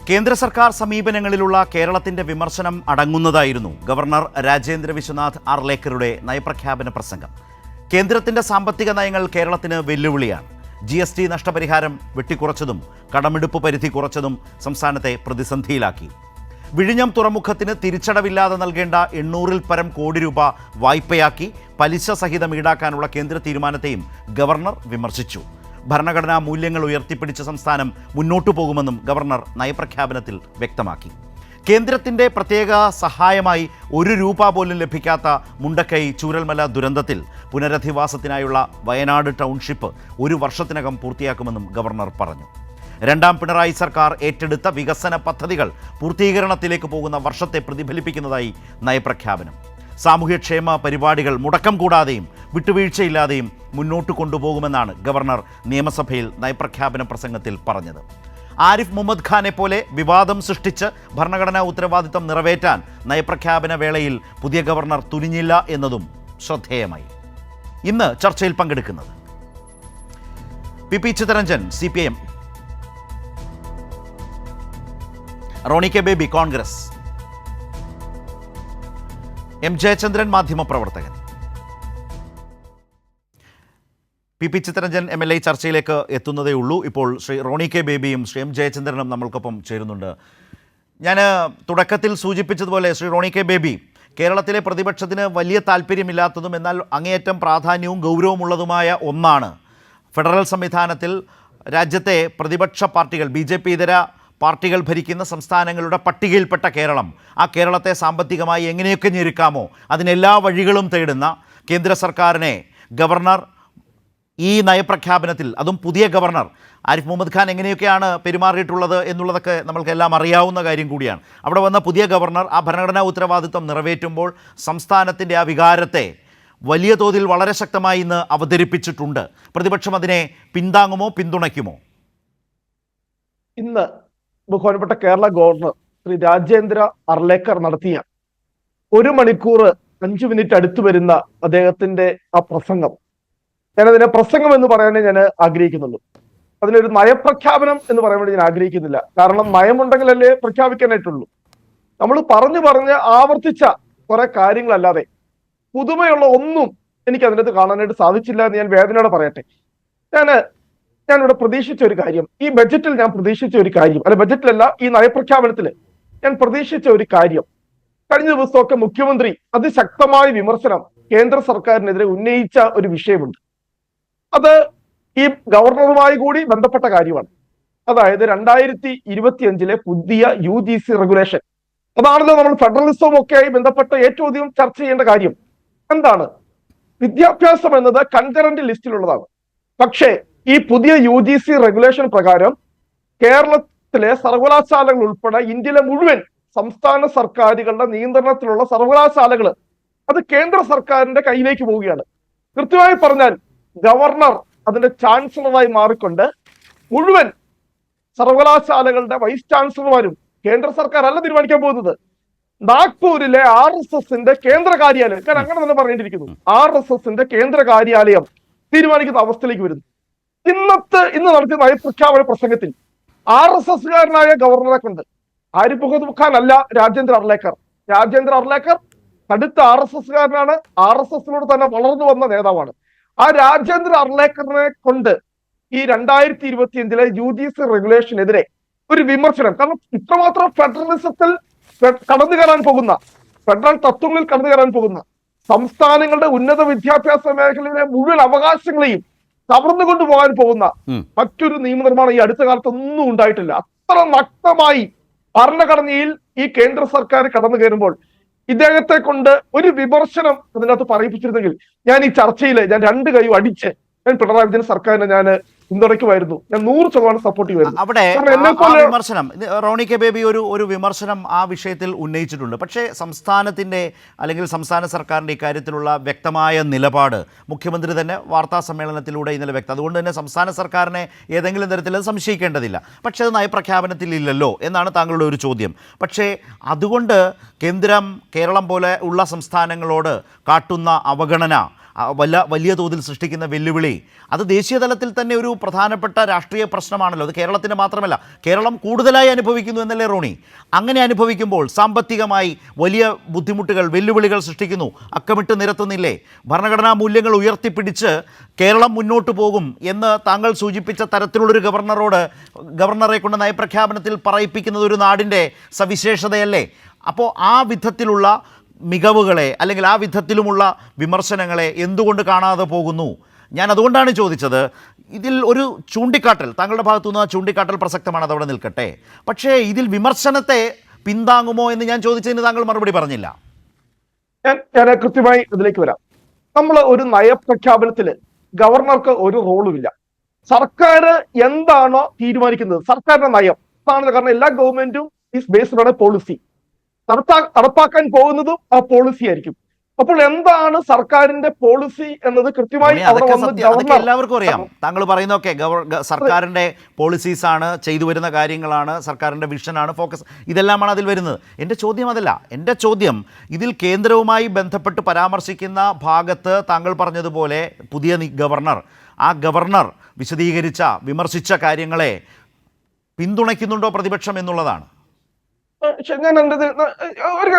കേന്ദ്ര സർക്കാർ സമീപനങ്ങളിലുള്ള കേരളത്തിന്റെ വിമർശനം അടങ്ങുന്നതായിരുന്നു ഗവർണർ രാജേന്ദ്ര വിശ്വനാഥ് ആർലേക്കറുടെ നയപ്രഖ്യാപന പ്രസംഗം. കേന്ദ്രത്തിന്റെ സാമ്പത്തിക നയങ്ങൾ കേരളത്തിന് വെല്ലുവിളിയാണ്. GST നഷ്ടപരിഹാരം വെട്ടിക്കുറച്ചതും കടമെടുപ്പ് പരിധി കുറച്ചതും സംസ്ഥാനത്തെ പ്രതിസന്ധിയിലാക്കി. വിഴിഞ്ഞം തുറമുഖത്തിന് തിരിച്ചടവില്ലാതെ നൽകേണ്ട 800-ൽ പരം കോടി രൂപ വായ്പയാക്കി പലിശ സഹിതം ഈടാക്കാനുള്ള കേന്ദ്ര തീരുമാനത്തെയും ഗവർണർ വിമർശിച്ചു. ഭരണഘടനാ മൂല്യങ്ങൾ ഉയർത്തിപ്പിടിച്ച സംസ്ഥാനം മുന്നോട്ടു പോകുമെന്നും ഗവർണർ നയപ്രഖ്യാപനത്തിൽ വ്യക്തമാക്കി. കേന്ദ്രത്തിൻ്റെ പ്രത്യേക സഹായമായി 1 രൂപ പോലും ലഭിക്കാത്ത മുണ്ടക്കൈ ചൂരൽമല ദുരന്തത്തിൽ പുനരധിവാസത്തിനായുള്ള വയനാട് ടൗൺഷിപ്പ് 1 വർഷത്തിനകം പൂർത്തിയാക്കുമെന്നും ഗവർണർ പറഞ്ഞു. 2ാം പിണറായി സർക്കാർ ഏറ്റെടുത്ത വികസന പദ്ധതികൾ പൂർത്തീകരണത്തിലേക്ക് പോകുന്ന വർഷത്തെ പ്രതിഫലിപ്പിക്കുന്നതായി നയപ്രഖ്യാപനം. സാമൂഹ്യക്ഷേമ പരിപാടികൾ മുടക്കം കൂടാതെയും വിട്ടുവീഴ്ചയില്ലാതെയും മുന്നോട്ട് കൊണ്ടുപോകുമെന്നാണ് ഗവർണർ നിയമസഭയിൽ നയപ്രഖ്യാപന പ്രസംഗത്തിൽ പറഞ്ഞത്. ആരിഫ് മുഹമ്മദ് ഖാനെ പോലെ വിവാദം സൃഷ്ടിച്ച് ഭരണഘടനാ ഉത്തരവാദിത്തം നിറവേറ്റാൻ നയപ്രഖ്യാപന വേളയിൽ പുതിയ ഗവർണർ തുനിഞ്ഞില്ല എന്നതും ശ്രദ്ധേയമായി. ഇന്ന് ചർച്ചയിൽ പങ്കെടുക്കുന്നത് PP Chittaranjan CPIM, Roni K Baby Congress, M Jayachandran മാധ്യമപ്രവർത്തകൻ. PP ചിത്തരഞ്ജൻ MLA ചർച്ചയിലേക്ക് എത്തുന്നതേ ഉള്ളൂ. ഇപ്പോൾ ശ്രീ റോണി കെ ബേബിയും ശ്രീ M ജയചന്ദ്രനും നമ്മൾക്കൊപ്പം ചേരുന്നുണ്ട്. ഞാൻ തുടക്കത്തിൽ സൂചിപ്പിച്ചതുപോലെ ശ്രീ റോണി കെ ബേബി, കേരളത്തിലെ പ്രതിപക്ഷത്തിന് വലിയ താല്പര്യമില്ലാത്തതും എന്നാൽ അങ്ങേയറ്റം പ്രാധാന്യവും ഗൗരവമുള്ളതുമായ ഒന്നാണ് ഫെഡറൽ സംവിധാനത്തിൽ രാജ്യത്തെ പ്രതിപക്ഷ പാർട്ടികൾ, BJP ഇതര പാർട്ടികൾ ഭരിക്കുന്ന സംസ്ഥാനങ്ങളുടെ പട്ടികയിൽപ്പെട്ട കേരളം. ആ കേരളത്തെ സാമ്പത്തികമായി എങ്ങനെയൊക്കെ ഞെരുക്കാമോ അതിനെല്ലാ വഴികളും തേടുന്ന കേന്ദ്ര സർക്കാരിനെ ഗവർണർ ഈ നയപ്രഖ്യാപനത്തിൽ, അതും പുതിയ ഗവർണർ ആരിഫ് മുഹമ്മദ് ഖാൻ എങ്ങനെയൊക്കെയാണ് പെരുമാറിയിട്ടുള്ളത് എന്നുള്ളതൊക്കെ നമ്മൾക്കെല്ലാം അറിയാവുന്ന കാര്യം കൂടിയാണ്. അവിടെ വന്ന പുതിയ ഗവർണർ ആ ഭരണഘടനാ ഉത്തരവാദിത്വം നിറവേറ്റുമ്പോൾ സംസ്ഥാനത്തിൻ്റെ ആ വികാരത്തെ വലിയ തോതിൽ വളരെ ശക്തമായി ഇന്ന് അവതരിപ്പിച്ചിട്ടുണ്ട്. പ്രതിപക്ഷം അതിനെ പിന്താങ്ങുമോ പിന്തുണയ്ക്കുമോ? ഇന്ന് ബഹുമാനപ്പെട്ട കേരള ഗവർണർ ശ്രീ രാജേന്ദ്ര അർലേക്കർ നടത്തിയ 1 മണിക്കൂർ 5 മിനിറ്റ് അടുത്തു വരുന്ന അദ്ദേഹത്തിന്റെ ആ പ്രസംഗം, ഞാനതിനെ പ്രസംഗം എന്ന് പറയാനേ ഞാൻ ആഗ്രഹിക്കുന്നുള്ളൂ. അതിനൊരു നയപ്രഖ്യാപനം എന്ന് പറയാൻ വേണ്ടി ഞാൻ ആഗ്രഹിക്കുന്നില്ല. കാരണം നയമുണ്ടെങ്കിലല്ലേ പ്രഖ്യാപിക്കാനായിട്ടുള്ളൂ. നമ്മൾ പറഞ്ഞ് ആവർത്തിച്ച കുറെ കാര്യങ്ങളല്ലാതെ പുതുമയുള്ള ഒന്നും എനിക്ക് അതിനകത്ത് കാണാനായിട്ട് സാധിച്ചില്ല എന്ന് ഞാൻ വേദനയോടെ പറയട്ടെ. ഞാനിവിടെ പ്രതീക്ഷിച്ച ഒരു കാര്യം, ഈ ബജറ്റിൽ ഞാൻ പ്രതീക്ഷിച്ച ഒരു കാര്യം, അല്ല ബജറ്റിലല്ല, ഈ നയപ്രഖ്യാപനത്തിൽ ഞാൻ പ്രതീക്ഷിച്ച ഒരു കാര്യം, കഴിഞ്ഞ ദിവസമൊക്കെ മുഖ്യമന്ത്രി അതിശക്തമായ വിമർശനം കേന്ദ്ര സർക്കാരിനെതിരെ ഉന്നയിച്ച ഒരു വിഷയമുണ്ട്. അത് ഈ ഗവർണറുമായി കൂടി ബന്ധപ്പെട്ട കാര്യമാണ്. അതായത് 2025 പുതിയ UGC റെഗുലേഷൻ. അതാണല്ലോ നമ്മൾ ഫെഡറലിസവും ഒക്കെയായി ബന്ധപ്പെട്ട് ഏറ്റവും അധികം ചർച്ച ചെയ്യേണ്ട കാര്യം. എന്താണ്? വിദ്യാഭ്യാസം എന്നത് കൺകറന്റ് ലിസ്റ്റിലുള്ളതാണ്. പക്ഷേ ഈ പുതിയ UGC റെഗുലേഷൻ പ്രകാരം കേരളത്തിലെ സർവകലാശാലകൾ ഉൾപ്പെടെ ഇന്ത്യയിലെ മുഴുവൻ സംസ്ഥാന സർക്കാരുകളുടെ നിയന്ത്രണത്തിലുള്ള സർവകലാശാലകൾ അത് കേന്ദ്ര സർക്കാരിന്റെ കയ്യിലേക്ക് പോവുകയാണ്. കൃത്യമായി പറഞ്ഞാൽ ഗവർണർ അതിന്റെ ചാൻസലറായി മാറിക്കൊണ്ട് മുഴുവൻ സർവകലാശാലകളുടെ വൈസ് ചാൻസലർമാരും കേന്ദ്ര സർക്കാർ അല്ല തീരുമാനിക്കാൻ പോകുന്നത്. നാഗ്പൂരിലെ RSSന്റെ കേന്ദ്ര കാര്യാലയം, ഞാൻ അങ്ങനെ തന്നെ പറഞ്ഞിട്ടിരിക്കുന്നു, RSSന്റെ കേന്ദ്ര കാര്യാലയം തീരുമാനിക്കുന്ന അവസ്ഥയിലേക്ക് വരുന്നു. ഇന്ന് നടത്തിയ നയപ്രഖ്യാപന പ്രസംഗത്തിൽ RSSകാരനായ ഗവർണറെ കൊണ്ട്, ആരിഫ് മുഹമ്മദ് ഖാൻ അല്ല രാജേന്ദ്ര അർലേക്കർ കടുത്ത RSSകാരനാണ്, RSSനോട് തന്നെ വളർന്നു വന്ന നേതാവാണ്. ആ രാജേന്ദ്ര അർലേക്കറിനെ കൊണ്ട് ഈ 2025 UGC റെഗുലേഷനെതിരെ ഒരു വിമർശനം. കാരണം ഇത്രമാത്രം ഫെഡറലിസത്തിൽ കടന്നു കയറാൻ പോകുന്ന, ഫെഡറൽ തത്വങ്ങളിൽ കടന്നു കയറാൻ പോകുന്ന സംസ്ഥാനങ്ങളുടെ ഉന്നത വിദ്യാഭ്യാസ മേഖലയിലെ മുഴുവൻ അവകാശങ്ങളെയും കവർന്നു കൊണ്ടുപോകാൻ പോകുന്ന മറ്റൊരു നിയമനിർമ്മാണം ഈ അടുത്ത കാലത്തൊന്നും ഉണ്ടായിട്ടില്ല. അത്ര നഗ്നമായി ഭരണഘടനയിൽ ഈ കേന്ദ്ര സർക്കാർ കടന്നു കയറുമ്പോൾ ഇദ്ദേഹത്തെ കൊണ്ട് ഒരു വിമർശനം അതിനകത്ത് പറയിപ്പിച്ചിരുന്നെങ്കിൽ ഞാൻ ഈ ചർച്ചയിൽ ഞാൻ 2 കൈ അടിച്ച് ഞാൻ പിണറായി വിജയൻ സർക്കാരിനെ ഞാൻ പിന്തുണയ്ക്കുമായിരുന്നു. ഞാൻ 100% സപ്പോർട്ട് ചെയ്യുമായിരുന്നു. അവിടെ വിമർശനം റോണി കെ ബേബി ഒരു വിമർശനം ആ വിഷയത്തിൽ ഉന്നയിച്ചിട്ടുണ്ട്. പക്ഷേ സംസ്ഥാനത്തിൻ്റെ അല്ലെങ്കിൽ സംസ്ഥാന സർക്കാരിൻ്റെ ഇക്കാര്യത്തിലുള്ള വ്യക്തമായ നിലപാട് മുഖ്യമന്ത്രി തന്നെ വാർത്താ സമ്മേളനത്തിലൂടെ ഇന്നലെ വ്യക്തം. അതുകൊണ്ട് തന്നെ സംസ്ഥാന സർക്കാരിനെ ഏതെങ്കിലും തരത്തിൽ സംശയിക്കേണ്ടതില്ല. പക്ഷേ അത് നയപ്രഖ്യാപനത്തിൽ ഇല്ലല്ലോ എന്നാണ് താങ്കളുടെ ഒരു ചോദ്യം. പക്ഷേ അതുകൊണ്ട് കേന്ദ്രം കേരളം പോലെ ഉള്ള സംസ്ഥാനങ്ങളോട് കാട്ടുന്ന അവഗണന വലിയ തോതിൽ സൃഷ്ടിക്കുന്ന വെല്ലുവിളി അത് ദേശീയ തലത്തിൽ തന്നെ ഒരു പ്രധാനപ്പെട്ട രാഷ്ട്രീയ പ്രശ്നമാണല്ലോ. അത് കേരളത്തിൻ്റെ മാത്രമല്ല, കേരളം കൂടുതലായി അനുഭവിക്കുന്നു എന്നല്ലേ റോണി? അങ്ങനെ അനുഭവിക്കുമ്പോൾ സാമ്പത്തികമായി വലിയ ബുദ്ധിമുട്ടുകൾ, വെല്ലുവിളികൾ സൃഷ്ടിക്കുന്നു. അക്കമിട്ട് നിരത്തുന്നില്ലേ? ഭരണഘടനാ മൂല്യങ്ങൾ ഉയർത്തിപ്പിടിച്ച് കേരളം മുന്നോട്ട് പോകും എന്ന് താങ്കൾ സൂചിപ്പിച്ച തരത്തിലുള്ളൊരു ഗവർണറെ കൊണ്ട് നയപ്രഖ്യാപനത്തിൽ പറയിപ്പിക്കുന്നത് ഒരു നാടിൻ്റെ സവിശേഷതയല്ലേ? അപ്പോൾ ആ വിധത്തിലുള്ള മികവുകളെ അല്ലെങ്കിൽ ആ വിധത്തിലുമുള്ള വിമർശനങ്ങളെ എന്തുകൊണ്ട് കാണാതെ പോകുന്നു? ഞാൻ അതുകൊണ്ടാണ് ചോദിച്ചത്. ഇതിൽ ഒരു ചൂണ്ടിക്കാട്ടൽ, താങ്കളുടെ ഭാഗത്തുനിന്ന് ആ ചൂണ്ടിക്കാട്ടൽ പ്രസക്തമാണ്, അതവിടെ നിൽക്കട്ടെ. പക്ഷേ ഇതിൽ വിമർശനത്തെ പിന്താങ്ങുമോ എന്ന് ഞാൻ ചോദിച്ചതിന് താങ്കൾ മറുപടി പറഞ്ഞില്ല. ഞാൻ കൃത്യമായി ഇതിലേക്ക് വരാം. നമ്മൾ ഒരു നയപ്രഖ്യാപനത്തിൽ ഗവർണർക്ക് ഒരു റോളുമില്ല. സർക്കാർ എന്താണോ തീരുമാനിക്കുന്നത്, സർക്കാരിന്റെ നയം അതാണ്. കാരണം എല്ലാ ഗവൺമെന്റും is based on A policy. നടപ്പാക്കാൻ പോകുന്നതും ആ പോളിസി ആയിരിക്കും. അപ്പോൾ എന്താണ് സർക്കാരിന്റെ പോളിസി എന്നത് കൃത്യമായി എല്ലാവർക്കും അറിയാം. താങ്കൾ പറയുന്നതൊക്കെ സർക്കാരിന്റെ പോളിസീസ് ആണ്, ചെയ്തു വരുന്ന കാര്യങ്ങളാണ്, സർക്കാരിന്റെ വിഷനാണ്, ഫോക്കസ്, ഇതെല്ലാമാണ് അതിൽ വരുന്നത്. എൻ്റെ ചോദ്യം അതല്ല. എൻ്റെ ചോദ്യം ഇതിൽ കേന്ദ്രവുമായി ബന്ധപ്പെട്ട് പരാമർശിക്കുന്ന ഭാഗത്ത് താങ്കൾ പറഞ്ഞതുപോലെ പുതിയ ആ ഗവർണർ വിമർശിച്ച കാര്യങ്ങളെ പിന്തുണയ്ക്കുന്നുണ്ടോ പ്രതിപക്ഷം എന്നുള്ളതാണ്. ഞാൻ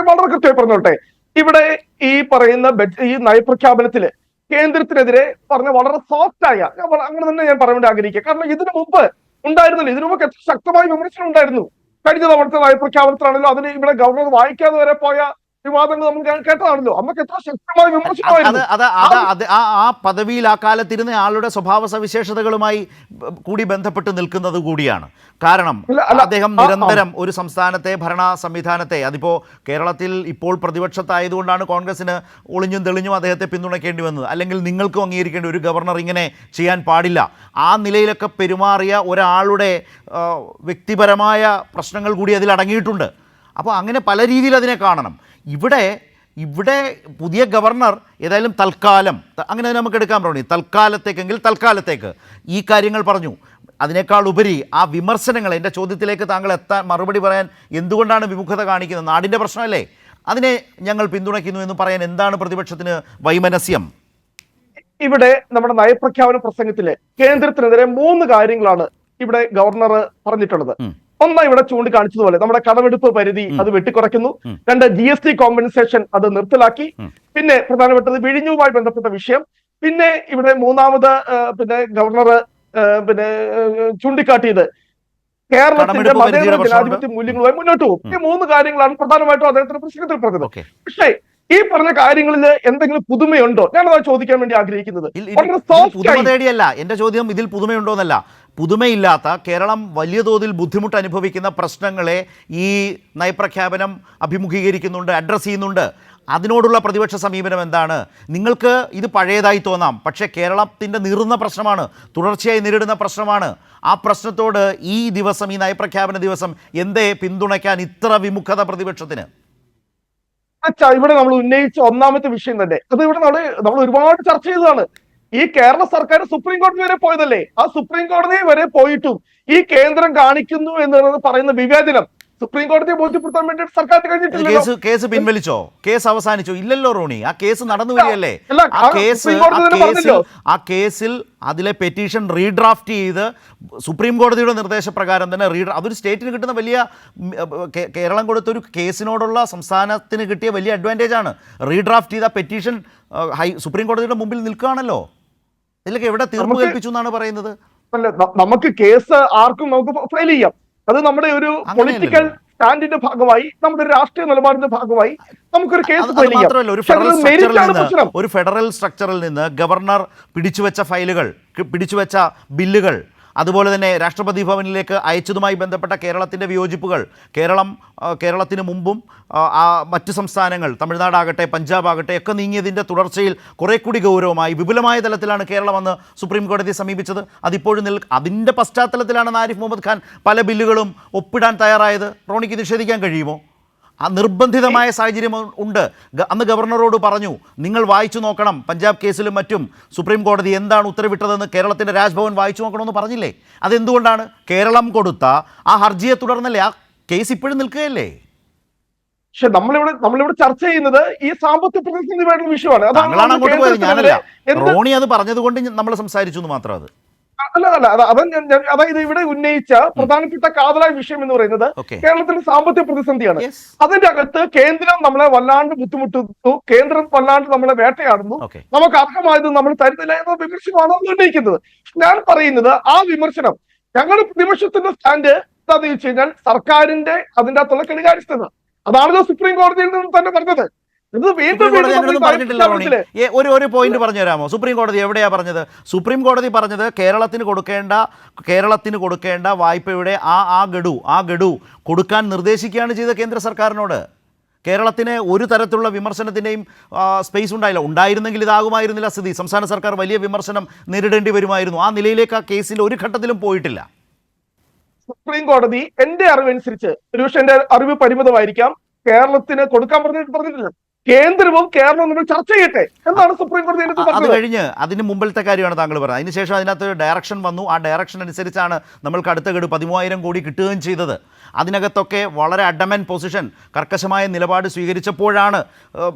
വളരെ കൃത്യമായി പറഞ്ഞോട്ടെ. ഇവിടെ ഈ പറയുന്ന ഈ നയപ്രഖ്യാപനത്തില് കേന്ദ്രത്തിനെതിരെ പറഞ്ഞ വളരെ സോഫ്റ്റായ, അങ്ങനെ തന്നെ ഞാൻ പറയാൻ വേണ്ടി ആഗ്രഹിക്കുക. കാരണം ഇതിനു മുമ്പ് ഉണ്ടായിരുന്നില്ല. ഇതിനു മുമ്പ് എത്ര ശക്തമായ വിമർശനം ഉണ്ടായിരുന്നു. കഴിഞ്ഞ തവണത്തെ നയപ്രഖ്യാപനത്തിലാണല്ലോ അതിന് ഇവിടെ ഗവർണർ വായിക്കാതെ വരെ പോയ വിവാദങ്ങൾ നമ്മൾ കേട്ടതാണല്ലോ. അന്നൊക്കെ എത്ര ശക്തമായ വിമർശനമായിരുന്നു. ആ പദവിയിൽ ആ കാലത്തിരുന്ന ആളുടെ സ്വഭാവ സവിശേഷതകളുമായി കൂടി ബന്ധപ്പെട്ട് നിൽക്കുന്നത് കൂടിയാണ്. കാരണം അദ്ദേഹം നിരന്തരം ഒരു സംസ്ഥാനത്തെ ഭരണ സംവിധാനത്തെ, അതിപ്പോൾ കേരളത്തിൽ ഇപ്പോൾ പ്രതിപക്ഷത്തായതുകൊണ്ടാണ് കോൺഗ്രസിന് ഒളിഞ്ഞും തെളിഞ്ഞും അദ്ദേഹത്തെ പിന്തുണയ്ക്കേണ്ടി വന്നത്. അല്ലെങ്കിൽ നിങ്ങൾക്കും അംഗീകരിക്കേണ്ടി, ഒരു ഗവർണർ ഇങ്ങനെ ചെയ്യാൻ പാടില്ല, ആ നിലയിലൊക്കെ പെരുമാറിയ ഒരാളുടെ വ്യക്തിപരമായ പ്രശ്നങ്ങൾ കൂടി അതിൽ അടങ്ങിയിട്ടുണ്ട്. അപ്പോൾ അങ്ങനെ പല രീതിയിൽ അതിനെ കാണണം. ഇവിടെ പുതിയ ഗവർണർ ഏതായാലും തൽക്കാലം, അങ്ങനെ നമുക്ക് എടുക്കാൻ പറഞ്ഞു, തൽക്കാലത്തേക്ക് ഈ കാര്യങ്ങൾ പറഞ്ഞു. അതിനേക്കാൾ ഉപരി ആ വിമർശനങ്ങൾ, എൻ്റെ ചോദ്യത്തിലേക്ക് താങ്കൾ മറുപടി പറയാൻ എന്തുകൊണ്ടാണ് വിമുഖത കാണിക്കുന്നത്? നാടിൻ്റെ പ്രശ്നമല്ലേ, അതിനെ ഞങ്ങൾ പിന്തുണയ്ക്കുന്നു എന്ന് പറയാൻ എന്താണ് പ്രതിപക്ഷത്തിന് വൈമനസ്യം? ഇവിടെ നമ്മുടെ നയപ്രഖ്യാപന പ്രസംഗത്തിലെ കേന്ദ്രത്തിനെതിരെ 3 കാര്യങ്ങളാണ് ഇവിടെ ഗവർണർ പറഞ്ഞിട്ടുള്ളത്. ഒന്ന്, ഇവിടെ ചൂണ്ടിക്കാണിച്ചതുപോലെ നമ്മുടെ കടമെടുപ്പ് പരിധി അത് വെട്ടിക്കുറയ്ക്കുന്നു. 2, GST കോമ്പൻസേഷൻ അത് നിർത്തലാക്കി. പിന്നെ പ്രധാനപ്പെട്ടത് വിഴിഞ്ഞുമായി ബന്ധപ്പെട്ട വിഷയം. പിന്നെ ഇവിടെ മൂന്നാമത് ഗവർണർ ചൂണ്ടിക്കാട്ടിയത് കേരളത്തിന്റെ മതേതര ജനാധിപത്യ മൂല്യങ്ങളുമായി മുന്നോട്ട് പോകും. ഈ 3 കാര്യങ്ങളാണ് പ്രധാനമായിട്ടും അദ്ദേഹത്തിന്റെ പ്രസംഗത്തിൽ പറഞ്ഞത്. പക്ഷേ ഈ പറഞ്ഞ കാര്യങ്ങളിൽ എന്തെങ്കിലും പുതുമയുണ്ടോ? ഞാനത് ചോദിക്കാൻ വേണ്ടി ആഗ്രഹിക്കുന്നത്. എന്റെ ചോദ്യം ഇതിൽ പുതുമയുണ്ടോന്നല്ല. പുതുമയില്ലാത്ത, കേരളം വലിയ തോതിൽ ബുദ്ധിമുട്ട് അനുഭവിക്കുന്ന പ്രശ്നങ്ങളെ ഈ നയപ്രഖ്യാപനം അഭിമുഖീകരിക്കുന്നുണ്ട്, അഡ്രസ്സ് ചെയ്യുന്നുണ്ട്. അതിനോടുള്ള പ്രതിപക്ഷ സമീപനം എന്താണ്? നിങ്ങൾക്ക് ഇത് പഴയതായി തോന്നാം, പക്ഷേ കേരളത്തിൻ്റെ നീറുന്ന പ്രശ്നമാണ്, തുടർച്ചയായി നേരിടുന്ന പ്രശ്നമാണ്. ആ പ്രശ്നത്തോട് ഈ നയപ്രഖ്യാപന ദിവസം എന്തേ പിന്തുണയ്ക്കാൻ ഇത്ര വിമുഖത പ്രതിപക്ഷത്തിന്? ഇവിടെ നമ്മൾ ഉന്നയിച്ച ഒന്നാമത്തെ വിഷയം തന്നെ അത് ഇവിടെ നമ്മൾ ഒരുപാട് ചർച്ച ചെയ്തതാണ്. ഈ കേരള സർക്കാർ സുപ്രീം കോടതി വരെ പോയതല്ലേ? ആ സുപ്രീം കോടതി വരെ പോയിട്ടും ഈ കേന്ദ്രം കാണിക്കുന്നു എന്ന് പറയുന്ന വിവേചനം സുപ്രീം കോടതിയെ ബോധ്യപ്പെടുത്താൻ വേണ്ടി സർക്കാർ കഴിഞ്ഞിട്ടില്ല. കേസ് പിൻവലിച്ചോ? കേസ് അവസാനിച്ചോ? ഇല്ലല്ലോ റോണി, ആ കേസ് നടന്നു വരികയല്ലേ. ആ കേസിൽ അതിലെ പെറ്റീഷൻ റീഡ്രാഫ്റ്റ് ചെയ്ത് സുപ്രീം കോടതിയുടെ നിർദ്ദേശപ്രകാരം തന്നെ അതൊരു സ്റ്റേറ്റിന് കിട്ടുന്ന വലിയ, കേരളം കൊടുത്തൊരു കേസിനോടുള്ള സംസ്ഥാനത്തിന് കിട്ടിയ വലിയ അഡ്വാൻറ്റേജ് ആണ്. റീഡ്രാഫ്റ്റ് ചെയ്ത പെറ്റീഷൻ സുപ്രീം കോടതിയുടെ മുമ്പിൽ നിൽക്കുകയാണല്ലോ. ഇതിലൊക്കെ എവിടെ തീർപ്പ് കൽപ്പിച്ചു എന്നാണ് പറയുന്നത്? നമുക്ക് കേസ് ആർക്കും നമുക്ക് ഫയൽ ചെയ്യാം. അത് നമ്മുടെ ഒരു പൊളിറ്റിക്കൽ സ്റ്റാൻഡിന്റെ ഭാഗമായി, നമ്മുടെ രാഷ്ട്രീയ നിലപാടിന്റെ ഭാഗമായി നമുക്കൊരു കേസ് ഫയൽ ചെയ്യാം. ഒരു ഫെഡറൽ സ്ട്രക്ചറിൽ നിന്ന് ഗവർണർ പിടിച്ചുവെച്ച ബില്ലുകൾ, അതുപോലെ തന്നെ രാഷ്ട്രപതി ഭവനിലേക്ക് അയച്ചതുമായി ബന്ധപ്പെട്ട കേരളത്തിൻ്റെ വിയോജിപ്പുകൾ, കേരളത്തിന് മുമ്പും മറ്റ് സംസ്ഥാനങ്ങൾ, തമിഴ്നാടാകട്ടെ പഞ്ചാബ് ആകട്ടെ ഒക്കെ നീങ്ങിയതിൻ്റെ തുടർച്ചയിൽ കുറെ കൂടി ഗൗരവമായി വിപുലമായ തലത്തിലാണ് കേരളം വന്ന് സുപ്രീം കോടതിയെ സമീപിച്ചത്. അതിപ്പോഴും അതിൻ്റെ പശ്ചാത്തലത്തിലാണ് ആരിഫ് മുഹമ്മദ് ഖാൻ പല ബില്ലുകളും ഒപ്പിടാൻ തയ്യാറായത്. റോണിക്ക് നിഷേധിക്കാൻ കഴിയുമോ? ആ നിർബന്ധിതമായ സാഹചര്യം ഉണ്ട്. അന്ന് ഗവർണറോട് പറഞ്ഞു, നിങ്ങൾ വായിച്ചു നോക്കണം, പഞ്ചാബ് കേസിലും മറ്റും സുപ്രീം കോടതി എന്താണ് ഉത്തരവിട്ടതെന്ന് കേരളത്തിൻ്റെ രാജ്ഭവൻ വായിച്ചു നോക്കണമെന്ന് പറഞ്ഞില്ലേ? അതെന്തുകൊണ്ടാണ്? കേരളം കൊടുത്ത ആ ഹർജിയെ തുടർന്നല്ലേ ആ കേസ് ഇപ്പോഴും നിൽക്കുകയല്ലേ? പക്ഷെ നമ്മളിവിടെ ചർച്ച ചെയ്യുന്നത് ഈ സാമ്പത്തിക പ്രതിസന്ധിയുമായിട്ടുള്ള വിഷയമാണ്. താങ്കളാണ് അങ്ങോട്ട് പോയത്, ഞാനല്ല. എന്ത് റോണി അത് പറഞ്ഞതുകൊണ്ട് നമ്മൾ സംസാരിച്ചു എന്ന് മാത്രം. അതായത് ഇവിടെ ഉന്നയിച്ച പ്രധാനപ്പെട്ട കാതലായ വിഷയം എന്ന് പറയുന്നത് ഓക്കെ, കേരളത്തിലെ സാമ്പത്തിക പ്രതിസന്ധിയാണ്. യെസ്, അതിന്റെ അകത്ത് കേന്ദ്രം നമ്മളെ വല്ലാണ്ട് ബുദ്ധിമുട്ടുന്നു, കേന്ദ്രം വല്ലാണ്ട് നമ്മളെ വേട്ടയാടുന്നു, ഓക്കെ. നമുക്ക് അർഹമായത് നമ്മൾ തരുന്നില്ല എന്ന വിമർശനമാണ് അത് ഉന്നയിക്കുന്നത്. ഞാൻ പറയുന്നത് ആ വിമർശനം, ഞങ്ങളുടെ പ്രതിപക്ഷത്തിന്റെ സ്റ്റാൻഡ് എന്താണെന്ന് ചോദിച്ചു കഴിഞ്ഞാൽ സർക്കാരിന്റെ അതിന്റെ അകത്തുള്ള കെടുകാര്യസ്ഥത, അതാണല്ലോ സുപ്രീം കോടതിയിൽ നിന്ന് തന്നെ പറഞ്ഞത്. ഇത് വീണ്ടും സുപ്രീം കോടതി അങ്ങനെയൊന്നും വീണ്ടും പറഞ്ഞിട്ടില്ല റോണി. ഒരു പോയിന്റ് പറഞ്ഞു തരാമോ? സുപ്രീം കോടതി എവിടെയാ പറഞ്ഞത്? സുപ്രീം കോടതി പറഞ്ഞത് കേരളത്തിന് കൊടുക്കേണ്ട വായ്പയുടെ ആ ഗഡു കൊടുക്കാൻ നിർദ്ദേശിക്കുകയാണ് ചെയ്തത് കേന്ദ്ര സർക്കാരിനോട്. കേരളത്തിന് ഒരു തരത്തിലുള്ള വിമർശനത്തിൻ്റെയും സ്പേസ് ഉണ്ടായിരുന്നെങ്കിൽ ഇതാകുമായിരുന്നില്ല സ്ഥിതി. സംസ്ഥാന സർക്കാർ വലിയ വിമർശനം നേരിടേണ്ടി വരുമായിരുന്നു. ആ നിലയിലേക്ക് ആ കേസിൽ ഒരു ഘട്ടത്തിലും പോയിട്ടില്ല. സുപ്രീം കോടതി എന്റെ അറിവനുസരിച്ച്, ഒരുപക്ഷെ എന്റെ അറിവ് പരിമിതമായിരിക്കാം, കേരളത്തിന് കൊടുക്കാൻ പറഞ്ഞിട്ടില്ല. കേന്ദ്രവും കേരളവും തമ്മിൽ ചർച്ച ചെയ്യട്ടെ എന്നാണ് സുപ്രീം കോടതി അത് കഴിഞ്ഞ് അതിന് മുമ്പിലത്തെ കാര്യമാണ് താങ്കൾ പറഞ്ഞത്. അതിനുശേഷം അതിനകത്ത് ഡയറക്ഷൻ വന്നു. ആ ഡയറക്ഷൻ അനുസരിച്ചാണ് നമ്മൾക്ക് അടുത്ത ഗഡു 13,000 കോടി കിട്ടുകയും ചെയ്തത്. അതിനകത്തൊക്കെ വളരെ അഡമൻ പൊസിഷൻ, കർക്കശമായ നിലപാട് സ്വീകരിച്ചപ്പോഴാണ്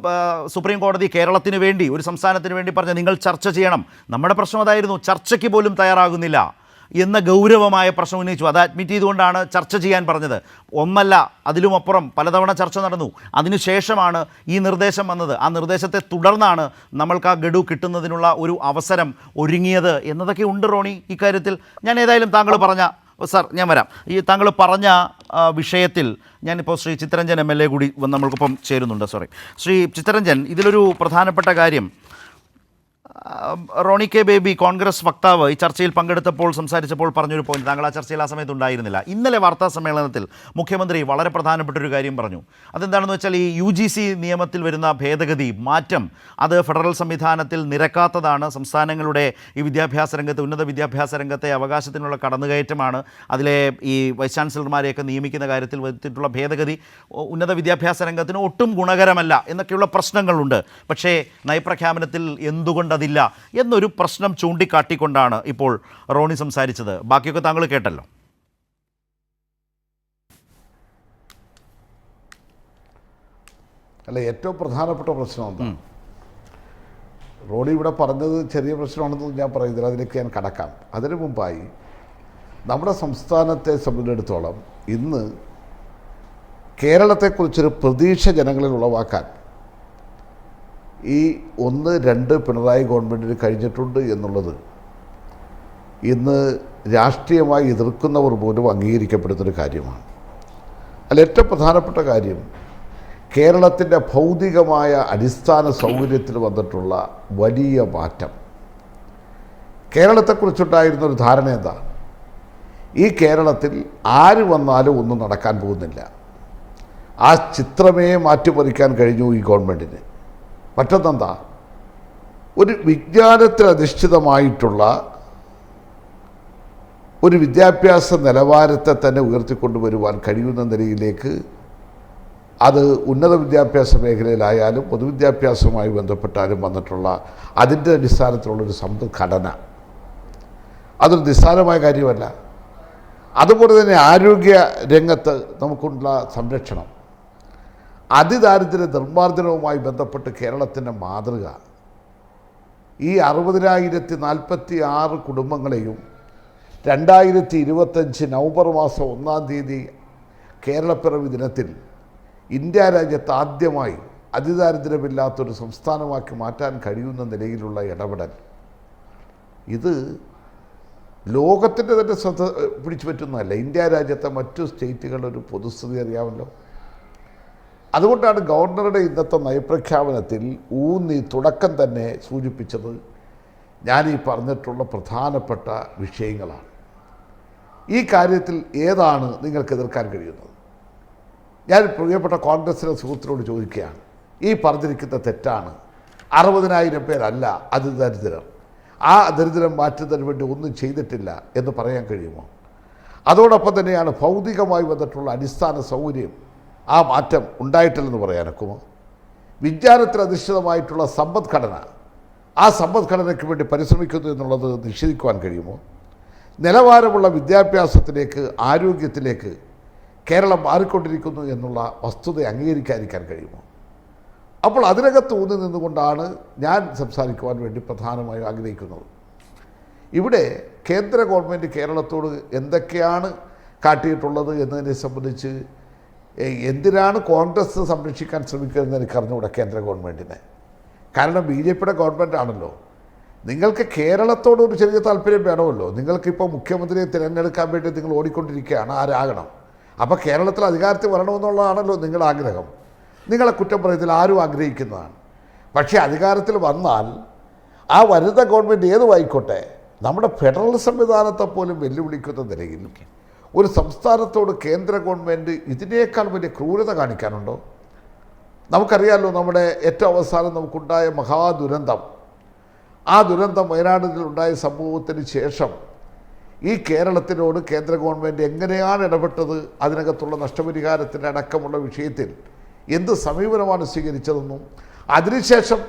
സുപ്രീം കോടതി കേരളത്തിന് വേണ്ടി, ഒരു സംസ്ഥാനത്തിന് വേണ്ടി പറഞ്ഞത് നിങ്ങൾ ചർച്ച ചെയ്യണം. നമ്മുടെ പ്രശ്നം അതായിരുന്നു, ചർച്ചയ്ക്ക് പോലും തയ്യാറാകുന്നില്ല എന്ന ഗൗരവമായ പ്രശ്നം ഉന്നയിച്ചു. അത് അഡ്മിറ്റ് ചെയ്തുകൊണ്ടാണ് ചർച്ച ചെയ്യാൻ പറഞ്ഞത്. ഒന്നല്ല, അതിലുമപ്പുറം പലതവണ ചർച്ച നടന്നു. അതിനുശേഷമാണ് ഈ നിർദ്ദേശം വന്നത്. ആ നിർദ്ദേശത്തെ തുടർന്നാണ് നമ്മൾക്ക് ആ ഗഡു കിട്ടുന്നതിനുള്ള ഒരു അവസരം ഒരുങ്ങിയത് എന്നതൊക്കെ ഉണ്ട് റോണി ഇക്കാര്യത്തിൽ. ഞാൻ ഏതായാലും താങ്കൾ പറഞ്ഞ ഞാൻ വരാം. ഈ താങ്കൾ പറഞ്ഞ വിഷയത്തിൽ ഞാനിപ്പോൾ ശ്രീ ചിത്തരഞ്ജൻ MLA കൂടി നമ്മൾക്കൊപ്പം ചേരുന്നുണ്ട്. ശ്രീ ചിത്തരഞ്ജൻ, ഇതിലൊരു പ്രധാനപ്പെട്ട കാര്യം, റോണി കെ ബേബി കോൺഗ്രസ് വക്താവ് ഈ ചർച്ചയിൽ പങ്കെടുത്തപ്പോൾ സംസാരിച്ചപ്പോൾ പറഞ്ഞൊരു പോയിന്റ്, താങ്കൾ ആ ചർച്ചയിൽ ആ സമയത്ത് ഉണ്ടായിരുന്നില്ല. ഇന്നലെ വാർത്താ സമ്മേളനത്തിൽ മുഖ്യമന്ത്രി വളരെ പ്രധാനപ്പെട്ടൊരു കാര്യം പറഞ്ഞു. അതെന്താണെന്ന് വെച്ചാൽ ഈ UGC നിയമത്തിൽ വരുന്ന ഭേദഗതി മാറ്റം അത് ഫെഡറൽ സംവിധാനത്തിൽ നിരക്കാത്തതാണ്. സംസ്ഥാനങ്ങളുടെ ഈ വിദ്യാഭ്യാസ രംഗത്ത്, ഉന്നത വിദ്യാഭ്യാസ രംഗത്തെ അവകാശത്തിനുള്ള കടന്നുകയറ്റമാണ്. അതിലെ ഈ വൈസ് ചാൻസലർമാരെയൊക്കെ നിയമിക്കുന്ന കാര്യത്തിൽ വരുത്തിയിട്ടുള്ള ഭേദഗതി ഉന്നത വിദ്യാഭ്യാസ രംഗത്തിന് ഒട്ടും ഗുണകരമല്ല എന്നൊക്കെയുള്ള പ്രശ്നങ്ങളുണ്ട്. പക്ഷേ നയപ്രഖ്യാപനത്തിൽ എന്തുകൊണ്ടതില്ല എന്നൊരു പ്രശ്നം ചൂണ്ടിക്കാട്ടിക്കൊണ്ടാണ് ഇപ്പോൾ റോണി സംസാരിച്ചത്. ബാക്കിയൊക്കെ താങ്കൾ കേട്ടല്ലോ. അല്ല, ഏറ്റവും പ്രധാനപ്പെട്ട പ്രശ്നം എന്താ? റോണി ഇവിടെ പറഞ്ഞത് ചെറിയ പ്രശ്നമാണെന്ന് ഞാൻ പറയുന്നില്ല, അതിലേക്ക് ഞാൻ കടക്കാം. അതിനു മുമ്പായി നമ്മുടെ സംസ്ഥാനത്തെ സംബന്ധിച്ചിടത്തോളം ഇന്ന് കേരളത്തെക്കുറിച്ചൊരു പ്രതീക്ഷ ജനങ്ങളിൽ ഉളവാക്കാൻ ഈ 1-2 പിണറായി ഗവൺമെൻറ്റിന് കഴിഞ്ഞിട്ടുണ്ട് എന്നുള്ളത് ഇന്ന് രാഷ്ട്രീയമായി എതിർക്കുന്നവർ പോലും അംഗീകരിക്കപ്പെടുന്നൊരു കാര്യമാണ്. അതിൽ ഏറ്റവും പ്രധാനപ്പെട്ട കാര്യം കേരളത്തിൻ്റെ ഭൗതികമായ അടിസ്ഥാന സൗകര്യത്തിൽ വന്നിട്ടുള്ള വലിയ മാറ്റം. കേരളത്തെക്കുറിച്ചുണ്ടായിരുന്നൊരു ധാരണ എന്താ? ഈ കേരളത്തിൽ ആര് വന്നാലും ഒന്നും നടക്കാൻ പോകുന്നില്ല. ആ ചിത്രമേ മാറ്റിമറിക്കാൻ കഴിഞ്ഞു ഈ ഗവൺമെൻറ്റിന്. മറ്റൊന്നെന്താ? ഒരു വിജ്ഞാനത്തിലധിഷ്ഠിതമായിട്ടുള്ള ഒരു വിദ്യാഭ്യാസ നിലവാരത്തെ തന്നെ ഉയർത്തിക്കൊണ്ടുവരുവാൻ കഴിയുന്ന നിലയിലേക്ക് അത് ഉന്നത വിദ്യാഭ്യാസ മേഖലയിലായാലും പൊതുവിദ്യാഭ്യാസവുമായി ബന്ധപ്പെട്ടാലും വന്നിട്ടുള്ള അതിൻ്റെ അടിസ്ഥാനത്തിലുള്ളൊരു സമ്പദ്ഘടന അതൊരു നിസ്സാരമായ കാര്യമല്ല. അതുപോലെ തന്നെ ആരോഗ്യ രംഗത്ത് നമുക്കുള്ള സംരക്ഷണം, അതിദാരിദ്ര്യ നിർമ്മാർജ്ജനവുമായി ബന്ധപ്പെട്ട് കേരളത്തിൻ്റെ മാതൃക, ഈ 60,046 കുടുംബങ്ങളെയും 2025 നവംബർ മാസം 1-ാം തീയതി കേരളപ്പിറവി ദിനത്തിൽ ഇന്ത്യ രാജ്യത്ത് ആദ്യമായി അതിദാരിദ്ര്യമില്ലാത്തൊരു സംസ്ഥാനമാക്കി മാറ്റാൻ കഴിയുന്ന നിലയിലുള്ള ഇടപെടൽ, ഇത് ലോകത്തിൻ്റെ തന്നെ ശ്രദ്ധ പിടിച്ചു പറ്റുന്നതല്ല. ഇന്ത്യ രാജ്യത്തെ മറ്റു സ്റ്റേറ്റുകളുടെ ഒരു പൊതുസ്ഥിതി അറിയാമല്ലോ. അതുകൊണ്ടാണ് ഗവർണറുടെ ഇന്നത്തെ നയപ്രഖ്യാപനത്തിൽ തുടക്കം തന്നെ സൂചിപ്പിച്ചത് ഞാൻ ഈ പറഞ്ഞിട്ടുള്ള പ്രധാനപ്പെട്ട വിഷയങ്ങളാണ്. ഈ കാര്യത്തിൽ ഏതാണ് നിങ്ങൾക്ക് എതിർക്കാൻ കഴിയുന്നത്? ഞാൻ പ്രിയപ്പെട്ട കോൺഗ്രസിലെ സുഹൃത്തിനോട് ചോദിക്കുകയാണ്, ഈ പറഞ്ഞിരിക്കുന്ന തെറ്റാണ്. 60,000 പേരല്ല അതിദരിദ്രർ. ആ ദരിദ്രം മാറ്റുന്നതിന് വേണ്ടി ഒന്നും ചെയ്തിട്ടില്ല എന്ന് പറയാൻ കഴിയുമോ? അതോടൊപ്പം തന്നെയാണ് ഭൗതികമായി വന്നിട്ടുള്ള അടിസ്ഥാന സൗകര്യം, ആ മാറ്റം ഉണ്ടായിട്ടില്ലെന്ന് പറയാനൊക്കുമോ? വിജ്ഞാനത്തിൽ അധിഷ്ഠിതമായിട്ടുള്ള സമ്പദ്ഘടന, ആ സമ്പദ്ഘടനയ്ക്ക് വേണ്ടി പരിശ്രമിക്കുന്നു എന്നുള്ളത് നിഷേധിക്കുവാൻ കഴിയുമോ? നിലവാരമുള്ള വിദ്യാഭ്യാസത്തിലേക്ക്, ആരോഗ്യത്തിലേക്ക് കേരളം മാറിക്കൊണ്ടിരിക്കുന്നു എന്നുള്ള വസ്തുത അംഗീകരിക്കാതിരിക്കാൻ കഴിയുമോ? അപ്പോൾ അതിനകത്ത് ഊന്നി നിന്നുകൊണ്ടാണ് ഞാൻ സംസാരിക്കുവാൻ വേണ്ടി പ്രധാനമായും ആഗ്രഹിക്കുന്നത്. ഇവിടെ കേന്ദ്ര ഗവൺമെൻറ് കേരളത്തോട് എന്തൊക്കെയാണ് കാട്ടിയിട്ടുള്ളത് എന്നതിനെ സംബന്ധിച്ച് എന്തിനാണ് കോൺഗ്രസ് സംരക്ഷിക്കാൻ ശ്രമിക്കുന്നതെന്ന് എനിക്ക് അറിഞ്ഞുകൂടെ കേന്ദ്ര ഗവൺമെൻറ്റിനെ. കാരണം BJPയുടെ ഗവൺമെൻറ് ആണല്ലോ. നിങ്ങൾക്ക് കേരളത്തോട് ഒരു ചെറിയ താല്പര്യം വേണമല്ലോ. നിങ്ങൾക്കിപ്പോൾ മുഖ്യമന്ത്രിയെ തിരഞ്ഞെടുക്കാൻ വേണ്ടി നിങ്ങൾ ഓടിക്കൊണ്ടിരിക്കുകയാണ്, ആരാകണം. അപ്പോൾ കേരളത്തിൽ അധികാരത്തിൽ വരണമെന്നുള്ളതാണല്ലോ നിങ്ങളുടെ ആഗ്രഹം. നിങ്ങളെ കുറ്റം പറയത്തിൽ ആരും ആഗ്രഹിക്കുന്നതാണ്. പക്ഷേ അധികാരത്തിൽ വന്നാൽ ആ വരുന്ന ഗവൺമെൻറ് ഏതുമായിക്കോട്ടെ നമ്മുടെ ഫെഡറൽ സംവിധാനത്തെ പോലും വെല്ലുവിളിക്കുന്ന നിലയിൽ ഒരു സംസ്ഥാനത്തോട് കേന്ദ്ര ഗവൺമെൻറ് ഇതിനേക്കാൾ വലിയ ക്രൂരത കാണിക്കാനുണ്ടോ? നമുക്കറിയാമല്ലോ, നമ്മുടെ ഏറ്റവും അവസാനം നമുക്കുണ്ടായ മഹാദുരന്തം, ആ ദുരന്തം വയനാട്ടിലുണ്ടായ സംഭവത്തിന് ശേഷം ഈ കേരളത്തിനോട് കേന്ദ്ര ഗവൺമെൻറ് എങ്ങനെയാണ് ഇടപെട്ടത്, അതിനകത്തുള്ള നഷ്ടപരിഹാരത്തിൻ്റെ അടക്കമുള്ള വിഷയത്തിൽ എന്ത് സമീപനമാണ് സ്വീകരിച്ചതെന്നും അതിനുശേഷം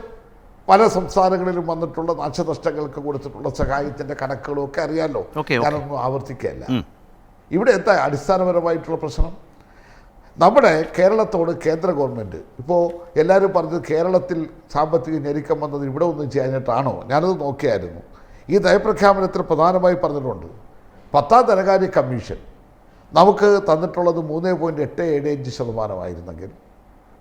പല സംസ്ഥാനങ്ങളിലും വന്നിട്ടുള്ള നാശനഷ്ടങ്ങൾക്ക് കൊടുത്തിട്ടുള്ള സഹായത്തിൻ്റെ കണക്കുകളും ഒക്കെ അറിയാമല്ലോ. ഞാനൊന്നും ആവർത്തിക്കുകയല്ല. ഇവിടെ എന്താ അടിസ്ഥാനപരമായിട്ടുള്ള പ്രശ്നം? നമ്മുടെ കേരളത്തോട് കേന്ദ്ര ഗവൺമെൻറ് ഇപ്പോൾ എല്ലാവരും പറഞ്ഞത് കേരളത്തിൽ സാമ്പത്തിക ഞെരുക്കം വന്നത് ഇവിടെ ഒന്നും ചെയ്യാനായിട്ടാണോ? ഞാനത് നോക്കിയായിരുന്നു. ഈ നയപ്രഖ്യാപനത്തിൽ പ്രധാനമായി പറഞ്ഞിട്ടുണ്ട് 10ാം ധനകാര്യ കമ്മീഷൻ നമുക്ക് തന്നിട്ടുള്ളത് 3.85%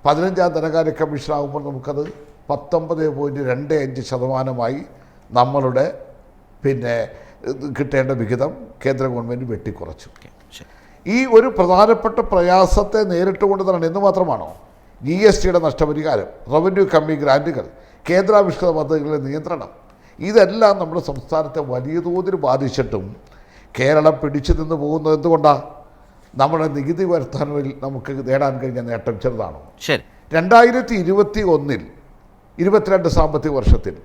15ാം ധനകാര്യ കമ്മീഷൻ ആകുമ്പോൾ നമുക്കത് 19.25% നമ്മളുടെ കിട്ടേണ്ട വിഹിതം കേന്ദ്ര ഗവൺമെൻറ് വെട്ടിക്കുറച്ചു. ഈ ഒരു പ്രധാനപ്പെട്ട പ്രയാസത്തെ നേരിട്ടുകൊണ്ട് തന്നെ എന്ന് മാത്രമാണോ GSTയുടെ നഷ്ടപരിഹാരം, റവന്യൂ കമ്മി ഗ്രാൻറ്റുകൾ, കേന്ദ്രാവിഷ്കൃത പദ്ധതികളുടെ നിയന്ത്രണം, ഇതെല്ലാം നമ്മുടെ സംസ്ഥാനത്തെ വലിയ തോതിൽ ബാധിച്ചിട്ടും കേരളം പിടിച്ചു നിന്ന് പോകുന്നത് എന്തുകൊണ്ടാണ്? നമ്മുടെ നികുതി വരുത്താനിൽ നമുക്ക് നേടാൻ കഴിഞ്ഞ നേട്ടം ചെറുതാണോ? ശരി. 2021 22 സാമ്പത്തിക വർഷത്തിൽ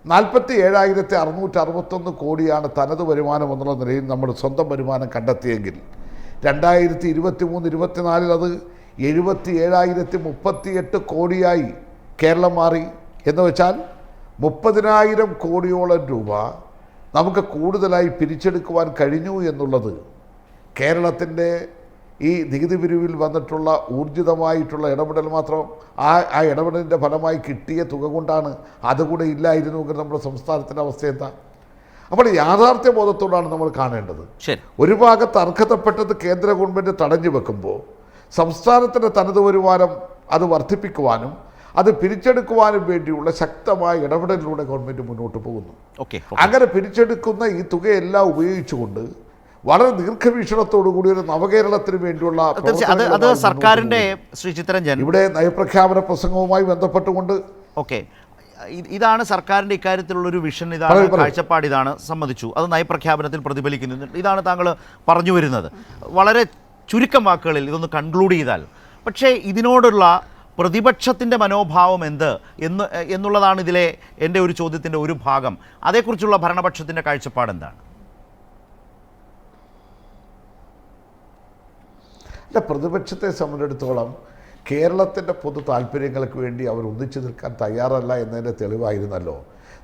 47,661 കോടിയാണ് തനത് വരുമാനം എന്നുള്ള നിലയിൽ നമ്മുടെ സ്വന്തം വരുമാനം കണ്ടെത്തിയെങ്കിൽ 2023-24 അത് 77,038 കോടിയായി കേരളം മാറി. എന്ന് വെച്ചാൽ 30,000 കോടിയോളം രൂപ നമുക്ക് കൂടുതലായി പിരിച്ചെടുക്കുവാൻ കഴിഞ്ഞു എന്നുള്ളത് കേരളത്തിൻ്റെ ഈ നികുതി പിരിവിൽ വന്നിട്ടുള്ള ഊർജിതമായിട്ടുള്ള ഇടപെടൽ മാത്രം. ആ ഇടപെടലിൻ്റെ ഫലമായി കിട്ടിയ തുക കൊണ്ടാണ്. അതുകൂടെ ഇല്ലായിരുന്നുവെങ്കിൽ നമ്മുടെ സംസ്ഥാനത്തിൻ്റെ അവസ്ഥ എന്താ? അപ്പോൾ യാഥാർത്ഥ്യ ബോധത്തോടാണ് നമ്മൾ കാണേണ്ടത്. ഒരു ഭാഗത്ത് അർഹതപ്പെട്ടത് കേന്ദ്ര ഗവൺമെൻറ് തടഞ്ഞു വെക്കുമ്പോൾ സംസ്ഥാനത്തിൻ്റെ തനത് വരുമാനം അത് വർദ്ധിപ്പിക്കുവാനും അത് പിരിച്ചെടുക്കുവാനും വേണ്ടിയുള്ള ശക്തമായ ഇടപെടലിലൂടെ ഗവൺമെൻറ് മുന്നോട്ട് പോകുന്നു. അങ്ങനെ പിരിച്ചെടുക്കുന്ന ഈ തുകയെല്ലാം ഉപയോഗിച്ചുകൊണ്ട് വളരെ ദീർഘവീക്ഷണത്തോടു കൂടി ഒരു നവകേരളത്തിന് വേണ്ടിയുള്ള അത് സർക്കാരിൻ്റെ ശ്രീ ചിത്തരഞ്ജൻ ഇവിടെ നയപ്രഖ്യാപന പ്രസംഗവുമായി ബന്ധപ്പെട്ടുകൊണ്ട് ഇതാണ് സർക്കാരിൻ്റെ ഇക്കാര്യത്തിലുള്ളൊരു വിഷൻ, ഇതാണ് കാഴ്ചപ്പാട്, ഇതാണ് സമ്മതിച്ചു. അത് നയപ്രഖ്യാപനത്തിൽ പ്രതിഫലിക്കുന്നുണ്ട്. ഇതാണ് താങ്കൾ പറഞ്ഞു വരുന്നത്. വളരെ ചുരുക്കം വാക്കുകളിൽ ഇതൊന്ന് കൺക്ലൂഡ് ചെയ്താൽ, പക്ഷേ ഇതിനോടുള്ള പ്രതിപക്ഷത്തിൻ്റെ മനോഭാവം എന്നുള്ളതാണ് ഇതിലെ എൻ്റെ ഒരു ചോദ്യത്തിൻ്റെ ഒരു ഭാഗം. അതേക്കുറിച്ചുള്ള ഭരണപക്ഷത്തിൻ്റെ കാഴ്ചപ്പാട് എന്താണ്? പ്രതിപക്ഷത്തെ സംബന്ധിച്ചിടത്തോളം കേരളത്തിൻ്റെ പൊതു താല്പര്യങ്ങൾക്ക് വേണ്ടി അവർ ഒന്നിച്ചു നിൽക്കാൻ തയ്യാറല്ല എന്നതിൻ്റെ തെളിവായിരുന്നല്ലോ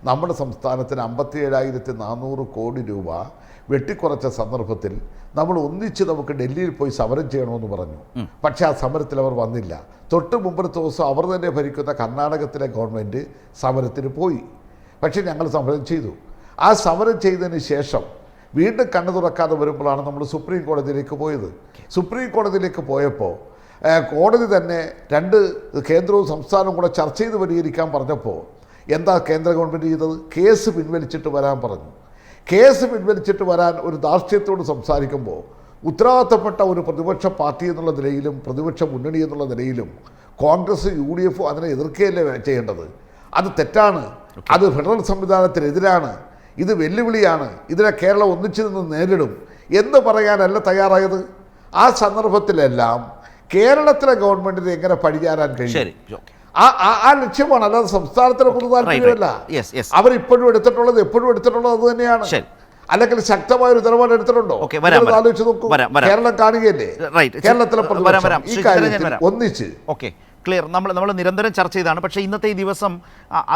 നമ്മുടെ സംസ്ഥാനത്തിന് 57,400 കോടി രൂപ വെട്ടിക്കുറച്ച സന്ദർഭത്തിൽ നമ്മൾ ഒന്നിച്ച് നമുക്ക് ഡൽഹിയിൽ പോയി സമരം ചെയ്യണമെന്ന് പറഞ്ഞു. പക്ഷേ ആ സമരത്തിൽ അവർ വന്നില്ല. തൊട്ട് മുമ്പത്തെ ദിവസം അവർ തന്നെ ഭരിക്കുന്ന കർണാടകത്തിലെ ഗവൺമെൻറ് സമരത്തിന് പോയി. പക്ഷേ ഞങ്ങൾ സമരം ചെയ്തു. ആ സമരം ചെയ്തതിന് ശേഷം വീണ്ടും കണ്ണു തുറക്കാതെ വരുമ്പോഴാണ് നമ്മൾ സുപ്രീം കോടതിയിലേക്ക് പോയത്. സുപ്രീം കോടതിയിലേക്ക് പോയപ്പോൾ കോടതി തന്നെ കേന്ദ്രവും സംസ്ഥാനവും കൂടെ ചർച്ച ചെയ്ത് പരിഹരിക്കാൻ പറഞ്ഞപ്പോൾ എന്താ കേന്ദ്ര ഗവൺമെൻറ് ചെയ്തത്? കേസ് പിൻവലിച്ചിട്ട് വരാൻ പറഞ്ഞു. കേസ് പിൻവലിച്ചിട്ട് വരാൻ ഒരു ധാർഷ്ട്യത്തോട് സംസാരിക്കുമ്പോൾ ഉത്തരവാദിത്തപ്പെട്ട ഒരു പ്രതിപക്ഷ പാർട്ടി എന്നുള്ള നിലയിലും പ്രതിപക്ഷ മുന്നണി എന്നുള്ള നിലയിലും കോൺഗ്രസ് UDF അതിനെ എതിർക്കുകയല്ലേ ചെയ്യേണ്ടത്? അത് തെറ്റാണ്. അത് ഫെഡറൽ സംവിധാനത്തിനെതിരാണ്. ഇത് വെല്ലുവിളിയാണ്. ഇതിനെ കേരളം ഒന്നിച്ചു നിന്ന് നേരിടും എന്ന് പറയാനല്ല തയ്യാറായത്. ആ സന്ദർഭത്തിലെല്ലാം കേരളത്തിലെ ഗവൺമെൻറ്റിന് എങ്ങനെ പഴിചാരാൻ കഴിയും? ആ ലക്ഷ്യമാണ്, അല്ലാതെ സംസ്ഥാനത്തിന് പൊതു താല്പര്യമല്ല. അവരിപ്പോഴും എടുത്തിട്ടുള്ളത് അത് തന്നെയാണ്. അല്ലെങ്കിൽ ശക്തമായ ഒരു നിലപാട് എടുത്തിട്ടുണ്ടോ? ആലോചിച്ച് നോക്കൂ. കേരളം കാണുകയല്ലേ കേരളത്തിലെ പ്രതിപക്ഷം ഈ കാര്യത്തിൽ ഒന്നിച്ച് ക്ലിയർ. നമ്മൾ നിരന്തരം ചർച്ച ചെയ്താണ്. പക്ഷേ ഇന്നത്തെ ഈ ദിവസം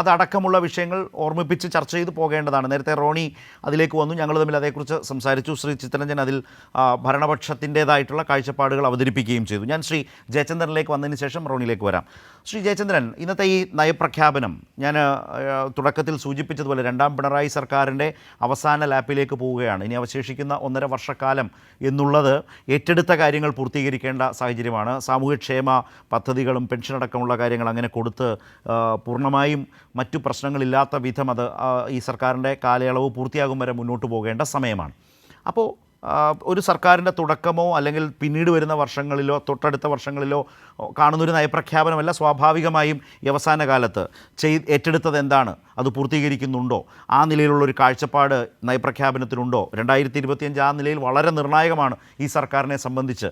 അതടക്കമുള്ള വിഷയങ്ങൾ ഓർമ്മിപ്പിച്ച് ചർച്ച ചെയ്ത് പോകേണ്ടതാണ്. നേരത്തെ റോണി അതിലേക്ക് വന്നു, ഞങ്ങൾ തമ്മിൽ അതേക്കുറിച്ച് സംസാരിച്ചു. ശ്രീ ചിത്തരഞ്ജൻ അതിൽ ഭരണപക്ഷത്തിൻ്റേതായിട്ടുള്ള കാഴ്ചപ്പാടുകൾ അവതരിപ്പിക്കുകയും ചെയ്തു. ഞാൻ ശ്രീ ജയചന്ദ്രനിലേക്ക് വന്നതിന് ശേഷം റോണിയിലേക്ക് വരാം. ശ്രീ ജയചന്ദ്രൻ, ഇന്നത്തെ ഈ നയപ്രഖ്യാപനം ഞാൻ തുടക്കത്തിൽ സൂചിപ്പിച്ചതുപോലെ രണ്ടാം പിണറായി സർക്കാരിൻ്റെ അവസാന ലാപ്പിലേക്ക് പോവുകയാണ്. ഇനി അവശേഷിക്കുന്ന 1.5 വർഷക്കാലം എന്നുള്ളത് ഏറ്റെടുത്ത കാര്യങ്ങൾ പൂർത്തീകരിക്കേണ്ട സാഹചര്യമാണ്. സാമൂഹ്യക്ഷേമ പദ്ധതികളും പെൻഷൻ അടക്കമുള്ള കാര്യങ്ങൾ അങ്ങനെ കൊടുത്ത് പൂർണ്ണമായും മറ്റു പ്രശ്നങ്ങളില്ലാത്ത വിധം അത് ഈ സർക്കാരിൻ്റെ കാലയളവ് പൂർത്തിയാകും വരെ മുന്നോട്ട് പോകേണ്ട സമയമാണ്. അപ്പോൾ ഒരു സർക്കാരിൻ്റെ തുടക്കമോ അല്ലെങ്കിൽ പിന്നീട് വരുന്ന വർഷങ്ങളിലോ തൊട്ടടുത്ത വർഷങ്ങളിലോ കാണുന്നൊരു നയപ്രഖ്യാപനമല്ല. സ്വാഭാവികമായും ഈ അവസാന കാലത്ത് ഏറ്റെടുത്തത് എന്താണ്, അത് പൂർത്തീകരിക്കുന്നുണ്ടോ, ആ നിലയിലുള്ളൊരു കാഴ്ചപ്പാട് നയപ്രഖ്യാപനത്തിനുണ്ടോ? 2025 ആ നിലയിൽ വളരെ നിർണായകമാണ് ഈ സർക്കാരിനെ സംബന്ധിച്ച്,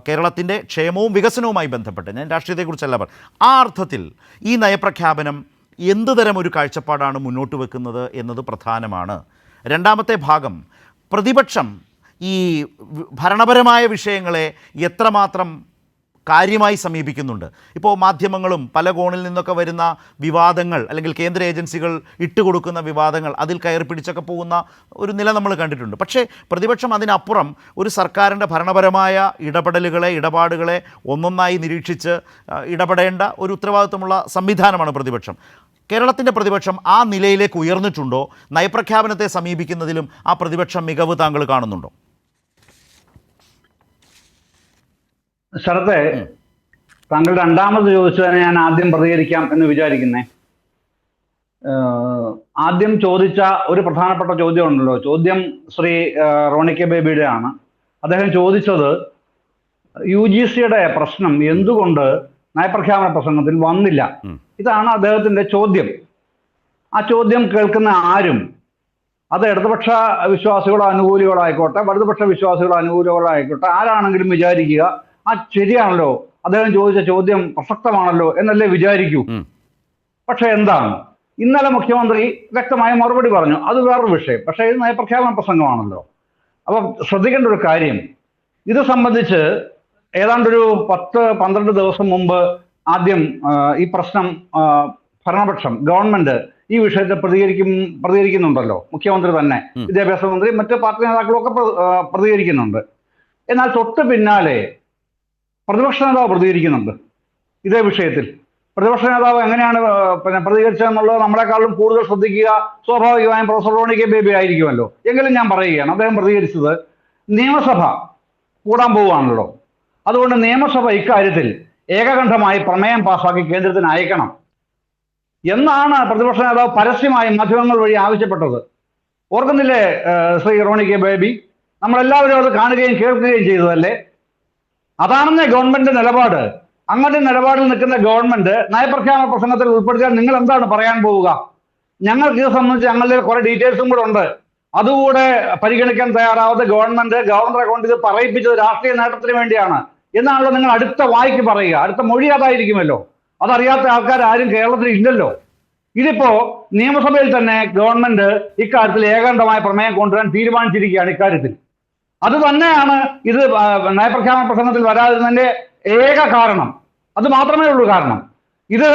കേരളത്തിൻ്റെ ക്ഷേമവും വികസനവുമായി ബന്ധപ്പെട്ട്. ഞാൻ രാഷ്ട്രീയത്തെക്കുറിച്ചല്ല പറഞ്ഞത്. ആ അർത്ഥത്തിൽ ഈ നയപ്രഖ്യാപനം എന്ത് തരം ഒരു കാഴ്ചപ്പാടാണ് മുന്നോട്ട് വെക്കുന്നത് എന്നത് പ്രധാനമാണ്. രണ്ടാമത്തെ ഭാഗം, പ്രതിപക്ഷം ഈ ഭരണപരമായ വിഷയങ്ങളെ എത്രമാത്രം കാര്യമായി സമീപിക്കുന്നുണ്ട്. ഇപ്പോൾ മാധ്യമങ്ങളും പല കോണിൽ നിന്നൊക്കെ വരുന്ന വിവാദങ്ങൾ അല്ലെങ്കിൽ കേന്ദ്ര ഏജൻസികൾ ഇട്ടുകൊടുക്കുന്ന വിവാദങ്ങൾ അതിൽ കയറി പിടിച്ചൊക്കെ പോകുന്ന ഒരു നില നമ്മൾ കണ്ടിട്ടുണ്ട്. പക്ഷേ പ്രതിപക്ഷം അതിനപ്പുറം ഒരു സർക്കാരിൻ്റെ ഭരണപരമായ ഇടപാടുകളെ ഒന്നൊന്നായി നിരീക്ഷിച്ച് ഇടപെടേണ്ട ഒരു ഉത്തരവാദിത്വമുള്ള സംവിധാനമാണ് പ്രതിപക്ഷം. കേരളത്തിൻ്റെ പ്രതിപക്ഷം ആ നിലയിലേക്ക് ഉയർന്നിട്ടുണ്ടോ? നയപ്രഖ്യാപനത്തെ സമീപിക്കുന്നതിലും ആ പ്രതിപക്ഷം മികവ് താങ്കൾ കാണുന്നുണ്ടോ? ശരത്തെ, താങ്കൾ രണ്ടാമത് ചോദിച്ചതിനെ ഞാൻ ആദ്യം പ്രതികരിക്കാം എന്ന് വിചാരിക്കുന്നേ. ആദ്യം ചോദിച്ച ഒരു പ്രധാനപ്പെട്ട ചോദ്യം ഉണ്ടല്ലോ, ചോദ്യം ശ്രീ റോണി കെ ബേബിയുടെ ആണ്. അദ്ദേഹം ചോദിച്ചത് UGCയുടെ പ്രശ്നം എന്തുകൊണ്ട് നയപ്രഖ്യാപന പ്രസംഗത്തിൽ വന്നില്ല, ഇതാണ് അദ്ദേഹത്തിന്റെ ചോദ്യം. ആ ചോദ്യം കേൾക്കുന്ന ആരും, അത് ഇടതുപക്ഷ വിശ്വാസികളോ അനുകൂലികളോ ആയിക്കോട്ടെ, വലതുപക്ഷ വിശ്വാസികളോ അനുകൂലികളോ ആയിക്കോട്ടെ, ആരാണെങ്കിലും വിചാരിക്കുക ശരിയാണല്ലോ, അദ്ദേഹം ചോദിച്ച ചോദ്യം പ്രസക്തമാണല്ലോ എന്നല്ലേ വിചാരിക്കൂ. പക്ഷെ എന്താണ്, ഇന്നലെ മുഖ്യമന്ത്രി വ്യക്തമായ മറുപടി പറഞ്ഞു, അത് വേറൊരു വിഷയം. പക്ഷേ ഇത് നയപ്രഖ്യാപന പ്രസംഗമാണല്ലോ. അപ്പം ശ്രദ്ധിക്കേണ്ട ഒരു കാര്യം, ഇത് സംബന്ധിച്ച് ഏതാണ്ടൊരു 10-12 ദിവസം മുമ്പ് ആദ്യം ഈ പ്രശ്നം ഭരണപക്ഷം ഗവൺമെന്റ് ഈ വിഷയത്തിൽ പ്രതികരിക്കുന്നുണ്ടല്ലോ. മുഖ്യമന്ത്രി തന്നെ, വിദ്യാഭ്യാസ മന്ത്രി, മറ്റ് പാർട്ടി നേതാക്കളും ഒക്കെ പ്രതികരിക്കുന്നുണ്ട്. എന്നാൽ തൊട്ട് പിന്നാലെ പ്രതിപക്ഷ നേതാവ് പ്രതികരിക്കുന്നുണ്ട് ഇതേ വിഷയത്തിൽ. പ്രതിപക്ഷ നേതാവ് എങ്ങനെയാണ് പ്രതികരിച്ചതെന്നുള്ളത് നമ്മളെക്കാളും കൂടുതൽ ശ്രദ്ധിക്കുക സ്വാഭാവികമായും പ്രൊഫസർ റോണി കെ ബേബി ആയിരിക്കുമല്ലോ. എങ്കിലും ഞാൻ പറയുകയാണ്, അദ്ദേഹം പ്രതികരിച്ചത് നിയമസഭ കൂടാൻ പോവുകയാണല്ലോ, അതുകൊണ്ട് നിയമസഭ ഇക്കാര്യത്തിൽ ഏകകണ്ഠമായി പ്രമേയം പാസാക്കി കേന്ദ്രത്തിന് അയക്കണം എന്നാണ് പ്രതിപക്ഷ നേതാവ് പരസ്യമായി മാധ്യമങ്ങൾ വഴി ആവശ്യപ്പെട്ടത്. ഓർക്കുന്നില്ലേ ശ്രീ റോണി കെ ബേബി? നമ്മളെല്ലാവരും അത് കാണുകയും കേൾക്കുകയും ചെയ്തതല്ലേ? അതാണെന്നേ ഗവൺമെന്റ് നിലപാട്. അങ്ങനെ നിലപാടിൽ നിൽക്കുന്ന ഗവൺമെന്റ് നയപ്രഖ്യാപന പ്രസംഗത്തിൽ ഉൾപ്പെടുത്തിയാൽ നിങ്ങൾ എന്താണ് പറയാൻ പോവുക? ഞങ്ങൾക്ക് ഇത് സംബന്ധിച്ച് ഞങ്ങളുടെ കുറെ ഡീറ്റെയിൽസും കൂടെ ഉണ്ട്. അതുകൂടെ പരിഗണിക്കാൻ തയ്യാറാവാതെ ഗവർണറെ കൊണ്ട് ഇത് പറയിപ്പിച്ചത് രാഷ്ട്രീയ നേട്ടത്തിന് വേണ്ടിയാണ് എന്നാണല്ലോ നിങ്ങൾ അടുത്ത വായിക്ക് പറയുക. അടുത്ത മൊഴി അതായിരിക്കുമല്ലോ. അതറിയാത്ത ആൾക്കാർ ആരും കേരളത്തിൽ ഇല്ലല്ലോ. ഇതിപ്പോ നിയമസഭയിൽ തന്നെ ഗവൺമെന്റ് ഇക്കാര്യത്തിൽ ഏകാന്തമായ പ്രമേയം കൊണ്ടുവരാൻ തീരുമാനിച്ചിരിക്കുകയാണ്. ഇക്കാര്യത്തിൽ അത് തന്നെയാണ് ഇത് നയപ്രഖ്യാപന പ്രസംഗത്തിൽ വരാതിരുന്നതിന്റെ ഏക കാരണം. അത് മാത്രമേ ഉള്ളൂ കാരണം. ഇത്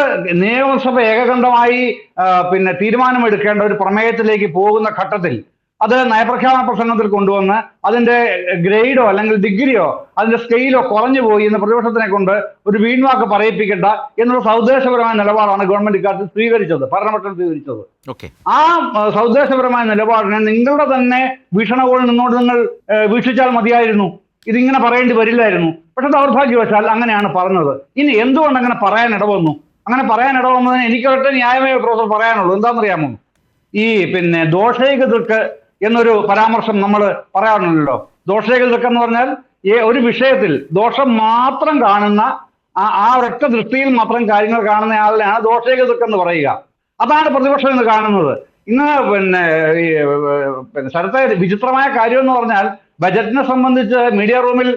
നിയമസഭ ഏകകണ്ഠമായി തീരുമാനമെടുക്കേണ്ട ഒരു പ്രമേയത്തിലേക്ക് പോകുന്ന ഘട്ടത്തിൽ അത് നയപ്രഖ്യാപന പ്രസംഗത്തിൽ കൊണ്ടുവന്ന് അതിന്റെ ഗ്രേഡോ അല്ലെങ്കിൽ ഡിഗ്രിയോ അതിന്റെ സ്കെയിലോ കുറഞ്ഞു പോയി എന്ന് പ്രതിപക്ഷത്തിനെ കൊണ്ട് ഒരു വീൺവാക്ക് പറയിപ്പിക്കേണ്ട എന്നുള്ള സൗദ്ദേശപരമായ നിലപാടാണ് ഗവൺമെന്റ് ഇക്കാര്യത്തിൽ സ്വീകരിച്ചത്, ഭരണപക്ഷം സ്വീകരിച്ചത്. ആ സൗദ്ദേശപരമായ നിലപാടിനെ നിങ്ങളുടെ തന്നെ വീക്ഷണകോണിൽ നിന്നോട് നിങ്ങൾ വീക്ഷിച്ചാൽ മതിയായിരുന്നു. ഇതിങ്ങനെ പറയേണ്ടി വരില്ലായിരുന്നു. പക്ഷെ ദൗർഭാഗ്യവശാൽ അങ്ങനെയാണ് പറഞ്ഞത്. ഇനി എന്തുകൊണ്ട് അങ്ങനെ പറയാൻ ഇടവന്നു? അങ്ങനെ പറയാൻ ഇടവന്നതിന് എനിക്കൊരൊറ്റ ന്യായമേ പ്രൊഫസർ പറയാനുള്ളൂ. എന്താണെന്നറിയാമോ? ഈ ദോഷൈക ദൃക്ക് എന്നൊരു പരാമർശം നമ്മൾ പറയാറുണ്ടല്ലോ. ദോഷൈക ദൃക്ക് എന്ന് പറഞ്ഞാൽ ഒരു വിഷയത്തിൽ ദോഷം മാത്രം കാണുന്ന ആ ഒരൊറ്റ ദൃഷ്ടിയിൽ മാത്രം കാര്യങ്ങൾ കാണുന്ന ആളിനെയാണ് ദോഷൈക ദൃക്ക് എന്ന് പറയുക. അതാണ് പ്രതിപക്ഷം ഇന്ന് കാണുന്നത്. ഇന്ന് ശരത്തെ വിചിത്രമായ കാര്യം എന്ന് പറഞ്ഞാൽ ബജറ്റിനെ സംബന്ധിച്ച് മീഡിയ റൂമിൽ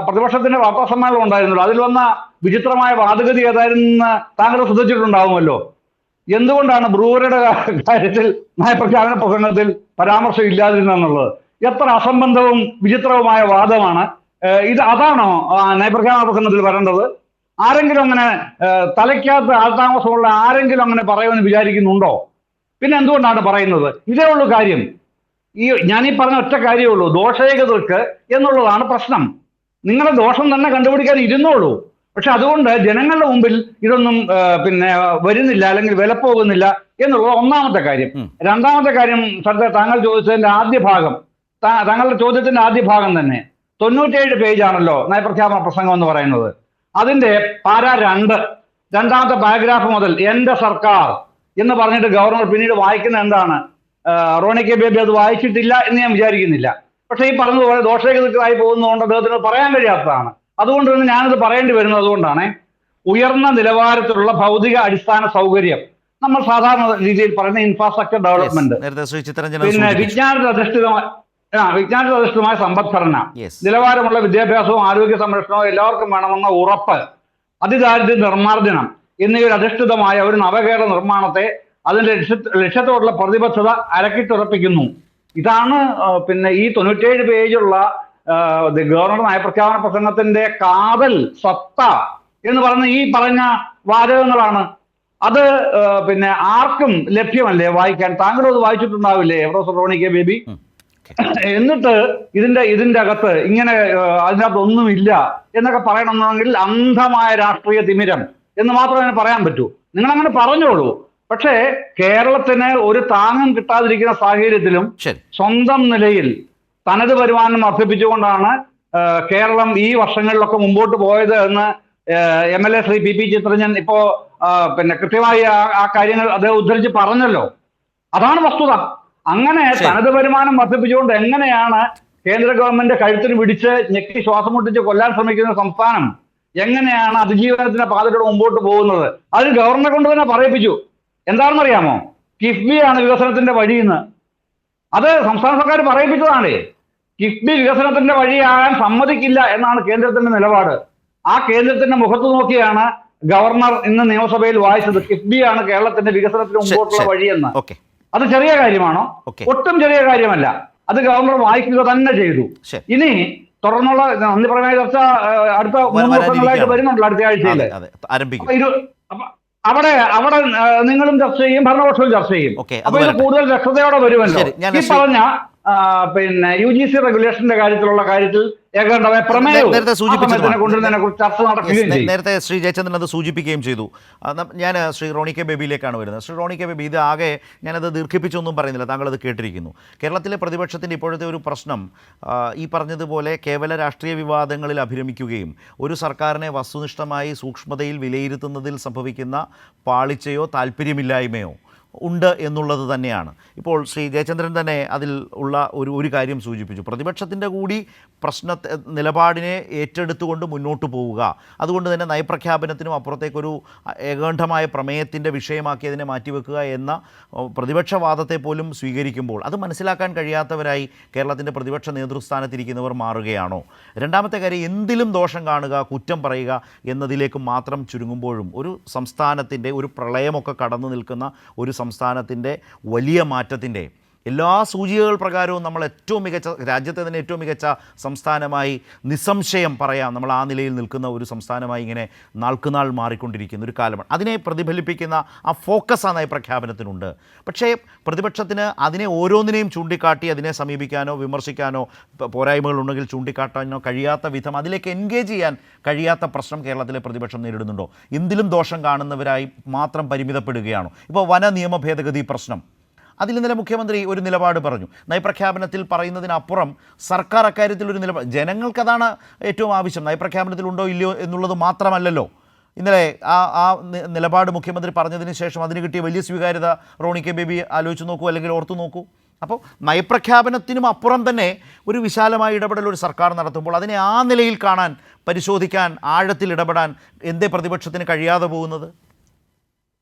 പ്രതിപക്ഷത്തിന്റെ വാർത്താ സമ്മേളനം ഉണ്ടായിരുന്നല്ലോ. അതിൽ വന്ന വിചിത്രമായ വാദഗതി ഏതായിരുന്നു താങ്കൾ ശ്രദ്ധിച്ചിട്ടുണ്ടാവുമല്ലോ. എന്തുകൊണ്ടാണ് ബ്രൂവറുടെ കാര്യത്തിൽ നയപ്രഖ്യാപന പ്രസംഗത്തിൽ പരാമർശം ഇല്ലാതിരുന്നെന്നുള്ളത്? എത്ര അസംബന്ധവും വിചിത്രവുമായ വാദമാണ് ഇത്. അതാണോ നയപ്രഖ്യാപന പ്രസംഗത്തിൽ വരേണ്ടത്? ആരെങ്കിലും അങ്ങനെ തലയ്ക്കകത്ത് ആൾതാമസമുള്ള ആരെങ്കിലും അങ്ങനെ പറയുമെന്ന് വിചാരിക്കുന്നുണ്ടോ? പിന്നെ എന്തുകൊണ്ടാണ് പറയുന്നത്? ഇതേ ഉള്ളൂ കാര്യം. ഞാനീ പറഞ്ഞ ഒറ്റ കാര്യമേ ഉള്ളൂ, ദോഷേകതർക്ക് എന്നുള്ളതാണ് പ്രശ്നം. നിങ്ങളെ ദോഷം തന്നെ കണ്ടുപിടിക്കാൻ ഇരുന്നോളൂ. പക്ഷെ അതുകൊണ്ട് ജനങ്ങളുടെ മുമ്പിൽ ഇതൊന്നും വരുന്നില്ല, അല്ലെങ്കിൽ വില പോകുന്നില്ല എന്നുള്ളത് ഒന്നാമത്തെ കാര്യം. രണ്ടാമത്തെ കാര്യം, താങ്കൾ ചോദിച്ചതിന്റെ ആദ്യ ഭാഗം, താങ്കളുടെ ചോദ്യത്തിന്റെ ആദ്യ ഭാഗം തന്നെ 97 പേജാണല്ലോ നയപ്രഖ്യാപന പ്രസംഗം എന്ന് പറയുന്നത്. അതിന്റെ പാര 2 രണ്ടാമത്തെ പാരഗ്രാഫ് മുതൽ എന്റെ സർക്കാർ എന്ന് പറഞ്ഞിട്ട് ഗവർണർ പിന്നീട് വായിക്കുന്ന എന്താണ്? റോണി കെ ബേബി അത് വായിച്ചിട്ടില്ല എന്ന് ഞാൻ വിചാരിക്കുന്നില്ല. പക്ഷെ ഈ പറഞ്ഞതുപോലെ ദോഷകൃതമായി പോകുന്നതുകൊണ്ട് അദ്ദേഹത്തിന് പറയാൻ കഴിയാത്തതാണ്. അതുകൊണ്ട് തന്നെ ഞാനത് പറയേണ്ടി വരുന്നത് അതുകൊണ്ടാണ്. ഉയർന്ന നിലവാരത്തിലുള്ള ഭൗതിക അടിസ്ഥാന സൗകര്യം, നമ്മൾ സാധാരണ രീതിയിൽ പറയുന്ന ഇൻഫ്രാസ്ട്രക്ചർ ഡെവലപ്മെന്റ്, പിന്നെ വിജ്ഞാനത്തിലധിഷ്ഠിതമായ സമ്പദ്ഘടന, നിലവാരമുള്ള വിദ്യാഭ്യാസവും ആരോഗ്യ സംരക്ഷണവും എല്ലാവർക്കും വേണമെന്ന ഉറപ്പ്, അതിദാരിദ്ര്യ നിർമ്മാർജ്ജനം എന്നിവയിൽ അധിഷ്ഠിതമായ ഒരു നവകേരള നിർമ്മാണത്തെ അതിന്റെ ലക്ഷ്യത്തോടുള്ള പ്രതിബദ്ധത അരക്കിട്ടുറപ്പിക്കുന്നു. ഇതാണ് ഈ 97 പേജുള്ള ഗവർണർ നയപ്രഖ്യാപന പ്രസംഗത്തിന്റെ കാതൽ സത്ത എന്ന് പറഞ്ഞ വാചകങ്ങളാണ്. അത് ആർക്കും ലഭ്യമല്ലേ വായിക്കാൻ? താങ്കളും അത് വായിച്ചിട്ടുണ്ടാവില്ലേ പ്രൊഫസർ റോണി കെ ബേബി? എന്നിട്ട് ഇതിന്റെ അകത്ത് ഇങ്ങനെ അതിനകത്ത് ഒന്നുമില്ല എന്നൊക്കെ പറയണമെന്നുണ്ടെങ്കിൽ അന്ധമായ രാഷ്ട്രീയ തിമിരം എന്ന് മാത്രമേ പറയാൻ പറ്റൂ. നിങ്ങൾ അങ്ങനെ പറഞ്ഞോളൂ. പക്ഷേ കേരളത്തിന് ഒരു താങ്ങും കിട്ടാതിരിക്കുന്ന സാഹചര്യത്തിലും സ്വന്തം നിലയിൽ തനത് വരുമാനം വർദ്ധിപ്പിച്ചുകൊണ്ടാണ് കേരളം ഈ വർഷങ്ങളിലൊക്കെ മുമ്പോട്ട് പോയത് എന്ന് MLA ശ്രീ PP ചിത്രഞ്ജൻ ഇപ്പോ കൃത്യമായി ആ കാര്യങ്ങൾ അദ്ദേഹം ഉദ്ധരിച്ച് പറഞ്ഞല്ലോ. അതാണ് വസ്തുത. അങ്ങനെ തനത് വരുമാനം വർദ്ധിപ്പിച്ചുകൊണ്ട് എങ്ങനെയാണ് കേന്ദ്ര ഗവൺമെന്റ് കഴുത്തിന് പിടിച്ച് ഞെക്കി ശ്വാസം മുട്ടിച്ച് കൊല്ലാൻ ശ്രമിക്കുന്ന സംസ്ഥാനം എങ്ങനെയാണ് അതിജീവനത്തിന്റെ പാതയിലൂടെ മുമ്പോട്ട് പോകുന്നത്? അതിന് ഗവർണറെ കൊണ്ട് തന്നെ പറയിപ്പിച്ചു. എന്താണെന്നറിയാമോ? കിഫ്ബിയാണ് വികസനത്തിന്റെ വഴിയെന്ന്. അത് സംസ്ഥാന സർക്കാർ പറയിപ്പിച്ചതാണ്. കിഫ്ബി വികസനത്തിന്റെ വഴിയാകാൻ സമ്മതിക്കില്ല എന്നാണ് കേന്ദ്രത്തിന്റെ നിലപാട്. ആ കേന്ദ്രത്തിന്റെ മുഖത്ത് നോക്കിയാണ് ഗവർണർ ഇന്ന് നിയമസഭയിൽ വായിച്ചത് കിഫ്ബിയാണ് കേരളത്തിന്റെ വികസനത്തിന് മുമ്പോട്ടുള്ള വഴിയെന്ന്. അത് ചെറിയ കാര്യമാണോ? ഒട്ടും ചെറിയ കാര്യമല്ല. അത് ഗവർണർ വായിക്കുക തന്നെ ചെയ്തു. ഇനി തുടർന്നുള്ള നന്ദിപ്രമേയ ചർച്ച അടുത്ത 3 ദിവസങ്ങളായിട്ട് വരുന്നുണ്ടല്ലോ, അടുത്ത ആഴ്ചയിൽ. അവിടെ നിങ്ങളും ചർച്ച ചെയ്യും, ഭരണപക്ഷവും ചർച്ച ചെയ്യും. അപ്പൊ ഇത് കൂടുതൽ വ്യക്തതയോടെ വരുമല്ലോ. ഈ പറഞ്ഞ UGC റെഗുലേഷന്റെ കാര്യത്തിൽ ഏകണ്ഠമായ പ്രമേയവും ചർച്ച നടക്കുകയും ചെയ്യും. നേരത്തെ ശ്രീ ജയചന്ദ്രൻ അത് സൂചിപ്പിക്കുകയും ചെയ്തു. ഞാൻ ശ്രീ റോണി കെ ബേബിയിലേക്കാണ് വരുന്നത്. ശ്രീ റോണി കെ ബേബി, ഇത് ആകെ ഞാനത് ദീർഘിപ്പിച്ചൊന്നും പറയുന്നില്ല, താങ്കൾ അത് കേട്ടിരിക്കുന്നു. കേരളത്തിലെ പ്രതിപക്ഷത്തിൻ്റെ ഇപ്പോഴത്തെ ഒരു പ്രശ്നം ഈ പറഞ്ഞതുപോലെ കേവല രാഷ്ട്രീയ വിവാദങ്ങളിൽ അഭിരമിക്കുകയും ഒരു സർക്കാരിനെ വസ്തുനിഷ്ഠമായി സൂക്ഷ്മതയിൽ വിലയിരുത്തുന്നതിൽ സംഭവിക്കുന്ന പാളിച്ചയോ താല്പര്യമില്ലായ്മയോ ഉണ്ട് എന്നുള്ളത് തന്നെയാണ്. ഇപ്പോൾ ശ്രീ ജയചന്ദ്രൻ തന്നെ അതിൽ ഉള്ള ഒരു കാര്യം സൂചിപ്പിച്ചു. പ്രതിപക്ഷത്തിൻ്റെ കൂടി നിലപാടിനെ ഏറ്റെടുത്തുകൊണ്ട് മുന്നോട്ട് പോവുക, അതുകൊണ്ട് തന്നെ നയപ്രഖ്യാപനത്തിനും അപ്പുറത്തേക്കൊരു ഏകണ്ഠമായ പ്രമേയത്തിൻ്റെ വിഷയമാക്കി അതിനെ മാറ്റിവെക്കുക എന്ന പ്രതിപക്ഷവാദത്തെ പോലും സ്വീകരിക്കുമ്പോൾ അത് മനസ്സിലാക്കാൻ കഴിയാത്തവരായി കേരളത്തിൻ്റെ പ്രതിപക്ഷ നേതൃസ്ഥാനത്തിരിക്കുന്നവർ മാറുകയാണോ? രണ്ടാമത്തെ കാര്യം, എന്തിലും ദോഷം കാണുക, കുറ്റം പറയുക എന്നതിലേക്ക് മാത്രം ചുരുങ്ങുമ്പോഴും ഒരു സംസ്ഥാനത്തിൻ്റെ ഒരു പ്രളയമൊക്കെ കടന്നു നിൽക്കുന്ന ഒരു സംസ്ഥാനത്തിൻ്റെ വലിയ മാറ്റത്തിൻ്റെ എല്ലാ സൂചികകൾ പ്രകാരവും നമ്മൾ ഏറ്റവും മികച്ച, രാജ്യത്തെ തന്നെ ഏറ്റവും മികച്ച സംസ്ഥാനമായി നിസ്സംശയം പറയാം, നമ്മൾ ആ നിലയിൽ നിൽക്കുന്ന ഒരു സംസ്ഥാനമായി ഇങ്ങനെ നാൾക്കുനാൾ മാറിക്കൊണ്ടിരിക്കുന്ന ഒരു കാലമാണ്. അതിനെ പ്രതിഫലിപ്പിക്കുന്ന ആ ഫോക്കസ് ആ നയപ്രഖ്യാപനത്തിനുണ്ട്. പക്ഷേ പ്രതിപക്ഷത്തിന് അതിനെ ഓരോന്നിനെയും ചൂണ്ടിക്കാട്ടി അതിനെ സമീപിക്കാനോ വിമർശിക്കാനോ പോരായ്മകളുണ്ടെങ്കിൽ ചൂണ്ടിക്കാട്ടാനോ കഴിയാത്ത വിധം അതിലേക്ക് എൻഗേജ് ചെയ്യാൻ കഴിയാത്ത പ്രശ്നം കേരളത്തിലെ പ്രതിപക്ഷം നേരിടുന്നുണ്ടോ? എന്തിലും ദോഷം കാണുന്നവരായി മാത്രം പരിമിതപ്പെടുകയാണോ? ഇപ്പോൾ വന നിയമ ഭേദഗതി പ്രശ്നം, അതിൽ ഇന്നലെ മുഖ്യമന്ത്രി ഒരു നിലപാട് പറഞ്ഞു. നയപ്രഖ്യാപനത്തിൽ പറയുന്നതിനപ്പുറം സർക്കാർ അക്കാര്യത്തിൽ ഒരു നിലപാട്, ജനങ്ങൾക്കതാണ് ഏറ്റവും ആവശ്യം, നയപ്രഖ്യാപനത്തിലുണ്ടോ ഇല്ലയോ എന്നുള്ളത് മാത്രമല്ലല്ലോ. ഇന്നലെ ആ നിലപാട് മുഖ്യമന്ത്രി പറഞ്ഞതിന് ശേഷം അതിന് കിട്ടിയ വലിയ സ്വീകാര്യത റോണി കെ ബേബി ആലോചിച്ച് നോക്കൂ, അല്ലെങ്കിൽ ഓർത്തു നോക്കൂ. അപ്പോൾ നയപ്രഖ്യാപനത്തിനും അപ്പുറം തന്നെ ഒരു വിശാലമായ ഇടപെടൽ ഒരു സർക്കാർ നടത്തുമ്പോൾ അതിനെ ആ നിലയിൽ കാണാൻ, പരിശോധിക്കാൻ, ആഴത്തിൽ ഇടപെടാൻ എന്തേ പ്രതിപക്ഷത്തിന് കഴിയാതെ പോകുന്നത്?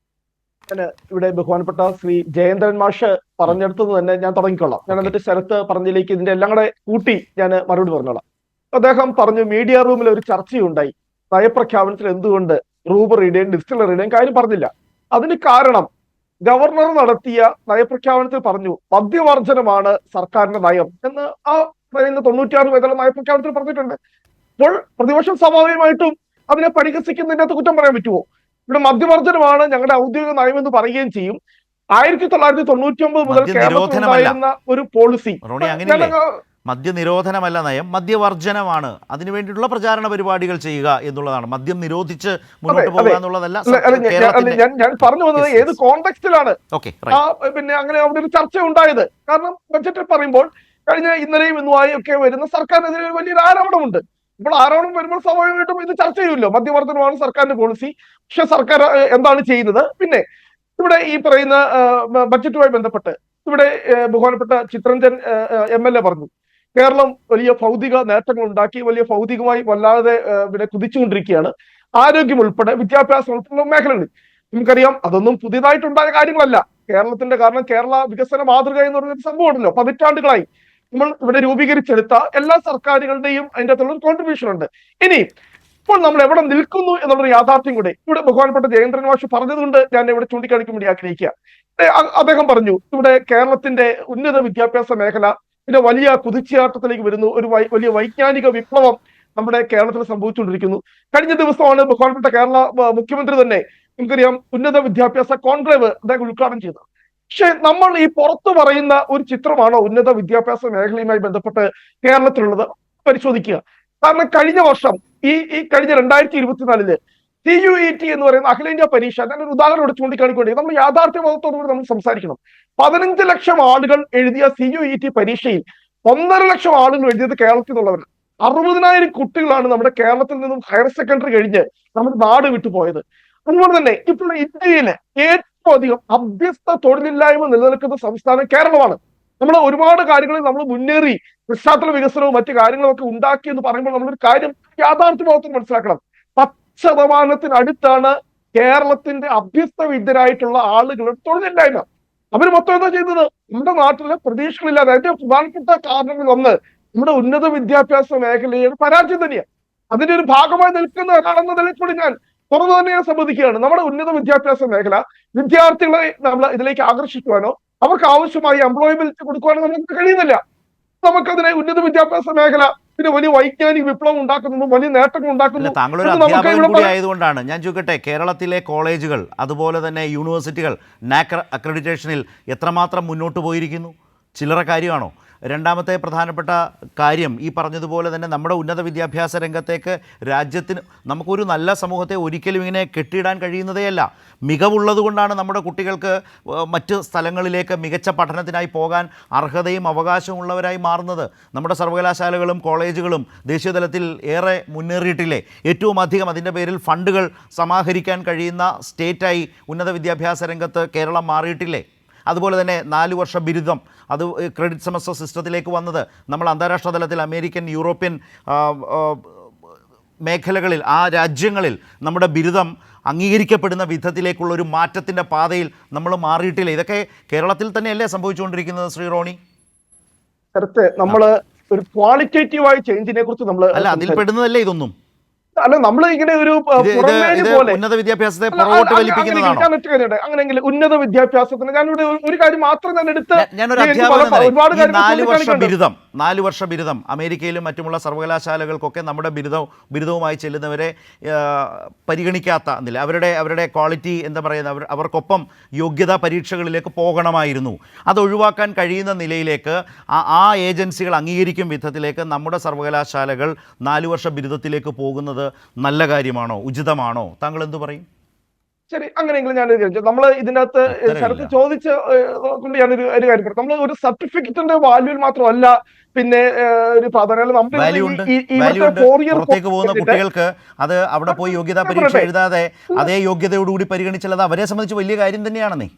ഇവിടെ ബഹുമാനപ്പെട്ട ശ്രീ ജയേന്ദ്രൻ മാഷ് പറഞ്ഞെടുത്തത് തന്നെ ഞാൻ തുടങ്ങിക്കൊള്ളാം. ഞാൻ എന്നിട്ട് ശരത്ത് പറഞ്ഞതിലേക്ക് ഇതിന്റെ എല്ലാം കൂടെ കൂട്ടി ഞാൻ മറുപടി പറഞ്ഞോളാം. അദ്ദേഹം പറഞ്ഞു മീഡിയ റൂമിൽ ഒരു ചർച്ചയുണ്ടായി, നയപ്രഖ്യാപനത്തിൽ എന്തുകൊണ്ട് റൂബറിയുടെയും ഡിസ്റ്റിലറിയുടെയും കാര്യം പറഞ്ഞില്ല. അതിന് കാരണം ഗവർണർ നടത്തിയ നയപ്രഖ്യാപനത്തിൽ പറഞ്ഞു മദ്യവർജനമാണ് സർക്കാരിന്റെ നയം എന്ന്. ആ പറയുന്ന 96 പേജുള്ള നയപ്രഖ്യാപനത്തിൽ പറഞ്ഞിട്ടുണ്ട്. അപ്പോൾ പ്രതിപക്ഷം സ്വാഭാവികമായിട്ടും അതിനെ പരിഹസിക്കുന്നതിനകത്ത് കുറ്റം പറയാൻ പറ്റുമോ? ഇവിടെ മദ്യവർജനമാണ് ഞങ്ങളുടെ ഔദ്യോഗിക നയമെന്ന് പറയുകയും ചെയ്യും. 1999 മുതൽ കേരളത്തിൽ ഉണ്ടായിരുന്ന ഒരു പോളിസി. മദ്യനിരോധനമല്ല നയം, മദ്യവർജനമാണ്. അതിനുവേണ്ടിയിട്ടുള്ള പ്രചാരണ പരിപാടികൾ ചെയ്യുക എന്നുള്ളതാണ്. മദ്യം നിരോധിച്ച് മുന്നോട്ട് പോകുക എന്നുള്ളതല്ല. ഞാൻ പറഞ്ഞു വന്നത് ഏത് കോണ്ടെക്സ്റ്റിലാണ് പിന്നെ അങ്ങനെ അവിടെ ഒരു ചർച്ച ഉണ്ടായത്. കാരണം ബഡ്ജറ്റിൽ പറയുമ്പോൾ കഴിഞ്ഞ ഇന്നലെയും ഇന്നുമായി ഒക്കെ വരുന്ന സർക്കാരിനെതിരെ വലിയൊരു ആരോപണമുണ്ട്. ഇപ്പോൾ ആരോപണം വരുമ്പോൾ സ്വാഭാവികമായിട്ടും ഇത് ചർച്ച ചെയ്യുമല്ലോ. മദ്യവർദ്ധനമാണ് സർക്കാരിന്റെ പോളിസി. പക്ഷെ സർക്കാർ എന്താണ് ചെയ്യുന്നത്? പിന്നെ ഇവിടെ ഈ പറയുന്ന ബഡ്ജറ്റുമായി ബന്ധപ്പെട്ട് ഇവിടെ ബഹുമാനപ്പെട്ട ചിത്രരഞ്ജൻ MLA പറഞ്ഞു, കേരളം വലിയ ഭൗതിക നേട്ടങ്ങൾ ഉണ്ടാക്കി, വലിയ ഭൗതികമായി വല്ലാതെ പിന്നെ കുതിച്ചുകൊണ്ടിരിക്കുകയാണ്. ആരോഗ്യം ഉൾപ്പെടെ, വിദ്യാഭ്യാസം ഉൾപ്പെടെ മേഖലകളിൽ. നമുക്കറിയാം അതൊന്നും പുതിയതായിട്ടുണ്ടായ കാര്യങ്ങളല്ല. കാരണം കേരള വികസന മാതൃക എന്ന് പറയുന്ന സംഭവം ഉണ്ടല്ലോ. പതിറ്റാണ്ടുകളായി നമ്മൾ ഇവിടെ രൂപീകരിച്ചെടുത്ത എല്ലാ സർക്കാരുകളുടെയും അതിൻ്റെ അകത്തുള്ള കോൺട്രിബ്യൂഷൻ ഉണ്ട്. ഇനി ഇപ്പോൾ നമ്മൾ എവിടെ നിൽക്കുന്നു എന്നുള്ളൊരു യാഥാർത്ഥ്യം കൂടെ ഇവിടെ ബഹുമാനപ്പെട്ട ജയേന്ദ്രൻ മാഷ് പറഞ്ഞതുകൊണ്ട് ഞാൻ ഇവിടെ ചൂണ്ടിക്കാണിക്കാൻ വേണ്ടി ആഗ്രഹിക്കുക. അദ്ദേഹം പറഞ്ഞു ഇവിടെ കേരളത്തിന്റെ ഉന്നത വിദ്യാഭ്യാസ മേഖല പിന്നെ വലിയ കുതിച്ചുചാട്ടത്തിലേക്ക് വരുന്നു. ഒരു വലിയ വൈജ്ഞാനിക വിപ്ലവം നമ്മുടെ കേരളത്തിൽ സംഭവിച്ചുകൊണ്ടിരിക്കുന്നു. കഴിഞ്ഞ ദിവസമാണ് ബഹുമാനപ്പെട്ട കേരള മുഖ്യമന്ത്രി തന്നെ നമുക്കറിയാം ഉന്നത വിദ്യാഭ്യാസ കോൺക്ലേവ് അദ്ദേഹം ഉദ്ഘാടനം ചെയ്തത്. പക്ഷെ നമ്മൾ ഈ പുറത്തു പറയുന്ന ഒരു ചിത്രമാണോ ഉന്നത വിദ്യാഭ്യാസ മേഖലയുമായി ബന്ധപ്പെട്ട് കേരളത്തിലുള്ളത് പരിശോധിക്കുക. കാരണം കഴിഞ്ഞ വർഷം ഈ കഴിഞ്ഞ 2024 CUET എന്ന് പറയുന്ന അഖിലേന്ത്യാ പരീക്ഷ, ഞാനൊരു ഉദാഹരണം ഇവിടെ ചൂണ്ടിക്കാണിക്കേണ്ടി നമ്മൾ യാഥാർത്ഥ്യബോധത്തോടുകൂടി നമ്മൾ സംസാരിക്കണം. 15 ലക്ഷം ആളുകൾ എഴുതിയ CUET പരീക്ഷയിൽ 1.5 ലക്ഷം ആളുകൾ എഴുതിയത് കേരളത്തിൽ നിന്നുള്ളവരാണ്. 60,000 കുട്ടികളാണ് നമ്മുടെ കേരളത്തിൽ നിന്നും ഹയർ സെക്കൻഡറി കഴിഞ്ഞ് നമ്മുടെ നാട് വിട്ടുപോയത്. അതുപോലെ തന്നെ ഇപ്പോൾ ഇന്ത്യയിലെ ഏറ്റവും അധികം അഭ്യസ്ത തൊഴിലില്ലായ്മ നിലനിൽക്കുന്ന സംസ്ഥാനം കേരളമാണ്. നമ്മൾ ഒരുപാട് കാര്യങ്ങളിൽ നമ്മൾ മുന്നേറി, പശ്ചാത്തല വികസനവും മറ്റു കാര്യങ്ങളും ഒക്കെ ഉണ്ടാക്കി എന്ന് പറയുമ്പോൾ നമ്മളൊരു കാര്യം യാഥാർത്ഥ്യബോധത്തിൽ മനസ്സിലാക്കണം. 10% കേരളത്തിന്റെ അഭ്യസ്ത വിദ്യരായിട്ടുള്ള ആളുകളുടെ തൊഴിലില്ലായ്മ. അവർ മൊത്തം എന്താ ചെയ്തത്? നമ്മുടെ നാട്ടിലെ പ്രതീക്ഷകളില്ലാതെ അതിന്റെ പ്രധാനപ്പെട്ട കാരണങ്ങളിൽ ഒന്ന് നമ്മുടെ ഉന്നത വിദ്യാഭ്യാസ മേഖലയുടെ പരാജയം തന്നെയാണ്. അതിന്റെ ഒരു ഭാഗമായി നിൽക്കുന്ന ഒരാളെന്നതിൽ കൂടി ഞാൻ തുറന്നു തന്നെ സമ്മതിക്കുകയാണ്. നമ്മുടെ ഉന്നത വിദ്യാഭ്യാസ മേഖല വിദ്യാർത്ഥികളെ നമ്മൾ ഇതിലേക്ക് ആകർഷിക്കുവാനോ അവർക്ക് ആവശ്യമായി എംപ്ലോയബിലിറ്റി കൊടുക്കുവാനോ നമുക്ക് കഴിയുന്നില്ല. നമുക്കതിനെ ഉന്നത വിദ്യാഭ്യാസ മേഖല പിന്നെ വലിയ വൈജ്ഞാനിക വിപ്ലവം ഉണ്ടാക്കുന്നു, വലിയ നേട്ടങ്ങൾ ഉണ്ടാക്കുന്നു. താങ്കൾ ഒരു അധ്യാപകൻ കൂടി ആയതുകൊണ്ടാണ് ഞാൻ ചോദിക്കട്ടെ, കേരളത്തിലെ കോളേജുകൾ അതുപോലെ തന്നെ യൂണിവേഴ്സിറ്റികൾ NAC അക്രഡിറ്റേഷനിൽ എത്രമാത്രം മുന്നോട്ട് പോയിരിക്കുന്നു? ചില്ലറ കാര്യമാണോ? രണ്ടാമത്തെ പ്രധാനപ്പെട്ട കാര്യം ഈ പറഞ്ഞതുപോലെ തന്നെ നമ്മുടെ ഉന്നത വിദ്യാഭ്യാസ രംഗത്തേക്ക് രാജ്യത്തിന് നമുക്കൊരു നല്ല സമൂഹത്തെ ഒരിക്കലും ഇങ്ങനെ കെട്ടിയിടാൻ കഴിയുന്നതേയല്ല. മികവുള്ളത് കൊണ്ടാണ് നമ്മുടെ കുട്ടികൾക്ക് മറ്റ് സ്ഥലങ്ങളിലേക്ക് മികച്ച പഠനത്തിനായി പോകാൻ അർഹതയും അവകാശവും ഉള്ളവരായി മാറുന്നത്. നമ്മുടെ സർവകലാശാലകളും കോളേജുകളും ദേശീയ തലത്തിൽ ഏറെ മുന്നേറിയിട്ടില്ലേ? ഏറ്റവും അധികം അതിൻ്റെ പേരിൽ ഫണ്ടുകൾ സമാഹരിക്കാൻ കഴിയുന്ന സ്റ്റേറ്റായി ഉന്നത വിദ്യാഭ്യാസ രംഗത്ത് കേരളം മാറിയിട്ടില്ലേ? അതുപോലെ തന്നെ 4 വർഷ ബിരുദം, അത് ക്രെഡിറ്റ് സെമസ്റ്റർ സിസ്റ്റത്തിലേക്ക് വന്നത് നമ്മൾ അന്താരാഷ്ട്ര തലത്തിൽ അമേരിക്കൻ, യൂറോപ്യൻ മേഖലകളിൽ ആ രാജ്യങ്ങളിൽ നമ്മുടെ ബിരുദം അംഗീകരിക്കപ്പെടുന്ന വിധത്തിലേക്കുള്ള ഒരു മാറ്റത്തിൻ്റെ പാതയിൽ നമ്മൾ മാറിയിട്ടില്ല. ഇതൊക്കെ കേരളത്തിൽ തന്നെയല്ലേ സംഭവിച്ചുകൊണ്ടിരിക്കുന്നത് ശ്രീ റോണി? നമ്മൾ ഒരു ക്വാളിറ്റേറ്റീവായ ചേഞ്ചിനെ കുറിച്ച് നമ്മൾ അല്ല, അതിൽ പെടുന്നതല്ലേ ഇതൊന്നും? അല്ല, നമ്മൾ ഇങ്ങനെ ഒരു ഉന്നത വിദ്യാഭ്യാസത്തെ പുറകോട്ട് വലിപ്പിക്കുന്നതാണോ? അങ്ങനെയെങ്കിൽ ഉന്നത വിദ്യാഭ്യാസത്തിന് ഞാനിവിടെ ഒരു കാര്യം മാത്രം ഞാൻ എടുത്ത് ഞാനൊരു അധ്യാപകൻ 4 വർഷ ബിരുദം അമേരിക്കയിലും മറ്റുമുള്ള സർവകലാശാലകൾക്കൊക്കെ നമ്മുടെ ബിരുദവുമായി ചെല്ലുന്നവരെ പരിഗണിക്കാത്ത എന്നില്ല. അവരുടെ ക്വാളിറ്റി എന്താ പറയുന്നത്, അവർക്കൊപ്പം യോഗ്യതാ പരീക്ഷകളിലേക്ക് പോകണമായിരുന്നു. അത് ഒഴിവാക്കാൻ കഴിയുന്ന നിലയിലേക്ക് ആ ഏജൻസികൾ അംഗീകരിക്കും വിധത്തിലേക്ക് നമ്മുടെ സർവകലാശാലകൾ 4 വർഷ ബിരുദത്തിലേക്ക് പോകുന്നത് നല്ല കാര്യമാണോ, ഉചിതമാണോ? താങ്കൾ എന്തു പറയും? ശരി, അങ്ങനെയെങ്കിലും ഞാൻ നമ്മൾ ഇതിനകത്ത് ശരത്ത് ചോദിച്ച കൊണ്ട് ഞാനൊരു കാര്യം പറഞ്ഞു. നമ്മൾ ഒരു സർട്ടിഫിക്കറ്റിന്റെ വാല്യൂവിൽ മാത്രമല്ല പിന്നെ ഒരു പ്രാധാന്യം പുറത്തേക്ക് പോകുന്ന കുട്ടികൾക്ക് അത് അവിടെ പോയി യോഗ്യതാ പരീക്ഷ എഴുതാതെ അതേ യോഗ്യതയോടുകൂടി പരിഗണിച്ചാൽ അത് അവരെ സംബന്ധിച്ച് വലിയ കാര്യം തന്നെയാണെന്നേ.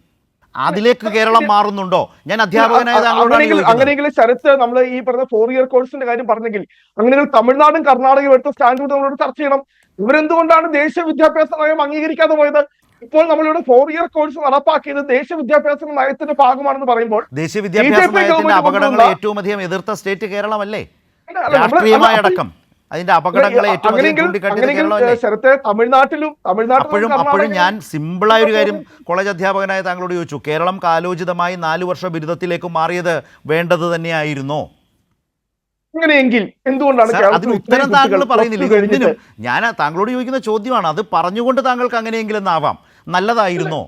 അതിലേക്ക് കേരളം മാറുന്നുണ്ടോ? ഞാൻ അധ്യാപകനായ അങ്ങനെയെങ്കിലും ശരത്ത് നമ്മൾ ഈ പറഞ്ഞ 4 ഇയർ കോഴ്സിന്റെ കാര്യം പറഞ്ഞെങ്കിൽ അങ്ങനെയെങ്കിൽ തമിഴ്നാടും കർണാടകയും എടുത്ത സ്റ്റാൻഡ് നമ്മളോട് ചർച്ച ചെയ്യണം. ഇവരെന്തുകൊണ്ടാണ് ദേശീയ വിദ്യാഭ്യാസ നയം അംഗീകരിക്കാതെ പോയത്? ഇപ്പോൾ നമ്മളിവിടെ 4 ഇയർ കോഴ്സ് നടപ്പാക്കിയത് ദേശീയ വിദ്യാഭ്യാസ നയത്തിന്റെ ഭാഗമാണെന്ന് പറയുമ്പോൾ ദേശീയ വിദ്യാഭ്യാസ നയത്തിന്റെ അപകടങ്ങളെ ഏറ്റവും അധികം എതിർത്ത സ്റ്റേറ്റ് കേരളമല്ലേ? രാഷ്ട്രീയമായി അടക്കം അതിന്റെ അപകടങ്ങളെ ഏറ്റവും അധികം ചൂണ്ടിക്കാട്ടിയത് കേരളമല്ലേ? അപ്പോഴും ഞാൻ സിമ്പിളായ ഒരു കാര്യം കോളേജ് അധ്യാപകനായ താങ്കളോട് ചോദിച്ചു, കേരളം കാലോചിതമായി 4 വർഷ ബിരുദത്തിലേക്ക് മാറിയത് വേണ്ടത് തന്നെയായിരുന്നോ? അങ്ങനെയെങ്കിൽ എന്തുകൊണ്ടാണ് സർ, അതിന് ഉത്തരം താങ്കൾ പറയുന്നില്ല. ഇത് എന്തിനും ഞാൻ താങ്കളോട് ചോദിക്കുന്ന ചോദ്യമാണ്. അത് പറഞ്ഞുകൊണ്ട് താങ്കൾക്ക് അങ്ങനെയെങ്കിലും ആവാം. നല്ലതായിരുന്നോ?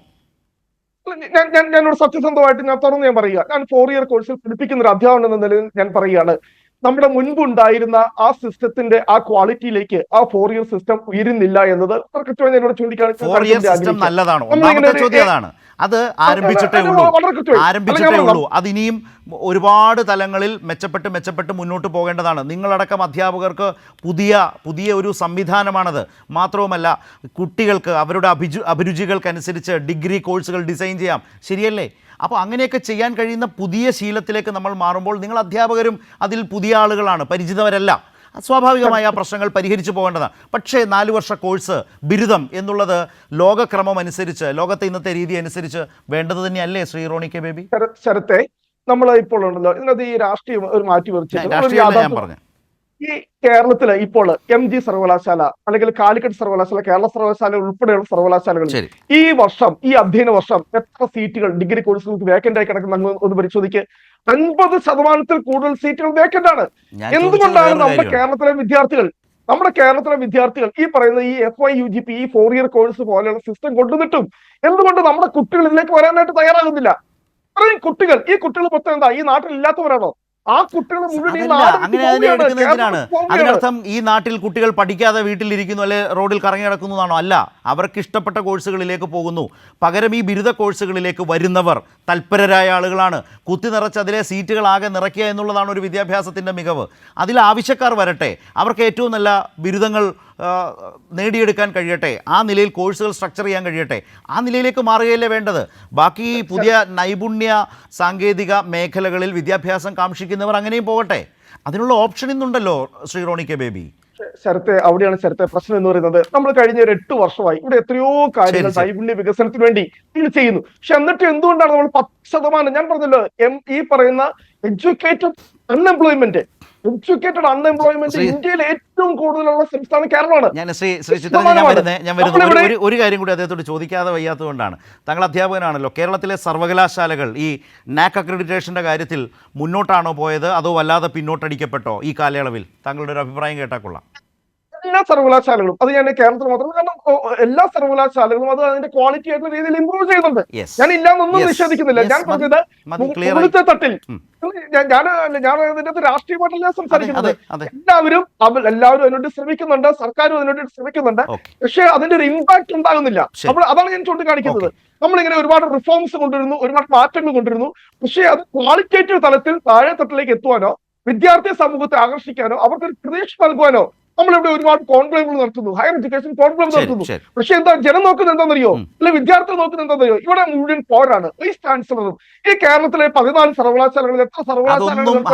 ഞാനോട് സത്യസന്ധമായിട്ട് ഞാൻ തുറന്ന് പറയുക, ഞാൻ 4 ഇയർ കോഴ്സിൽ പഠിപ്പിക്കുന്ന ഒരു അധ്യാപകൻ എന്ന നിലയിൽ ഞാൻ പറയുകയാണ്, നമ്മുടെ മുൻപുണ്ടായിരുന്ന ആ സിസ്റ്റത്തിന്റെ ആ ക്വാളിറ്റിയിലേക്ക് ആ 4 ഇയർ സിസ്റ്റം ഉയരുന്നില്ല എന്നത് കൃത്യമായി എന്നോട് 4 ഇയർ സിസ്റ്റം നല്ലതാണോ? ഒന്നാമത്തെ ചോദ്യം അതാണ്. അത് ആരംഭിച്ചിട്ടേ ഉള്ളൂ. അത് ഇനിയും ഒരുപാട് തലങ്ങളിൽ മെച്ചപ്പെട്ട് മുന്നോട്ട് പോകേണ്ടതാണ്. നിങ്ങളടക്കം അധ്യാപകർക്ക് പുതിയ ഒരു സംവിധാനമാണത്. മാത്രവുമല്ല, കുട്ടികൾക്ക് അവരുടെ അഭിരുചികൾക്കനുസരിച്ച് ഡിഗ്രി കോഴ്സുകൾ ഡിസൈൻ ചെയ്യാം. ശരിയല്ലേ? അപ്പോൾ അങ്ങനെയൊക്കെ ചെയ്യാൻ കഴിയുന്ന പുതിയ ശീലത്തിലേക്ക് നമ്മൾ മാറുമ്പോൾ നിങ്ങൾ അധ്യാപകരും അതിൽ പുതിയ ആളുകളാണ്, പരിചിതവരല്ല. സ്വാഭാവികമായ ആ പ്രശ്നങ്ങൾ പരിഹരിച്ചു പോകേണ്ടതാണ്. പക്ഷേ 4 വർഷ കോഴ്സ് ബിരുദം എന്നുള്ളത് ലോകക്രമം അനുസരിച്ച്, ലോകത്തെ ഇന്നത്തെ രീതി അനുസരിച്ച് വേണ്ടത് തന്നെയല്ലേ ശ്രീ റോണി കെ ബേബി? ശരത്തെ, നമ്മൾ ഇപ്പോൾ ഉണ്ടല്ലോ ഇതിനകത്ത് ഈ രാഷ്ട്രീയം ഒരു മാറ്റി പറഞ്ഞു. ഈ കേരളത്തില് ഇപ്പോൾ MG സർവകലാശാല അല്ലെങ്കിൽ കാലിക്കറ്റ് സർവകലാശാല, കേരള സർവകലാശാല ഉൾപ്പെടെയുള്ള സർവകലാശാലകൾ ഈ വർഷം, ഈ അധ്യയന വർഷം എത്ര സീറ്റുകൾ ഡിഗ്രി കോഴ്സുകൾക്ക് വേക്കന്റ് ആയി കിടക്കുന്ന ഒന്ന് പരിശോധിക്ക്. 50% കൂടുതൽ സീറ്റുകൾ വേക്കന്റ് ആണ്. എന്തുകൊണ്ടാണ് നമ്മുടെ കേരളത്തിലെ വിദ്യാർത്ഥികൾ ഈ പറയുന്ന ഈ FYUGP, ഈ 4 ഇയർ കോഴ്സ് പോലെയുള്ള സിസ്റ്റം കൊണ്ടുവന്നിട്ടും എന്തുകൊണ്ട് നമ്മുടെ കുട്ടികൾ ഇതിലേക്ക് വരാനായിട്ട് തയ്യാറാകുന്നില്ല? ഈ കുട്ടികൾ മൊത്തം എന്താ ഈ നാട്ടിൽ ഇല്ലാത്തവരാണോ? ആ കുട്ടികൾ അങ്ങനെ അതിനെ എടുക്കുന്നത് എന്തിനാണ്? അതിനർത്ഥം ഈ നാട്ടിൽ കുട്ടികൾ പഠിക്കാതെ വീട്ടിലിരിക്കുന്നു, അല്ലെ റോഡിൽ കറങ്ങി നടക്കുന്നതാണോ? അല്ല, അവർക്ക് ഇഷ്ടപ്പെട്ട കോഴ്സുകളിലേക്ക് പോകുന്നു. പകരം ഈ ബിരുദ കോഴ്സുകളിലേക്ക് വരുന്നവർ തൽപരരായ ആളുകളാണ്. കുത്തി നിറച്ച് അതിലെ സീറ്റുകളാകെ നിറയ്ക്കുക എന്നുള്ളതാണ് ഒരു വിദ്യാഭ്യാസത്തിൻ്റെ മികവ്. അതിൽ ആവശ്യക്കാർ വരട്ടെ, അവർക്ക് ഏറ്റവും നല്ല ബിരുദങ്ങൾ നേടിയെടുക്കാൻ കഴിയട്ടെ, ആ നിലയിൽ കോഴ്സുകൾ സ്ട്രക്ചർ ചെയ്യാൻ കഴിയട്ടെ. ആ നിലയിലേക്ക് മാറുകയല്ലേ വേണ്ടത്. ബാക്കി പുതിയ നൈപുണ്യ സാങ്കേതിക മേഖലകളിൽ വിദ്യാഭ്യാസം കാക്ഷിക്കുന്നവർ അങ്ങനെയും പോകട്ടെ. അതിനുള്ള ഓപ്ഷൻ ഇന്നുണ്ടല്ലോ ശ്രീ റോണി കെ ബേബി. അവിടെയാണ് പ്രശ്നം എന്ന് പറയുന്നത്. നമ്മൾ കഴിഞ്ഞ ഒരു 8 വർഷമായി ഇവിടെ എത്രയോ കാര്യങ്ങൾ നൈപുണ്യ വികസനത്തിന് വേണ്ടി ചെയ്യുന്നു. പക്ഷെ എന്നിട്ട് എന്തുകൊണ്ടാണ് നമ്മൾ 10%, ഞാൻ പറഞ്ഞല്ലോ, ഈ പറയുന്ന എഡ്യൂക്കേറ്റഡ് അൺഎംപ്ലോയ്മെന്റ് ഇന്ത്യയിൽ ഏറ്റവും കൂടുതലുള്ള സംസ്ഥാനം കേരളമാണ്. ഞാൻ ഒരു കാര്യം കൂടി അദ്ദേഹത്തോട് ചോദിക്കാതെ വയ്യാത്തതുകൊണ്ടാണ്. താങ്കൾ അധ്യാപകനാണല്ലോ. കേരളത്തിലെ സർവകലാശാലകൾ ഈ NAC അക്രഡിറ്റേഷന്റെ കാര്യത്തിൽ മുന്നോട്ടാണോ പോയത്, അതോ വല്ലാതെ പിന്നോട്ടടിക്കപ്പെട്ടോ ഈ കാലയളവിൽ? താങ്കളുടെ ഒരു അഭിപ്രായം കേട്ടാൽ കൊള്ളാം. എല്ലാ സർവകലാശാലകളും, അത് ഞാൻ കേരളത്തിൽ മാത്രമല്ല, കാരണം എല്ലാ സർവകലാശാലകളും അത് അതിന്റെ ക്വാളിറ്റി ആയിട്ടുള്ള രീതിയിൽ ഇംപ്രൂവ് ചെയ്യുന്നുണ്ട്. ഞാൻ ഇല്ലാന്നൊന്നും നിഷേധിക്കുന്നില്ല. ഞാൻ പറഞ്ഞത് മുകളിലത്തെ തട്ടിൽ, ഞാൻ ഇതിന്റെ രാഷ്ട്രീയമായിട്ടല്ല ഞാൻ സംസാരിക്കുന്നത്. എല്ലാവരും അതിനോട് ശ്രമിക്കുന്നുണ്ട്, സർക്കാരും അതിനോട് ശ്രമിക്കുന്നുണ്ട്. പക്ഷെ അതിന്റെ ഒരു ഇമ്പാക്ട് ഉണ്ടാകുന്നില്ല. അതാണ് ഞാൻ ചൂണ്ടിക്കാണിക്കുന്നത്. നമ്മളിങ്ങനെ ഒരുപാട് റിഫോംസ് കൊണ്ടുവരുന്നു, ഒരുപാട് മാറ്റങ്ങൾ കൊണ്ടുവരുന്നു. പക്ഷേ അത് ക്വാളിറ്റേറ്റീവ് തലത്തിൽ താഴെ തട്ടിലേക്ക് എത്തുവാനോ വിദ്യാർത്ഥി സമൂഹത്തെ ആകർഷിക്കാനോ അവർക്കൊരു പ്രതീക്ഷ നൽകുവാനോ നമ്മളിവിടെ ഒരുപാട് കോൺക്ലേവുകൾ നടത്തുന്നു, ഹയർ എഡ്യൂക്കേഷൻ കോൺക്ലേവ് നടത്തുന്നു. പക്ഷെ എന്താ ജനം നോക്കുന്നത് എന്താണെന്നറിയോ, അല്ലെ വിദ്യാർത്ഥികൾ നോക്കുന്നത് എന്താണെന്നറിയോ? ഇവിടെ മുഴുവൻ പോരാണ്. വൈസ് ചാൻസലറും ഈ കേരളത്തിലെ 14 സർവകലാശാലകളിൽ എത്ര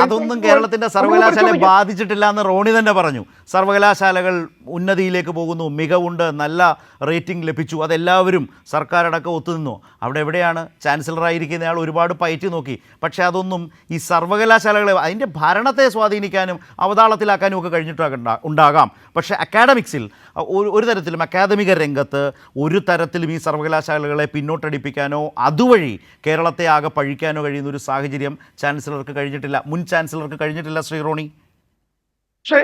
അതൊന്നും കേരളത്തിന്റെ സർവകലാശാലയെ ബാധിച്ചിട്ടില്ല എന്ന് റോണി തന്നെ പറഞ്ഞു. സർവകലാശാലകൾ ഉന്നതിയിലേക്ക് പോകുന്നു, മികവുണ്ട്, നല്ല റേറ്റിംഗ് ലഭിച്ചു, അതെല്ലാവരും സർക്കാരടക്കം ഒത്തുനിന്നു. അവിടെ എവിടെയാണ് ചാൻസലറായിരിക്കുന്നയാൾ ഒരുപാട് പയറ്റി നോക്കി. പക്ഷേ അതൊന്നും ഈ സർവകലാശാലകളെ അതിൻ്റെ ഭരണത്തെ സ്വാധീനിക്കാനും അവതാളത്തിലാക്കാനും ഒക്കെ കഴിഞ്ഞിട്ടുണ്ടാകാം. പക്ഷേ അക്കാഡമിക്സിൽ ഒരു തരത്തിലും അക്കാദമിക രംഗത്ത് ഒരു തരത്തിലും ഈ സർവകലാശാലകളെ പിന്നോട്ടടിപ്പിക്കാനോ അതുവഴി കേരളത്തെ ആകെ പഴിക്കാനോ കഴിയുന്ന ഒരു സാഹചര്യം ചാൻസലർക്ക് കഴിഞ്ഞിട്ടില്ല, മുൻ ചാൻസലർക്ക് കഴിഞ്ഞിട്ടില്ല. ശ്രീ റോണി, പക്ഷേ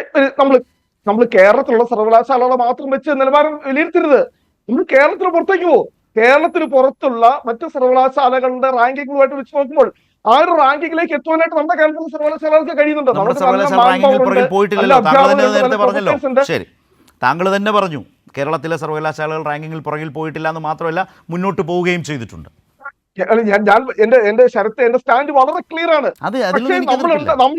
നമ്മൾ കേരളത്തിലുള്ള സർവകലാശാലകളെ മാത്രം വെച്ച് നിലവാരം വിലയിരുത്തരുത്. നമ്മൾ കേരളത്തിന് പുറത്തേക്ക് പോകും. കേരളത്തിന് പുറത്തുള്ള മറ്റു സർവകലാശാലകളുടെ റാങ്കിങ്ങുമായിട്ട് വെച്ച് നോക്കുമ്പോൾ ആ ഒരു റാങ്കിങ്ങിലേക്ക് എത്തുവാനായിട്ട് നമ്മുടെ കേരളത്തിലെ സർവകലാശാലകൾക്ക് കഴിയുന്നുണ്ട്. ശരി, താങ്കൾ തന്നെ പറഞ്ഞു കേരളത്തിലെ സർവകലാശാലകൾ റാങ്കിങ്ങിൽ പുറകിൽ പോയിട്ടില്ല എന്ന് മാത്രമല്ല മുന്നോട്ട് പോവുകയും ചെയ്തിട്ടുണ്ട്. എന്റെ സ്റ്റാൻഡ് വളരെ ക്ലിയർ ആണ്. പക്ഷേ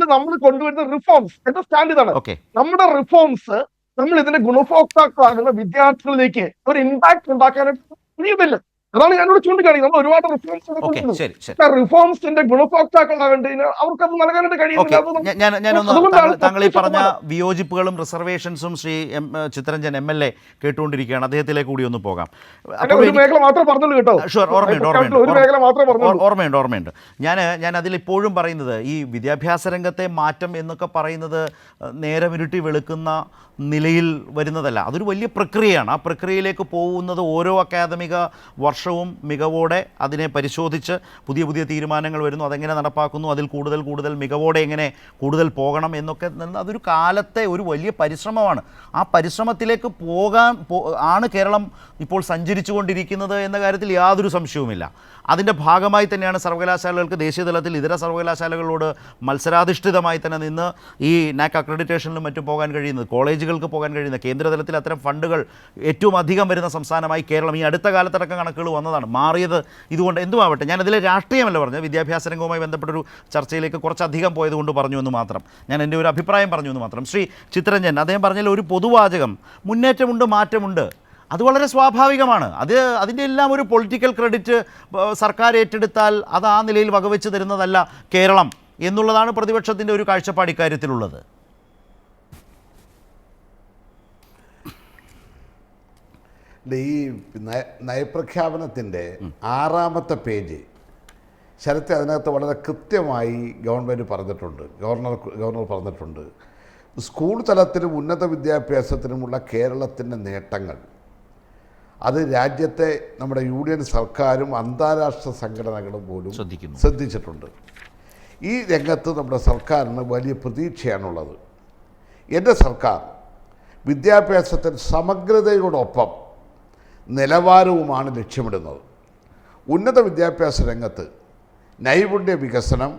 നമ്മൾ കൊണ്ടുവരുന്ന റിഫോംസ്, എന്റെ സ്റ്റാൻഡ് ഇതാണ്. നമ്മുടെ റിഫോംസ് നമ്മൾ ഇതിന്റെ ഗുണഭോക്താക്കളാകുന്ന വിദ്യാർത്ഥികളിലേക്ക് ഒരു ഇമ്പാക്ട് ഉണ്ടാക്കാനായിട്ട് കഴിയുന്നില്ല. അതാണ് ഞാനിവിടെ ചൂണ്ടിക്കാണിക്കുന്നത്. നമ്മൾ ഒരുപാട് റിഫോംസിന്റെ ഗുണഭോക്താക്കളാകേണ്ടതിന് അവർക്കത് നൽകാനായിട്ട് കഴിയുന്നില്ല. താങ്കൾ ഈ പറഞ്ഞ വിയോജിപ്പുകളും റിസർവേഷൻസും ശ്രീ ചിത്തരഞ്ജൻ MLA കേട്ടുകൊണ്ടിരിക്കുകയാണ്. അദ്ദേഹത്തിലേക്ക് കൂടി ഒന്ന് പോകാം. ഒരു മേഖല മാത്രമേ പറഞ്ഞുള്ളൂ കേട്ടോ. ഓർമ്മയുണ്ട്. ഞാൻ അതിലിപ്പോഴും പറയുന്നത് ഈ വിദ്യാഭ്യാസ രംഗത്തെ മാറ്റം എന്നൊക്കെ പറയുന്നത് നേരമിരുട്ടി വെളുക്കുന്ന നിലയിൽ വരുന്നതല്ല. അതൊരു വലിയ പ്രക്രിയയാണ്. ആ പ്രക്രിയയിലേക്ക് പോകുന്നത് ഓരോ അക്കാദമിക വർഷം വർഷവും മികവോടെ അതിനെ പരിശോധിച്ച് പുതിയ പുതിയ തീരുമാനങ്ങൾ വരുന്നു, അതെങ്ങനെ നടപ്പാക്കുന്നു, അതിൽ കൂടുതൽ മികവോടെ എങ്ങനെ കൂടുതൽ പോകണം എന്നൊക്കെ അതൊരു കാലത്തെ ഒരു വലിയ പരിശ്രമമാണ്. ആ പരിശ്രമത്തിലേക്ക് ആണ് കേരളം ഇപ്പോൾ സഞ്ചരിച്ചുകൊണ്ടിരിക്കുന്നത് എന്ന കാര്യത്തിൽ യാതൊരു സംശയവുമില്ല. അതിൻ്റെ ഭാഗമായി തന്നെയാണ് സർവകലാശാലകൾക്ക് ദേശീയ തലത്തിൽ ഇതര സർവകലാശാലകളോട് മത്സരാധിഷ്ഠിതമായി തന്നെ നിന്ന് ഈ നാക് അക്രഡിറ്റേഷനിലും മറ്റും പോകാൻ കഴിയുന്നത്, കോളേജുകൾക്ക് പോകാൻ കഴിയുന്നത്. കേന്ദ്രതലത്തിൽ അത്തരം ഫണ്ടുകൾ ഏറ്റവും അധികം വരുന്ന സംസ്ഥാനമായി കേരളം ഈ അടുത്ത കാലത്തടക്കം കണക്കുകൾ വന്നതാണ്. മാറിയത് ഇതുകൊണ്ട് എന്തുമാവട്ടെ, ഞാനതിലെ രാഷ്ട്രീയമല്ല പറഞ്ഞത്, വിദ്യാഭ്യാസ രംഗവുമായി ബന്ധപ്പെട്ടൊരു ചർച്ചയിലേക്ക് കുറച്ചധികം പോയതുകൊണ്ട് പറഞ്ഞു എന്ന് മാത്രം, ഞാൻ എൻ്റെ ഒരു അഭിപ്രായം പറഞ്ഞു എന്ന് മാത്രം. ശ്രീ ചിത്തരഞ്ജൻ, അദ്ദേഹം പറഞ്ഞാൽ ഒരു പൊതുവാചകം, മുന്നേറ്റമുണ്ട്, മാറ്റമുണ്ട്, അത് വളരെ സ്വാഭാവികമാണ്. അതിൻ്റെ എല്ലാം ഒരു പൊളിറ്റിക്കൽ ക്രെഡിറ്റ് സർക്കാർ ഏറ്റെടുത്താൽ അത് ആ നിലയിൽ വകവെച്ച് തരുന്നതല്ല കേരളം എന്നുള്ളതാണ് പ്രതിപക്ഷത്തിൻ്റെ ഒരു കാഴ്ചപ്പാട് ഇക്കാര്യത്തിലുള്ളത്. ഈ നയപ്രഖ്യാപനത്തിൻ്റെ 6ാമത്തെ പേജ് ശരത്തെ അതിനകത്ത് വളരെ കൃത്യമായി ഗവൺമെൻറ് പറഞ്ഞിട്ടുണ്ട്, ഗവർണർ പറഞ്ഞിട്ടുണ്ട്, സ്കൂൾ തലത്തിലും ഉന്നത വിദ്യാഭ്യാസത്തിനുമുള്ള കേരളത്തിൻ്റെ നേട്ടങ്ങൾ അത് രാജ്യത്തെ നമ്മുടെ യൂണിയൻ സർക്കാരും അന്താരാഷ്ട്ര സംഘടനകളും പോലും ശ്രദ്ധിച്ചിട്ടുണ്ട്. ഈ രംഗത്ത് നമ്മുടെ സർക്കാരിന് വലിയ പ്രതീക്ഷയാണുള്ളത്. എൻ്റെ സർക്കാർ വിദ്യാഭ്യാസത്തിൽ സമഗ്രതയോടൊപ്പം നിലവാരവുമാണ് ലക്ഷ്യമിടുന്നത്. ഉന്നത വിദ്യാഭ്യാസ രംഗത്ത് നൈപുണ്യ വികസനം,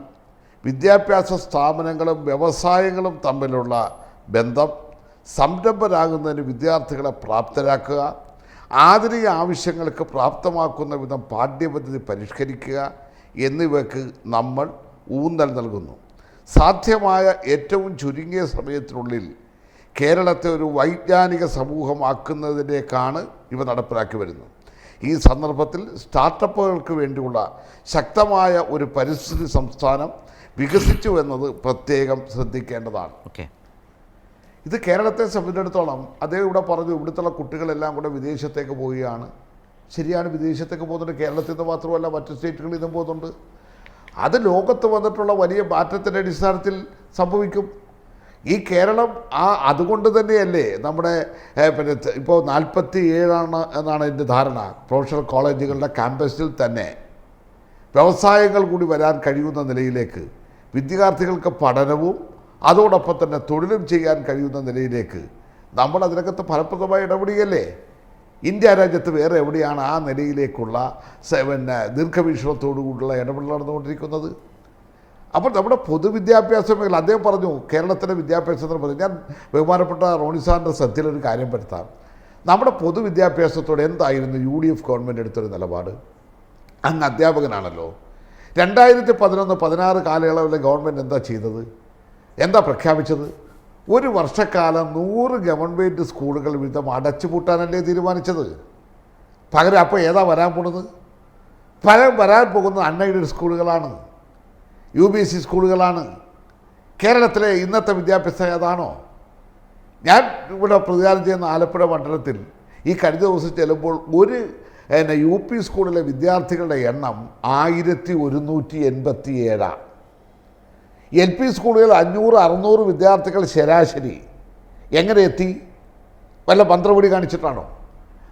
വിദ്യാഭ്യാസ സ്ഥാപനങ്ങളും വ്യവസായങ്ങളും തമ്മിലുള്ള ബന്ധം, സംരംഭരാകുന്നതിന് വിദ്യാർത്ഥികളെ പ്രാപ്തരാക്കുക, ആധുനിക ആവശ്യങ്ങൾക്ക് പ്രാപ്തമാക്കുന്ന വിധം പാഠ്യപദ്ധതി പരിഷ്കരിക്കുക എന്നിവയ്ക്ക് നമ്മൾ ഊന്നൽ നൽകുന്നു. സാധ്യമായ ഏറ്റവും ചുരുങ്ങിയ സമയത്തിനുള്ളിൽ കേരളത്തെ ഒരു വൈജ്ഞാനിക സമൂഹമാക്കുന്നതിലേക്കാണ് ഇവ നടപ്പിലാക്കി വരുന്നത്. ഈ സന്ദർഭത്തിൽ സ്റ്റാർട്ടപ്പുകൾക്ക് വേണ്ടിയുള്ള ശക്തമായ ഒരു പരിസ്ഥിതി സംസ്ഥാനം വികസിച്ചു എന്നത് പ്രത്യേകം ശ്രദ്ധിക്കേണ്ടതാണ്. ഇത് കേരളത്തെ സംബന്ധിച്ചിടത്തോളം അദ്ദേഹം ഇവിടെ പറഞ്ഞു, ഇവിടുത്തെ കുട്ടികളെല്ലാം കൂടെ വിദേശത്തേക്ക് പോവുകയാണ്. ശരിയാണ്, വിദേശത്തേക്ക് പോകുന്നുണ്ട്. കേരളത്തിൽ നിന്ന് മാത്രമല്ല മറ്റു സ്റ്റേറ്റുകളിൽ നിന്നും പോകുന്നുണ്ട്. അത് ലോകത്ത് വന്നിട്ടുള്ള വലിയ മാറ്റത്തിൻ്റെ അടിസ്ഥാനത്തിൽ സംഭവിക്കും. ഈ കേരളം അതുകൊണ്ട് തന്നെയല്ലേ നമ്മുടെ ഇപ്പോൾ 47 എന്നാണ് എൻ്റെ ധാരണ, പ്രൊഫഷണൽ കോളേജുകളുടെ ക്യാമ്പസിൽ തന്നെ വ്യവസായങ്ങൾ കൂടി വരാൻ കഴിയുന്ന നിലയിലേക്ക്, വിദ്യാർത്ഥികൾക്ക് പഠനവും അതോടൊപ്പം തന്നെ തൊഴിലും ചെയ്യാൻ കഴിയുന്ന നിലയിലേക്ക് നമ്മൾ അതിനകത്ത് ഫലപ്രദമായി ഇടപെടുകയല്ലേ. ഇന്ത്യ രാജ്യത്ത് വേറെ എവിടെയാണ് ആ നിലയിലേക്കുള്ള ദീർഘവീക്ഷണത്തോടുകൂടിയുള്ള ഇടപെടൽ നടന്നുകൊണ്ടിരിക്കുന്നത്? അപ്പോൾ നമ്മുടെ പൊതുവിദ്യാഭ്യാസ മേഖല, അദ്ദേഹം പറഞ്ഞു കേരളത്തിലെ വിദ്യാഭ്യാസത്തിന് പറഞ്ഞു, ഞാൻ ബഹുമാനപ്പെട്ട റോണി സാറിൻ്റെ ശ്രദ്ധയിലൊരു കാര്യം പെടുത്താം. നമ്മുടെ പൊതുവിദ്യാഭ്യാസത്തോട് എന്തായിരുന്നു UDF ഗവൺമെൻറ് എടുത്തൊരു നിലപാട്? അങ്ങ് അധ്യാപകനാണല്ലോ. 2011-16 കാലയളവിലെ ഗവൺമെൻറ് എന്താ ചെയ്തത്? എന്താ പ്രഖ്യാപിച്ചത്? ഒരു വർഷക്കാലം 100 ഗവൺമെൻറ് സ്കൂളുകൾ വീതം അടച്ചുപൂട്ടാനല്ലേ തീരുമാനിച്ചത്? പകരം അപ്പോൾ ഏതാ വരാൻ പോകുന്നത്? വരാൻ പോകുന്നത് അൺഎയ്ഡഡ് സ്കൂളുകളാണ്, UBC സ്കൂളുകളാണ്. കേരളത്തിലെ ഇന്നത്തെ വിദ്യാഭ്യാസം ഏതാണോ? ഞാൻ ഇവിടെ പ്രതിനിധാനം ചെയ്യുന്ന ആലപ്പുഴ മണ്ഡലത്തിൽ ഈ കഴിഞ്ഞ ദിവസം ചെല്ലുമ്പോൾ ഒരു UP സ്കൂളിലെ വിദ്യാർത്ഥികളുടെ എണ്ണം 1187. LP സ്കൂളുകൾ 500-600 വിദ്യാർത്ഥികൾ ശരാശരി. എങ്ങനെ എത്തി? വല്ല മന്ത്രപടി കാണിച്ചിട്ടാണോ?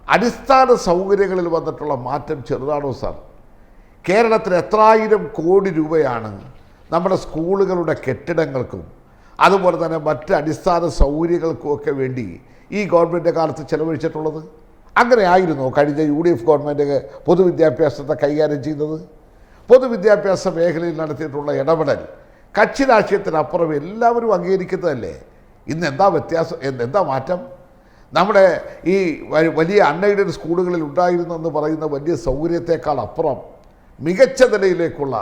അടിസ്ഥാന സൗകര്യങ്ങളിൽ വന്നിട്ടുള്ള മാറ്റം ചെറുതാണോ സാർ? കേരളത്തിൽ എത്രായിരം കോടി രൂപയാണ് നമ്മുടെ സ്കൂളുകളുടെ കെട്ടിടങ്ങൾക്കും അതുപോലെ തന്നെ മറ്റ് അടിസ്ഥാന സൗകര്യങ്ങൾക്കുമൊക്കെ വേണ്ടി ഈ ഗവൺമെൻറ് കാലത്ത് ചെലവഴിച്ചിട്ടുള്ളത്? അങ്ങനെ ആയിരുന്നോ കഴിഞ്ഞ UDF ഗവൺമെൻറ് പൊതുവിദ്യാഭ്യാസത്തെ കൈകാര്യം ചെയ്യുന്നത്? പൊതുവിദ്യാഭ്യാസ മേഖലയിൽ നടത്തിയിട്ടുള്ള ഇടപെടൽ കക്ഷി രാഷ്ട്രീയത്തിനപ്പുറം എല്ലാവരും അംഗീകരിക്കുന്നതല്ലേ. ഇന്ന് എന്താ വ്യത്യാസം, എന്താ മാറ്റം? നമ്മുടെ ഈ വലിയ അൺഎയ്ഡഡ് സ്കൂളുകളിൽ ഉണ്ടായിരുന്നെന്ന് പറയുന്ന വലിയ സൗകര്യത്തെക്കാൾ അപ്പുറം മികച്ച നിലയിലേക്കുള്ള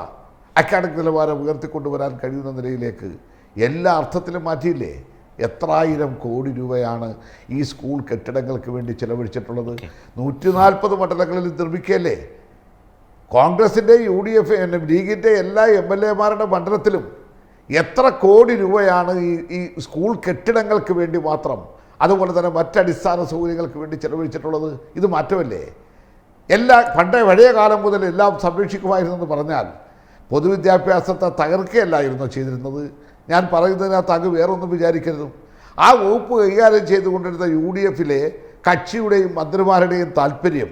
അക്കാഡമിക് നിലവാരം ഉയർത്തിക്കൊണ്ടുവരാൻ കഴിയുന്ന നിലയിലേക്ക് എല്ലാ അർത്ഥത്തിലും മാറ്റിയില്ലേ? എത്രായിരം കോടി രൂപയാണ് ഈ സ്കൂൾ കെട്ടിടങ്ങൾക്ക് വേണ്ടി ചിലവഴിച്ചിട്ടുള്ളത്? 140 മണ്ഡലങ്ങളിൽ നിർമ്മിക്കുകയല്ലേ. കോൺഗ്രസിൻ്റെ UDF ലീഗിൻ്റെ എല്ലാ MLA-മാരുടെ മണ്ഡലത്തിലും എത്ര കോടി രൂപയാണ് ഈ സ്കൂൾ കെട്ടിടങ്ങൾക്ക് വേണ്ടി മാത്രം, അതുപോലെ തന്നെ മറ്റടിസ്ഥാന സൗകര്യങ്ങൾക്ക് വേണ്ടി ചിലവഴിച്ചിട്ടുള്ളത്? ഇത് മാറ്റമല്ലേ? പഴയ കാലം മുതൽ എല്ലാം സംരക്ഷിക്കുമായിരുന്നെന്ന് പറഞ്ഞാൽ പൊതുവിദ്യാഭ്യാസത്തെ തകർക്കുകയല്ലായിരുന്നോ ചെയ്തിരുന്നത്? ഞാൻ പറയുന്നതിനകത്ത് അങ്ങ് വേറൊന്നും വിചാരിക്കരുത്. ആ വകുപ്പ് കൈകാര്യം ചെയ്തുകൊണ്ടിരുന്ന UDF-ലെ കക്ഷിയുടെയും മന്ത്രിമാരുടെയും താല്പര്യം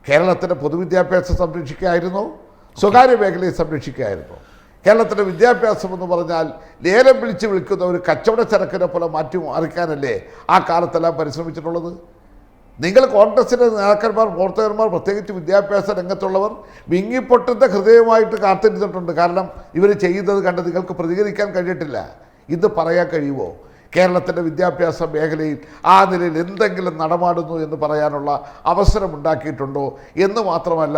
കേരളത്തിൻ്റെ പൊതുവിദ്യാഭ്യാസം സംരക്ഷിക്കുകയായിരുന്നു, സ്വകാര്യ മേഖലയെ സംരക്ഷിക്കുകയായിരുന്നു. കേരളത്തിൻ്റെ വിദ്യാഭ്യാസം എന്ന് പറഞ്ഞാൽ ലേലം വിളിക്കുന്ന ഒരു കച്ചവട ചരക്കിനെ പോലെ മാറ്റി മറിക്കാനല്ലേ ആ കാലത്തെല്ലാം പരിശ്രമിച്ചിട്ടുള്ളത്. നിങ്ങൾ കോൺഗ്രസിൻ്റെ നേതാക്കന്മാർ, പ്രവർത്തകന്മാർ, പ്രത്യേകിച്ച് വിദ്യാഭ്യാസ രംഗത്തുള്ളവർ വിങ്ങിപ്പൊട്ടുന്ന ഹൃദയമായിട്ട് കാത്തിരുന്നിട്ടുണ്ട്. കാരണം ഇവർ ചെയ്യുന്നത് കണ്ട് നിങ്ങൾക്ക് പ്രതികരിക്കാൻ കഴിയട്ടില്ല. ഇത് പറയാൻ കഴിയുമോ? കേരളത്തിൻ്റെ വിദ്യാഭ്യാസ മേഖലയിൽ ആ നിലയിൽ എന്തെങ്കിലും നടമാടുന്നു എന്ന് പറയാനുള്ള അവസരമുണ്ടാക്കിയിട്ടുണ്ടോ എന്ന് മാത്രമല്ല,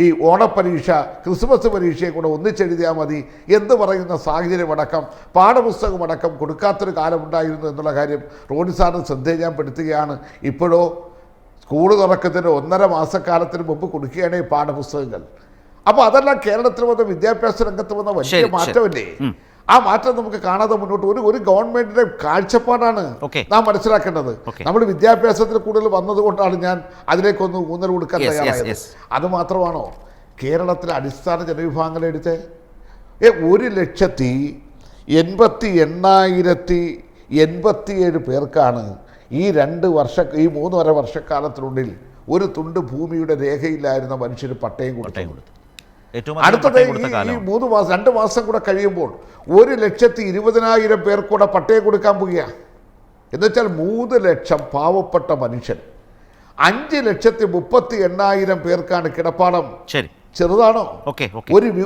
ഈ ഓണപ്പരീക്ഷ ക്രിസ്മസ് പരീക്ഷയെ കൂടെ ഒന്നിച്ചെഴുതിയാൽ മതി എന്ന് പറയുന്ന സാഹചര്യമടക്കം പാഠപുസ്തകമടക്കം കൊടുക്കാത്തൊരു കാലമുണ്ടായിരുന്നു എന്നുള്ള കാര്യം റോണി സാറിന് ശ്രദ്ധയെ ഞാൻ പെടുത്തുകയാണ്. ഇപ്പോഴോ സ്കൂൾ തുറക്കത്തിന് 1.5 മാസക്കാലത്തിന് മുമ്പ് കൊടുക്കുകയാണ് ഈ പാഠപുസ്തകങ്ങൾ. അപ്പോൾ അതെല്ലാം കേരളത്തിൽ വന്ന വിദ്യാഭ്യാസ രംഗത്ത് വന്ന വലിയ മാറ്റമല്ലേ? ആ മാറ്റം നമുക്ക് കാണാതെ മുന്നോട്ട് ഒരു ഗവൺമെന്റിന്റെ കാഴ്ചപ്പാടാണ് നാം മനസ്സിലാക്കേണ്ടത്. നമ്മൾ വിദ്യാഭ്യാസത്തിൽ കൂടുതൽ വന്നതുകൊണ്ടാണ് ഞാൻ അതിലേക്കൊന്ന് ഊന്നൽ കൊടുക്കാൻ തയ്യാറായത്. അത് മാത്രമാണോ കേരളത്തിലെ അടിസ്ഥാന ജനവിഭാഗങ്ങളെ എടുത്ത് 1,88,087 പേർക്കാണ് ഈ 3.5 വർഷക്കാലത്തിനുള്ളിൽ ഒരു തുണ്ട് ഭൂമിയുടെ രേഖയില്ലായിരുന്ന മനുഷ്യർ പട്ടയം കൊടുത്തു. അടുത്തത് ഈ 2 മാസം കൂടെ കഴിയുമ്പോൾ 1,20,000 പേർക്ക് കൂടെ പട്ടയം കൊടുക്കാൻ പോവുകയാണ്. എന്നുവെച്ചാൽ 3 ലക്ഷം പാവപ്പെട്ട മനുഷ്യൻ, 5,38,000 പേർക്കാണ് കിടപ്പാടം. ചെറുതാണോ?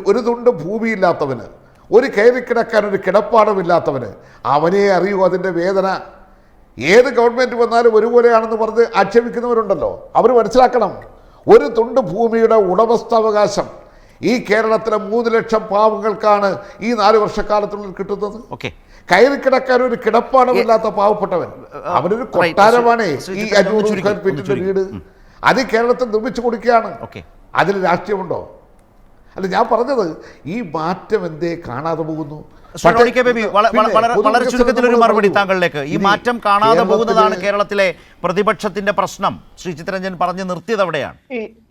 ഒരു തുണ്ട് ഭൂമിയില്ലാത്തവന്, ഒരു കയറി കിടക്കാൻ ഒരു കിടപ്പാടമില്ലാത്തവന് അവനെ അറിയൂ അതിൻ്റെ വേദന. ഏത് ഗവൺമെൻറ് വന്നാലും ഒരുപോലെയാണെന്ന് പറഞ്ഞ് ആക്ഷേപിക്കുന്നവരുണ്ടല്ലോ, അവർ മനസ്സിലാക്കണം ഒരു തുണ്ട് ഭൂമിയുടെ ഉടമസ്ഥാവകാശം ഈ കേരളത്തിലെ 3 ലക്ഷം പാവങ്ങൾക്കാണ് ഈ 4 വർഷക്കാലത്തിനുള്ളിൽ കിട്ടുന്നത്. കയറി കിടക്കാൻ ഒരു കിടപ്പാടമില്ലാത്ത പാവപ്പെട്ടവൻ, അവനൊരു കൊട്ടാരമാണ് ഈ 500 സ്ക്വയർ ഫീറ്റിന്റെ വീട്, അത് കേരളത്തിൽ നിർമ്മിച്ചു കൊടുക്കുകയാണ്. അതിൽ രാഷ്ട്രീയമുണ്ടോ? അല്ല, ഞാൻ പറഞ്ഞത് ഈ മാറ്റം എന്തേ കാണാതെ പോകുന്നു? വളരെ ചുരുക്കത്തിൽ ഒരു മറുപടി താങ്കളിലേക്ക്. ഈ മാറ്റം കാണാതെ പോകുന്നതാണ് കേരളത്തിലെ പ്രതിപക്ഷത്തിന്റെ പ്രശ്നം. ശ്രീ ചിത്തരഞ്ജൻ പറഞ്ഞു നിർത്തിയത് അവിടെയാണ്.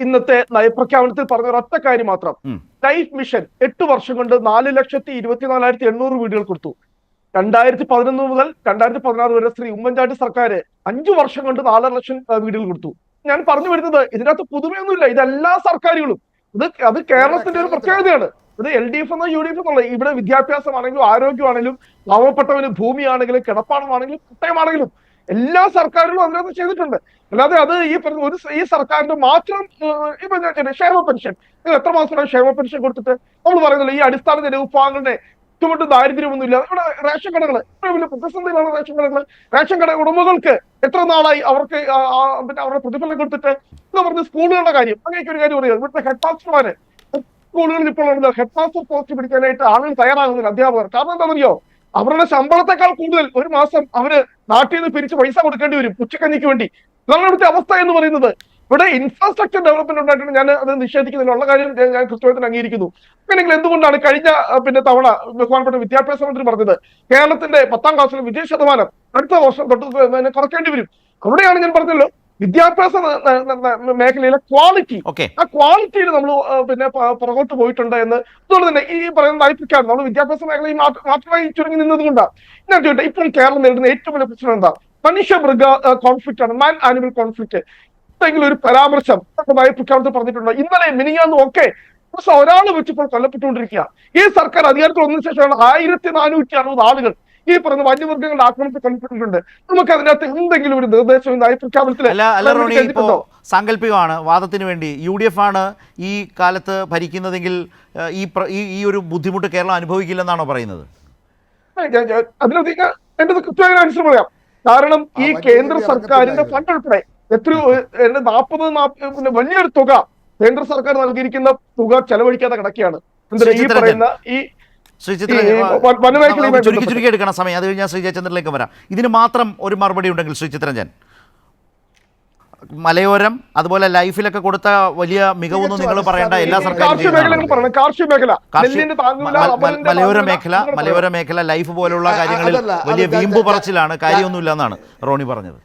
ഇന്നത്തെ നയപ്രഖ്യാപനത്തിൽ പറഞ്ഞ ഒരൊറ്റ കാര്യം മാത്രം, ലൈഫ് മിഷൻ 8 വർഷം കൊണ്ട് 4,24,800 വീടുകൾ കൊടുത്തു. 2011 മുതൽ 2016 വരെ ശ്രീ ഉമ്മൻചാണ്ടി സർക്കാർ 5 വർഷം കൊണ്ട് 4 ലക്ഷം വീടുകൾ കൊടുത്തു. ഞാൻ പറഞ്ഞു വരുന്നത് ഇതിനകത്ത് പുതുമയൊന്നുമില്ല, ഇതെല്ലാ സർക്കാരുകളും, അത് കേരളത്തിന്റെ ഒരു പ്രത്യേകതയാണ്. ഇത് LDF എന്നോ UDF എന്നുള്ള, ഇവിടെ വിദ്യാഭ്യാസമാണെങ്കിലും ആരോഗ്യമാണെങ്കിലും പാവപ്പെട്ടവന് ഭൂമിയാണെങ്കിലും കിടപ്പാടമാണെങ്കിലും കുട്ടയമാണെങ്കിലും എല്ലാ സർക്കാരുകളും അതിനകത്ത് ചെയ്തിട്ടുണ്ട്. അല്ലാതെ അത് ഈ സർക്കാരിന്റെ മാത്രം ഇപ്പൊ ക്ഷേമ പെൻഷൻ, എത്ര മാസമാണ് ക്ഷേമ പെൻഷൻ കൊടുത്തിട്ട് നമ്മൾ പറയുന്നില്ല ഈ അടിസ്ഥാന ജനവിഭാഗങ്ങളുടെ ചുമട്ട് ദാരിദ്ര്യമൊന്നുമില്ല. ഇവിടെ റേഷൻ കടകൾ ഏറ്റവും വലിയ പ്രതിസന്ധിയിലാണ്. റേഷൻ കട ഉടമകൾക്ക് എത്ര നാളായി അവർക്ക് പിന്നെ അവരുടെ പ്രതിഫലം കൊടുത്തിട്ട് എന്ന് പറഞ്ഞ് സ്കൂളുകളുടെ കാര്യം, അങ്ങനെയൊക്കെ ഒരു കാര്യം പറയുന്നത്. ഇവിടുത്തെ ഹെഡ് മാസ്റ്റർമാര് സ്കൂളുകളിൽ ഇപ്പോൾ ഹെഡ് മാസ്റ്റർ പോസ്റ്റ് പിടിക്കാനായിട്ട് ആളുകൾ തയ്യാറാകുന്നില്ല, അധ്യാപകർ. കാരണം എന്താണെന്നറിയോ? അവരുടെ ശമ്പളത്തെക്കാൾ കൂടുതൽ ഒരു മാസം അവര് നാട്ടിൽ നിന്ന് പിരിച്ച് പൈസ കൊടുക്കേണ്ടി വരും ഉച്ചക്കഞ്ഞിക്ക് വേണ്ടി. ഇതാണ് ഇവിടുത്തെ അവസ്ഥ എന്ന് പറയുന്നത്. ഇവിടെ ഇൻഫ്രാസ്ട്രക്ചർ ഡെവലപ്മെന്റ് ഉണ്ടായിട്ടുണ്ട്, ഞാൻ അത് നിഷേധിക്കുന്നില്ല, ഉള്ള കാര്യം ഞാൻ കൃത്യമായിട്ട് അംഗീകരിക്കുന്നു. അങ്ങനെയെങ്കിൽ എന്തുകൊണ്ടാണ് കഴിഞ്ഞ തവണ ബഹുമാനപ്പെട്ട വിദ്യാഭ്യാസ മന്ത്രി പറഞ്ഞത് കേരളത്തിന്റെ 10ാം ക്ലാസ്സിലെ വിജയ ശതമാനം അടുത്ത വർഷം തൊട്ട് കുറയ്ക്കേണ്ടി വരും? അവിടെയാണ് ഞാൻ പറഞ്ഞല്ലോ വിദ്യാഭ്യാസ മേഖലയിലെ ക്വാളിറ്റി, ആ ക്വാളിറ്റിയിൽ നമ്മൾ പുറകോട്ട് പോയിട്ടുണ്ട് എന്ന്. അതുകൊണ്ട് തന്നെ ഈ പറയുന്ന നയിപ്പിക്കാൻ നമ്മൾ വിദ്യാഭ്യാസ മേഖലയിൽ മാത്രമായി ചുരുങ്ങി നിന്നതുകൊണ്ടാണ്. ഞാൻ ചോദിട്ടെ, ഇപ്പോൾ കേരളം നേരിടുന്ന ഏറ്റവും വലിയ പ്രശ്നം എന്താ? മനുഷ്യമൃഗ കോൺഫ്ലിക്റ്റ് ആണ്, മാൻ ആനിമൽ കോൺഫ്ലിക്റ്റ്. എന്തെങ്കിലും ഒരു പരാമർശം നയപ്രഖ്യാപനത്തിൽ പറഞ്ഞിട്ടുണ്ടോ? ഇന്നലെ മിനിഞ്ഞാന്നും ഒക്കെ ഒരാൾ വെച്ചിപ്പോൾ കൊല്ലപ്പെട്ടുകൊണ്ടിരിക്കുക. ഈ സർക്കാർ അധികാരത്തിൽ വന്നതിന് ശേഷമാണ് 1460 ആളുകൾ ഈ പറയുന്ന വന്യമൃഗങ്ങളുടെ ആക്രമണത്തിൽ കൊല്ലപ്പെട്ടിട്ടുണ്ട്. നമുക്ക് അതിനകത്ത് എന്തെങ്കിലും ഒരു നിർദ്ദേശം നയപ്രഖ്യാപനത്തിൽ? സാങ്കല്പികമാണ് വാദത്തിന് വേണ്ടി. UDF ആണ് ഈ കാലത്ത് ഭരിക്കുന്നതെങ്കിൽ ഈ ഒരു ബുദ്ധിമുട്ട് കേരളം അനുഭവിക്കില്ലെന്നാണോ പറയുന്നത്? അതിനകത്ത് എന്റെ കൃത്യമായ ആൻസർ പറയാം. കാരണം ഈ കേന്ദ്ര സർക്കാരിന്റെ ഫണ്ട് ഉൾപ്പെടെ എത്രയോ 40 വലിയൊരു തുക കേന്ദ്ര സർക്കാർ നൽകിയിരിക്കുന്ന തുക ചെലവഴിക്കാതെ കിടക്കുകയാണ്. ഈ പറയുന്ന ഈ ചുരുക്കി എടുക്കണം സമയം, അത് കഴിഞ്ഞാൽ ശ്രീ ജയചന്ദ്രനിലേക്ക് വരാം. ഇതിന് മാത്രം ഒരു മറുപടി ഉണ്ടെങ്കിൽ ശ്രീ ചിത്തരഞ്ജൻ, മലയോരം അതുപോലെ ലൈഫിലൊക്കെ കൊടുത്ത വലിയ മികവൊന്നും നിങ്ങൾ പറയേണ്ട, എല്ലാ സർക്കാരും മലയോര മേഖല ലൈഫ് പോലുള്ള കാര്യങ്ങളിൽ വലിയ വീമ്പ് പറച്ചിലാണ്, കാര്യമൊന്നുമില്ല എന്നാണ് റോണി പറഞ്ഞത്.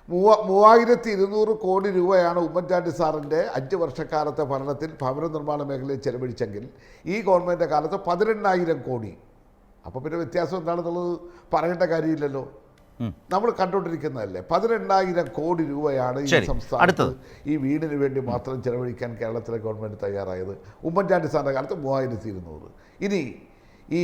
3200 കോടി രൂപയാണ് ഉമ്മൻചാണ്ടി സാറിൻ്റെ 5 വർഷക്കാലത്തെ ഭരണത്തിൽ ഭവന നിർമ്മാണ മേഖലയിൽ ചെലവഴിച്ചെങ്കിൽ ഈ ഗവൺമെൻറ്റിൻ്റെ കാലത്ത് 18,000 കോടി. അപ്പോൾ പിന്നെ വ്യത്യാസം എന്താണെന്നുള്ളത് പറയേണ്ട കാര്യമില്ലല്ലോ. നമ്മൾ കണ്ടുകൊണ്ടിരിക്കുന്നതല്ലേ. 18,000 കോടി രൂപയാണ് ഈ ശരി. സംസ്ഥാനത്ത് അടുത്തത്. ഈ വീടിന് വേണ്ടി മാത്രം ചെലവഴിക്കാൻ കേരളത്തിലെ ഗവൺമെൻറ് തയ്യാറായത്. ഉമ്മൻചാണ്ടി സാറിൻ്റെ കാലത്ത് 3200. ഇനി ഈ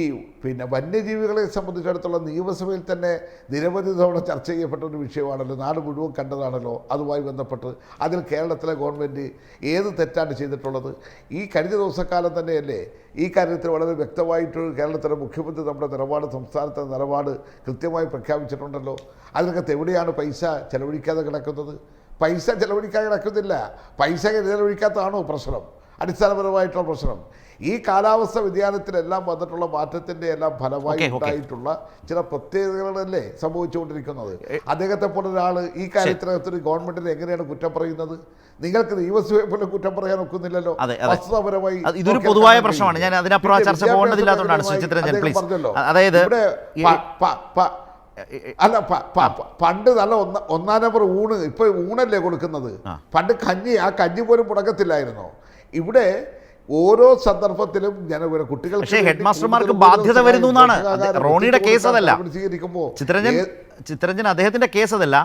വന്യജീവികളെ സംബന്ധിച്ചിടത്തോളം നിയമസഭയിൽ തന്നെ നിരവധി തവണ ചർച്ച ചെയ്യപ്പെട്ട ഒരു വിഷയമാണല്ലോ, നാട് മുഴുവൻ കണ്ടതാണല്ലോ. അതുമായി ബന്ധപ്പെട്ട് അതിൽ കേരളത്തിലെ ഗവൺമെൻറ് ഏത് തെറ്റാണ് ചെയ്തിട്ടുള്ളത്? ഈ കഴിഞ്ഞ ദിവസക്കാലം തന്നെയല്ലേ ഈ കാര്യത്തിൽ വളരെ വ്യക്തമായിട്ട് കേരളത്തിലെ മുഖ്യമന്ത്രി നമ്മുടെ നിലപാട്, സംസ്ഥാനത്തെ നിലപാട് കൃത്യമായി പ്രഖ്യാപിച്ചിട്ടുണ്ടല്ലോ. അതിനകത്ത് എവിടെയാണ് പൈസ ചെലവഴിക്കാതെ കിടക്കുന്നത്? പൈസ ചെലവഴിക്കാതെ കിടക്കുന്നില്ല. പൈസ ചെലവഴിക്കാത്തതാണോ പ്രശ്നം? അടിസ്ഥാനപരമായിട്ടുള്ള പ്രശ്നം ഈ കാലാവസ്ഥ വ്യതിയാനത്തിലെല്ലാം വന്നിട്ടുള്ള മാറ്റത്തിൻ്റെ എല്ലാം ഫലമായി ഉണ്ടായിട്ടുള്ള ചില പ്രത്യേകതകളല്ലേ സംഭവിച്ചുകൊണ്ടിരിക്കുന്നത്. അദ്ദേഹത്തെ പോലെ ഒരാൾ ഈ കാര്യത്തിനകത്തൊരു ഗവൺമെന്റിനെ എങ്ങനെയാണ് കുറ്റം പറയുന്നത്? നിങ്ങൾക്ക് നിയമസഭയെ പോലെ കുറ്റം പറയാൻ ഒക്കുന്നില്ലല്ലോ. വസ്തുതാപരമായി ഇതൊരു പൊതുവായ പ്രശ്നമാണ്. ഞാൻ അതിനപ്പുറം ചർച്ച പോകേണ്ടതില്ലാത്തതുകൊണ്ടാണ് സുചിത്രഞ്ജൻ പ്ലീസ്. പറഞ്ഞല്ലോ, അതായത് അല്ല പണ്ട് നല്ല ഒന്നാം നമ്പർ ഊണ് ഇപ്പൊ ഊണല്ലേ കൊടുക്കുന്നത്. പണ്ട് കഞ്ഞി, ആ കഞ്ഞി പോലും മുടക്കത്തില്ലായിരുന്നോ? ഇവിടെ ഓരോ സന്ദർഭത്തിലും കുട്ടികൾ ഹെഡ് മാസ്റ്റർമാർക്ക് ബാധ്യത വരുന്നു എന്നാണ് റോണിയുടെ കേസ്. അതല്ല ചിത്രരഞ്ജൻ അദ്ദേഹത്തിന്റെ കേസ് അതല്ല.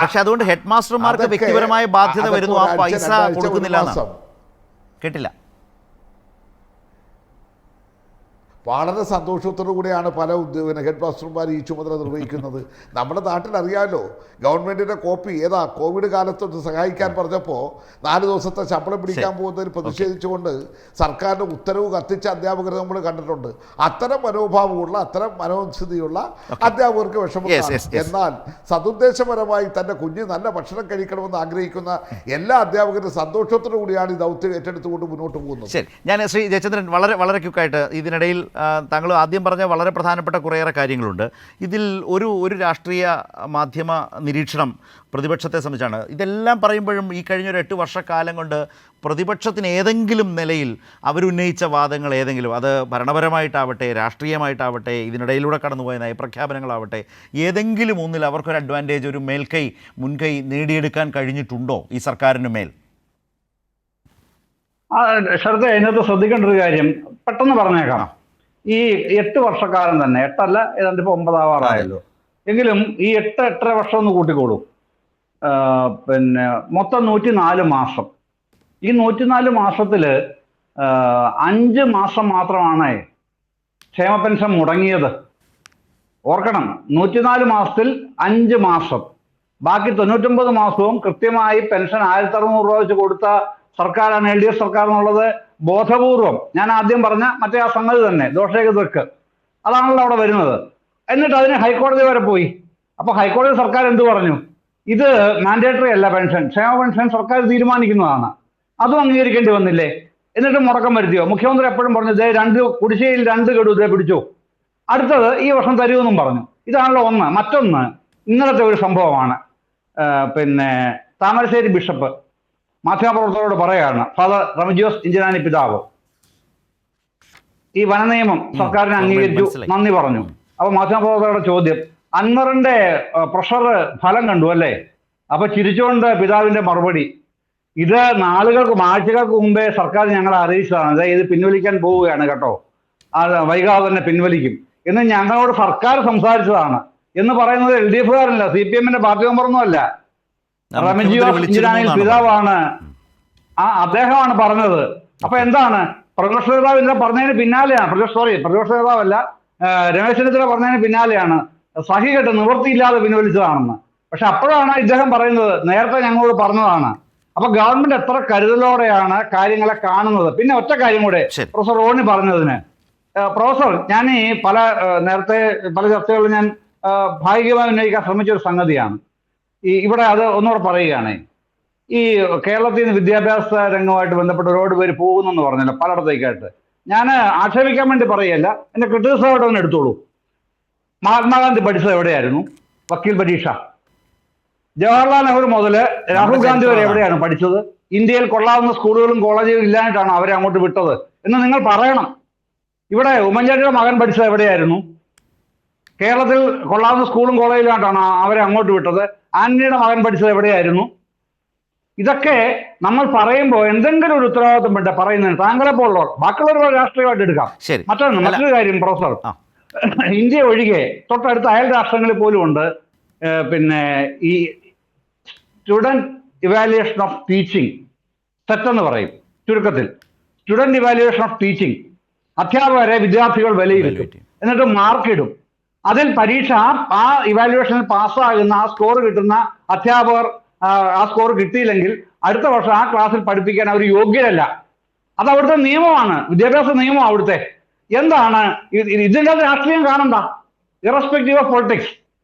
പക്ഷെ അതുകൊണ്ട് ഹെഡ് മാസ്റ്റർമാർക്ക് വ്യക്തിപരമായ ബാധ്യത വരുന്നു, ആ പൈസ കൊടുക്കുന്നില്ല. കേട്ടില്ല. വളരെ സന്തോഷത്തോടു കൂടിയാണ് പല ഹെഡ് മാസ്റ്റർമാർ ഈ ചുമതല നിർവഹിക്കുന്നത്. നമ്മുടെ നാട്ടിൽ അറിയാമല്ലോ, ഗവൺമെൻറ്റിൻ്റെ കോപ്പി ഏതാ കോവിഡ് കാലത്തൊന്ന് സഹായിക്കാൻ പറഞ്ഞപ്പോൾ 4 ദിവസത്തെ ശമ്പളം പിടിക്കാൻ പോകുന്നതിൽ പ്രതിഷേധിച്ചുകൊണ്ട് സർക്കാരിൻ്റെ ഉത്തരവ് കത്തിച്ച അധ്യാപകരെ നമ്മൾ കണ്ടിട്ടുണ്ട്. അത്തരം മനോഭാവമുള്ള, അത്തരം മനോസ്ഥിതിയുള്ള അധ്യാപകർക്ക് വിഷമമാണ്. എന്നാൽ സതുദ്ദേശപരമായി തൻ്റെ കുഞ്ഞ് നല്ല ഭക്ഷണം കഴിക്കണമെന്ന് ആഗ്രഹിക്കുന്ന എല്ലാ അധ്യാപകരും സന്തോഷത്തോടു കൂടിയാണ് ഈ ദൗത്യം ഏറ്റെടുത്തുകൊണ്ട് മുന്നോട്ട് പോകുന്നത്. ശരി, ഞാൻ ശ്രീ ജയചന്ദ്രൻ വളരെ ക്വിക്കായിട്ട് ഇതിനിടയിൽ താങ്കൾ ആദ്യം പറഞ്ഞ വളരെ പ്രധാനപ്പെട്ട കുറേയേറെ കാര്യങ്ങളുണ്ട്. ഇതിൽ ഒരു രാഷ്ട്രീയ മാധ്യമ നിരീക്ഷണം പ്രതിപക്ഷത്തെ സംബന്ധിച്ചാണ്. ഇതെല്ലാം പറയുമ്പോഴും ഈ കഴിഞ്ഞൊരു 8 വർഷക്കാലം കൊണ്ട് പ്രതിപക്ഷത്തിന് ഏതെങ്കിലും നിലയിൽ അവരുന്നയിച്ച വാദങ്ങൾ ഏതെങ്കിലും, അത് ഭരണപരമായിട്ടാവട്ടെ രാഷ്ട്രീയമായിട്ടാവട്ടെ ഇതിനിടയിലൂടെ കടന്നുപോയ നയപ്രഖ്യാപനങ്ങളാവട്ടെ, ഏതെങ്കിലും ഒന്നിൽ അവർക്കൊരു അഡ്വാൻറ്റേജ്, ഒരു മുൻകൈ നേടിയെടുക്കാൻ കഴിഞ്ഞിട്ടുണ്ടോ ഈ സർക്കാരിന് മേൽ? ശരത്, അതിനകത്ത് ശ്രദ്ധിക്കേണ്ട ഒരു കാര്യം പെട്ടെന്ന് പറഞ്ഞേക്കാം. ഈ 8 വർഷക്കാലം തന്നെ, 8 അല്ല, ഏതാണ്ട് ഇപ്പോൾ 9 ആവാറായല്ലോ. എങ്കിലും ഈ 8-8.5 വർഷം ഒന്ന് കൂട്ടിക്കോളൂ. മൊത്തം 104 മാസം. ഈ 104 മാസത്തിൽ 5 മാസം മാത്രമാണ് ക്ഷേമ പെൻഷൻ മുടങ്ങിയത്. ഓർക്കണം, 104 മാസത്തിൽ 5 മാസം, ബാക്കി 99 മാസവും കൃത്യമായി പെൻഷൻ 1600 രൂപ വെച്ച് കൊടുത്ത സർക്കാരാണ് LDF സർക്കാർ എന്നുള്ളത് ബോധപൂർവം. ഞാൻ ആദ്യം പറഞ്ഞ മറ്റേ ആ സംഗതി തന്നെ, ദോഷരഹിതർക്ക്, അതാണല്ലോ അവിടെ വരുന്നത്. എന്നിട്ട് അതിന് ഹൈക്കോടതി വരെ പോയി. അപ്പൊ ഹൈക്കോടതി സർക്കാർ എന്ത് പറഞ്ഞു? ഇത് മാൻഡേറ്ററി അല്ല, ക്ഷേമ പെൻഷൻ സർക്കാർ തീരുമാനിക്കുന്നതാണ്. അതും അംഗീകരിക്കേണ്ടി വന്നില്ലേ? എന്നിട്ട് മുടക്കം വരുത്തിയോ? മുഖ്യമന്ത്രി എപ്പോഴും പറഞ്ഞു, കുടിശ്ശികയിൽ 2 ഗഡു പിടിച്ചു, അടുത്തത് ഈ വർഷം തരുമെന്നും പറഞ്ഞു. ഇതാണല്ലോ ഒന്ന്. മറ്റൊന്ന്, ഇന്നലത്തെ ഒരു സംഭവമാണ്. താമരശ്ശേരി ബിഷപ്പ് മാധ്യമപ്രവർത്തകരോട് പറയുകയാണ്, ഫാദർ റമജിയോസ് ഇഞ്ചനാനി പിതാവ്, ഈ വനനിയമം സർക്കാരിനെ അംഗീകരിച്ചു, നന്ദി പറഞ്ഞു. അപ്പൊ മാധ്യമപ്രവർത്തകരുടെ ചോദ്യം, അൻവറിന്റെ പ്രഷർ ഫലം കണ്ടു അല്ലേ? അപ്പൊ ചിരിച്ചുകൊണ്ട് പിതാവിന്റെ മറുപടി, ഇത് ആഴ്ചകൾക്ക് മുമ്പേ സർക്കാർ ഞങ്ങളെ അറിയിച്ചതാണ്, അതായത് ഇത് പിൻവലിക്കാൻ പോവുകയാണ് കേട്ടോ, വൈകാതെ തന്നെ പിൻവലിക്കും എന്ന് ഞങ്ങളോട് സർക്കാർ സംസാരിച്ചതാണ് എന്ന് പറയുന്നത് LDF-കാരല്ല, CPM-ന്റെ പാർട്ടി മെമ്പറൊന്നും അല്ല, റമജിയോസ് ഇഞ്ചനാനി പിതാവാണ്. അദ്ദേഹമാണ് പറഞ്ഞത്. അപ്പൊ എന്താണ് പ്രതിപക്ഷ നേതാവ് ഇന്നലെ പറഞ്ഞതിന് പിന്നാലെയാണ്, പ്രതിപക്ഷ നേതാവല്ല, രമേശ് ചെന്നിത്തല പറഞ്ഞതിന് പിന്നാലെയാണ് സഹികെട്ട് നിവൃത്തിയില്ലാതെ പിൻവലിച്ചതാണെന്ന്. പക്ഷെ അപ്പോഴാണ് ഇദ്ദേഹം പറയുന്നത് നേരത്തെ ഞങ്ങളോട് പറഞ്ഞതാണ്. അപ്പൊ ഗവൺമെന്റ് എത്ര കരുതലോടെയാണ് കാര്യങ്ങളെ കാണുന്നത്. പിന്നെ ഒറ്റ കാര്യം കൂടെ പ്രൊഫസർ റോണി പറഞ്ഞതിന്, പ്രൊഫസർ, ഞാൻ ഈ നേരത്തെ പല ചർച്ചകളിൽ ഞാൻ ഭാഗികമായി ഉന്നയിക്കാൻ ശ്രമിച്ച ഒരു സംഗതിയാണ്. ഇവിടെ അത് ഒന്നുകൂടെ പറയുകയാണ്. ഈ കേരളത്തിൽ നിന്ന് വിദ്യാഭ്യാസ രംഗവുമായിട്ട് ബന്ധപ്പെട്ട് ഒരുപാട് പേര് പോകുന്നെന്ന് പറഞ്ഞല്ലോ പലയിടത്തേക്കായിട്ട്. ഞാൻ ആക്ഷേപിക്കാൻ വേണ്ടി പറയല്ല, എന്റെ ക്രിറ്റിസിസമായിട്ട് ഒന്ന് എടുത്തോളൂ. മഹാത്മാഗാന്ധി പഠിച്ചത് എവിടെയായിരുന്നു? വക്കീൽ പരീക്ഷ. ജവഹർലാൽ നെഹ്റു മുതൽ രാഹുൽ ഗാന്ധി വരെ എവിടെയാണ് പഠിച്ചത്? ഇന്ത്യയിൽ കൊള്ളാവുന്ന സ്കൂളുകളും കോളേജുകളും ഇല്ലാഞ്ഞിട്ടാണ് അവരെ അങ്ങോട്ട് വിട്ടത് എന്ന് നിങ്ങൾ പറയണം. ഇവിടെ ഉമ്മൻചാണ്ടിയുടെ മകൻ പഠിച്ചത് എവിടെയായിരുന്നു? കേരളത്തിൽ കൊള്ളാവുന്ന സ്കൂളും കോളേജിലായിട്ടാണ് അവരെ അങ്ങോട്ട് വിട്ടത്. ആന്റണിയുടെ മകൻ പഠിച്ചത് എവിടെയായിരുന്നു? ഇതൊക്കെ നമ്മൾ പറയുമ്പോൾ എന്തെങ്കിലും ഒരു ഉത്തരവാദിത്വം വേണ്ട പറയുന്നതിന്. താങ്കളെ പോലുള്ളവർ, ബാക്കിയുള്ളവർ രാഷ്ട്രീയമായിട്ട് എടുക്കാം. മറ്റൊരു കാര്യം പ്രൊഫസർ, ഇന്ത്യ ഒഴികെ തൊട്ടടുത്ത അയൽ രാഷ്ട്രങ്ങളിൽ പോലും ഉണ്ട് പിന്നെ ഈ student evaluation of teaching set എന്ന് പറയും ചുരുക്കത്തിൽ. സ്റ്റുഡൻറ് ഇവാലുവേഷൻ ഓഫ് ടീച്ചിങ്, അധ്യാപകരെ വിദ്യാർത്ഥികൾ വിലയിരുത്തും, എന്നിട്ട് മാർക്ക് ഇടും. അതിൽ പരീക്ഷ ആ ഇവാലുവേഷനിൽ പാസ്സാകുന്ന ആ സ്കോർ കിട്ടുന്ന അധ്യാപകർ ആ സ്കോർ കിട്ടിയില്ലെങ്കിൽ അടുത്ത വർഷം ആ ക്ലാസ്സിൽ പഠിപ്പിക്കാൻ അവർ യോഗ്യരല്ല. അത് അവിടുത്തെ നിയമമാണ്, വിദ്യാഭ്യാസ നിയമം അവിടുത്തെ. എന്താണ് ഇതിൻ്റെ രാഷ്ട്രീയം കാണണ്ട, ഇറസ്പെക്റ്റീവ് ഓഫ് പൊളിറ്റിക്സ്.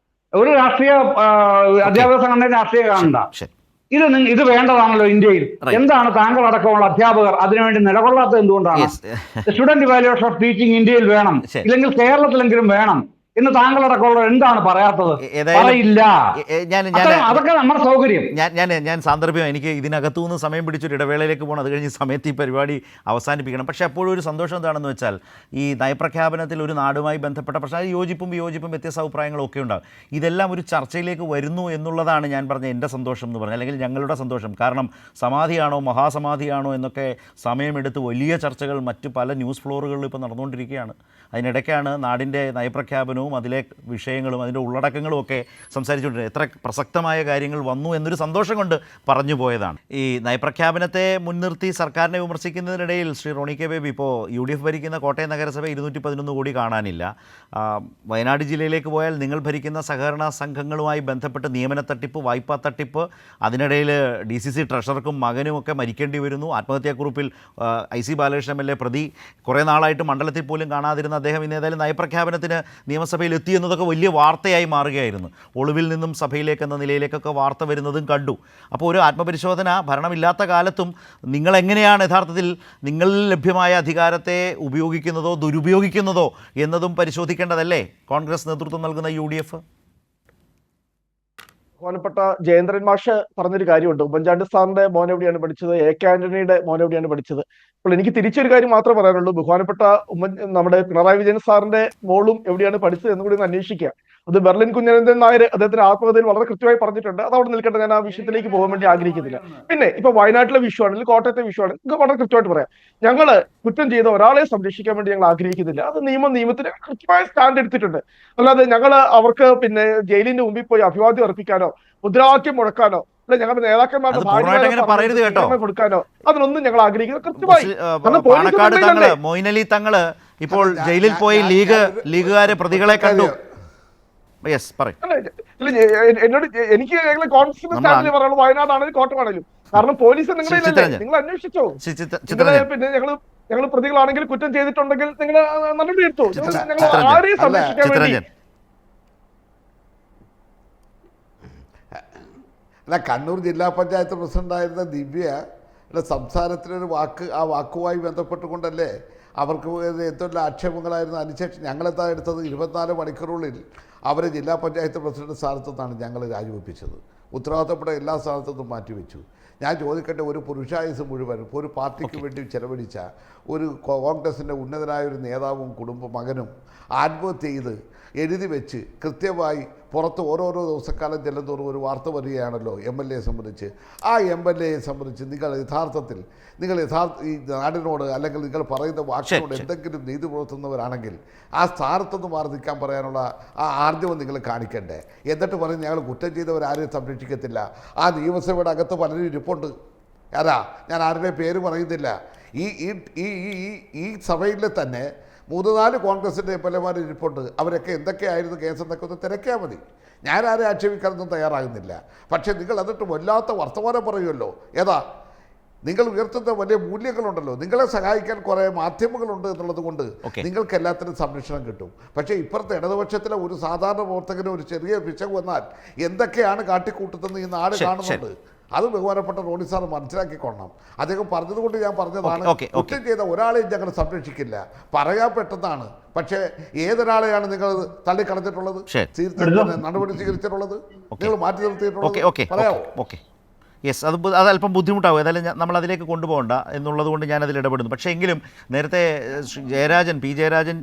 ഒരു രാഷ്ട്രീയ അധ്യാപക സംഘടനയുടെ രാഷ്ട്രീയം കാണണ്ട. ഇത് വേണ്ടതാണല്ലോ ഇന്ത്യയിൽ. എന്താണ് താങ്കൾ അടക്കമുള്ള അധ്യാപകർ അതിനുവേണ്ടി നിലകൊള്ളാത്തത് എന്തുകൊണ്ടാണ്? സ്റ്റുഡന്റ് ഇവാലുവേഷൻ ഓഫ് ടീച്ചിങ് ഇന്ത്യയിൽ വേണം, ഇല്ലെങ്കിൽ കേരളത്തിലെങ്കിലും വേണം എന്ന് താങ്കളടക്കമുള്ള എന്താണ് പറയാത്തത്? പറയില്ല. അതൊക്കെ നമ്മുടെ സൗകര്യം. ഞാൻ സാന്ദർഭ്യം, എനിക്ക് ഇതിനകത്തു നിന്ന് സമയം പിടിച്ചൊരു ഇടവേളയിലേക്ക് പോകണം. അത് കഴിഞ്ഞ് സമയത്ത് ഈ പരിപാടി അവസാനിപ്പിക്കണം. പക്ഷേ അപ്പോഴും ഒരു സന്തോഷം എന്താണെന്ന് വെച്ചാൽ ഈ നയപ്രഖ്യാപനത്തിൽ ഒരു നാടുമായി ബന്ധപ്പെട്ട പ്രശ്നം, യോജിപ്പും വിയോജിപ്പും വ്യത്യസ്ത അഭിപ്രായങ്ങളും ഒക്കെ ഉണ്ടാകും. ഇതെല്ലാം ഒരു ചർച്ചയിലേക്ക് വരുന്നു എന്നുള്ളതാണ് ഞാൻ പറഞ്ഞ എൻ്റെ സന്തോഷം എന്ന് പറഞ്ഞാൽ, അല്ലെങ്കിൽ ഞങ്ങളുടെ സന്തോഷം. കാരണം സമാധിയാണോ മഹാസമാധിയാണോ എന്നൊക്കെ സമയമെടുത്ത് വലിയ ചർച്ചകൾ മറ്റു പല ന്യൂസ് ഫ്ലോറുകളിൽ ഇപ്പോൾ നടന്നുകൊണ്ടിരിക്കുകയാണ്. അതിനിടയ്ക്കാണ് നാടിൻ്റെ നയപ്രഖ്യാപനവും അതിലെ വിഷയങ്ങളും അതിൻ്റെ ഉള്ളടക്കങ്ങളും ഒക്കെ സംസാരിച്ചുകൊണ്ടിരുന്നത്. എത്ര പ്രസക്തമായ കാര്യങ്ങൾ വന്നു എന്നൊരു സന്തോഷം കൊണ്ട് പറഞ്ഞു പോയതാണ്. ഈ നയപ്രഖ്യാപനത്തെ മുൻനിർത്തി സർക്കാരിനെ വിമർശിക്കുന്നതിനിടയിൽ ശ്രീ റോണി കെ ബേബി, ഇപ്പോൾ UDF ഭരിക്കുന്ന കോട്ടയം നഗരസഭ 211 കോടി കാണാനില്ല. വയനാട് ജില്ലയിലേക്ക് പോയാൽ നിങ്ങൾ ഭരിക്കുന്ന സഹകരണ സംഘങ്ങളുമായി ബന്ധപ്പെട്ട് നിയമന തട്ടിപ്പ്, വായ്പാ തട്ടിപ്പ്, അതിനിടയിൽ DCC ട്രഷറർക്കും മകനുമൊക്കെ മരിക്കേണ്ടി വരുന്നു. ആത്മഹത്യാക്കുറിപ്പിൽ IC ബാലകൃഷ്ണൻ MLA പ്രതി. കുറേ നാളായിട്ട് മണ്ഡലത്തിൽ പോലും കാണാതിരുന്ന അദ്ദേഹം ഇന്ന് ഏതായാലും നയപ്രഖ്യാപനത്തിന് നിയമസഭയിൽ എത്തി എന്നതൊക്കെ വലിയ വാർത്തയായി മാറുകയായിരുന്നു. ഒളിവിൽ നിന്നും സഭയിലേക്ക് എന്ന നിലയിലേക്കൊക്കെ വാർത്ത വരുന്നതും കണ്ടു. അപ്പോൾ ഒരു ആത്മപരിശോധന, ഭരണമില്ലാത്ത കാലത്തും നിങ്ങളെങ്ങനെയാണ് യഥാർത്ഥത്തിൽ നിങ്ങളിൽ ലഭ്യമായ അധികാരത്തെ ഉപയോഗിക്കുന്നതോ ദുരുപയോഗിക്കുന്നതോ എന്നതും പരിശോധിക്കേണ്ടതല്ലേ കോൺഗ്രസ് നേതൃത്വം നൽകുന്ന UDF? ബഹുമാനപ്പെട്ട ജയേന്ദ്രൻ മാഷ് പറഞ്ഞൊരു കാര്യമുണ്ട്. ഉമ്മൻചാണ്ടി സാറിന്റെ മോൻ എവിടെയാണ് പഠിച്ചത്, AK ആന്റണിയുടെ മോൻ എവിടെയാണ് പഠിച്ചത്. അപ്പോൾ എനിക്ക് തിരിച്ചൊരു കാര്യം മാത്രമേ പറയാനുള്ളൂ. ബഹുമാനപ്പെട്ട നമ്മുടെ പിണറായി വിജയൻ സാറിന്റെ മോളും എവിടെയാണ് പഠിച്ചത് എന്ന് കൂടി ഒന്ന് അന്വേഷിക്കുക. അത് ബെർലിൻ കുഞ്ഞനന്ദൻ നായർ അദ്ദേഹത്തിന്റെ ആത്മകഥയിൽ വളരെ കൃത്യമായി പറഞ്ഞിട്ടുണ്ട്. അത് അവിടെ നിൽക്കട്ടെ, ഞാൻ ആ വിഷയത്തിലേക്ക് പോകാൻ വേണ്ടി ആഗ്രഹിക്കുന്നില്ല. പിന്നെ ഇപ്പൊ വയനാട്ടിലെ വിഷു ആണെങ്കിൽ കോട്ടയത്തെ വിഷു ആണ്, വളരെ കൃത്യമായിട്ട് പറയാം. ഞങ്ങള് കുറ്റം ചെയ്ത ഒരാളെ സംരക്ഷിക്കാൻ വേണ്ടി ഞങ്ങൾ ആഗ്രഹിക്കുന്നില്ല. അത് നിയമത്തിന് കൃത്യമായ സ്റ്റാൻഡ് എടുത്തിട്ടുണ്ട്. അല്ലാതെ ഞങ്ങൾ അവർക്ക് പിന്നെ ജയിലിന്റെ മുമ്പിൽ പോയി അഭിവാദ്യം അർപ്പിക്കാനോ മുദ്രാവാക്യം മുഴക്കാനോ അല്ലെ ഞങ്ങളുടെ നേതാക്കന്മാരുടെ കൊടുക്കാനോ അതിനൊന്നും ഞങ്ങൾ ആഗ്രഹിക്കുന്നത് കൃത്യമായി. പാണക്കാട് മൊയ്നലി തങ്ങള് ഇപ്പോൾ ജയിലിൽ പോയി ലീഗുകാരെ പ്രതികളെ കണ്ടു. എന്നോട് എനിക്ക് കോൺഫിഡൻസ് സ്റ്റാൻഡിൽ പറയുള്ളൂ, വയനാടാണെങ്കിലും കോട്ടയമാണെങ്കിലും. കാരണം പോലീസ് നിങ്ങളെ നിങ്ങൾ അന്വേഷിച്ചോ. പിന്നെ ഞങ്ങൾ പ്രതികളാണെങ്കിൽ കുറ്റം ചെയ്തിട്ടുണ്ടെങ്കിൽ നിങ്ങൾ നടപടി എടുത്തു. ഞങ്ങൾ ആരെയും സംരക്ഷിക്കാൻ വേണ്ടി. അല്ല, കണ്ണൂർ ജില്ലാ പഞ്ചായത്ത് പ്രസിഡന്റായിരുന്ന ദിവ്യയുടെ സംസാരത്തിനൊരു വാക്ക്, ആ വാക്കുമായി ബന്ധപ്പെട്ടുകൊണ്ടല്ലേ അവർക്ക് എന്തെല്ലാം ആക്ഷേപങ്ങളായിരുന്നു. അതിനുശേഷം ഞങ്ങളെന്താ എടുത്തത്, 24 മണിക്കൂറുള്ളിൽ അവരെ ജില്ലാ പഞ്ചായത്ത് പ്രസിഡന്റ് സ്ഥാനത്തു നിന്നാണ് ഞങ്ങൾ രാജിവെപ്പിച്ചത്. ഉത്തരവാദിത്തപ്പെട്ട എല്ലാ സ്ഥാനത്തും മാറ്റിവെച്ചു. ഞാൻ ചോദിക്കട്ടെ, ഒരു പുരുഷായുസ് മുഴുവൻ ഒരു പാർട്ടിക്ക് വേണ്ടി ചെലവഴിച്ച ഒരു കോൺഗ്രസിൻ്റെ ഉന്നതനായ ഒരു നേതാവും മകനും ആത്മഹത്യ ചെയ്ത് എഴുതി വെച്ച് കൃത്യമായി പുറത്ത് ഓരോരോ ദിവസക്കാലം ചെല്ലുന്തോറും ഒരു വാർത്ത വരികയാണല്ലോ MLA സംബന്ധിച്ച്. ആ MLA സംബന്ധിച്ച് നിങ്ങൾ യഥാർത്ഥത്തിൽ ഈ നാടിനോട് അല്ലെങ്കിൽ നിങ്ങൾ പറയുന്ന വാക്കിനോട് എന്തെങ്കിലും നീതി പുലർത്തുന്നവരാണെങ്കിൽ ആ സ്ഥാനത്തൊന്ന് മാറി നിൽക്കാൻ പറയാനുള്ള ആ ആർജവം നിങ്ങൾ കാണിക്കണ്ടേ. എന്നിട്ട് പറയും ഞങ്ങൾ കുറ്റം ചെയ്തവരാരെയും സംരക്ഷിക്കത്തില്ല. ആ നിയമസഭയുടെ അകത്ത് പലരും ഇരിപ്പുണ്ട്. ഞാൻ ആരുടെ പേര് പറയുന്നില്ല. ഈ സഭയിൽ തന്നെ 3-4 കോൺഗ്രസിൻ്റെ MLA ഇരിപ്പുണ്ട്. അവരൊക്കെ എന്തൊക്കെയായിരുന്നു കേസെന്നൊക്കെ ഒന്ന് തിരക്കിയാൽ മതി. ഞാൻ ആരെ ആക്ഷേപിക്കാനൊന്നും തയ്യാറാകുന്നില്ല. പക്ഷേ നിങ്ങൾ എന്നിട്ട് വല്ലാത്ത വർത്തമാനം പറയുമല്ലോ. നിങ്ങൾ ഉയർത്തുന്ന വലിയ മൂല്യങ്ങളുണ്ടല്ലോ. നിങ്ങളെ സഹായിക്കാൻ കുറേ മാധ്യമങ്ങളുണ്ട് എന്നുള്ളത് കൊണ്ട് നിങ്ങൾക്ക് എല്ലാത്തിനും സംരക്ഷണം കിട്ടും. പക്ഷേ ഇപ്പുറത്തെ ഇടതുപക്ഷത്തിലെ ഒരു സാധാരണ പ്രവർത്തകന് ഒരു ചെറിയ പിശക് വന്നാൽ എന്തൊക്കെയാണ് കാട്ടിക്കൂട്ടുന്നത് ഈ നാട് കാണുന്നുണ്ട്. അത് ബഹുമാനപ്പെട്ട റോണി സാർ മനസ്സിലാക്കിക്കൊള്ളണം. അദ്ദേഹം പറഞ്ഞതുകൊണ്ട് ഞാൻ പറഞ്ഞതാണ്. കുറ്റം ചെയ്ത ഒരാളെയും ഞങ്ങൾ സംരക്ഷിക്കില്ല. പറയാൻ പെട്ടെന്നാണ്. പക്ഷേ ഏതൊരാളെയാണ് നിങ്ങൾ തള്ളിക്കളഞ്ഞിട്ടുള്ളത്, നടപടി സ്വീകരിച്ചിട്ടുള്ളത്, നിങ്ങൾ മാറ്റി നിർത്തിയിട്ടുള്ളത്? പറയാമോ? യെസ്, അത് അല്പം ബുദ്ധിമുട്ടാവും. ഏതായാലും നമ്മൾ അതിലേക്ക് കൊണ്ടുപോകണ്ട എന്നുള്ളത് കൊണ്ട് ഞാനതിൽ ഇടപെടുന്നു. പക്ഷേ എങ്കിലും നേരത്തെ പി ജയരാജൻ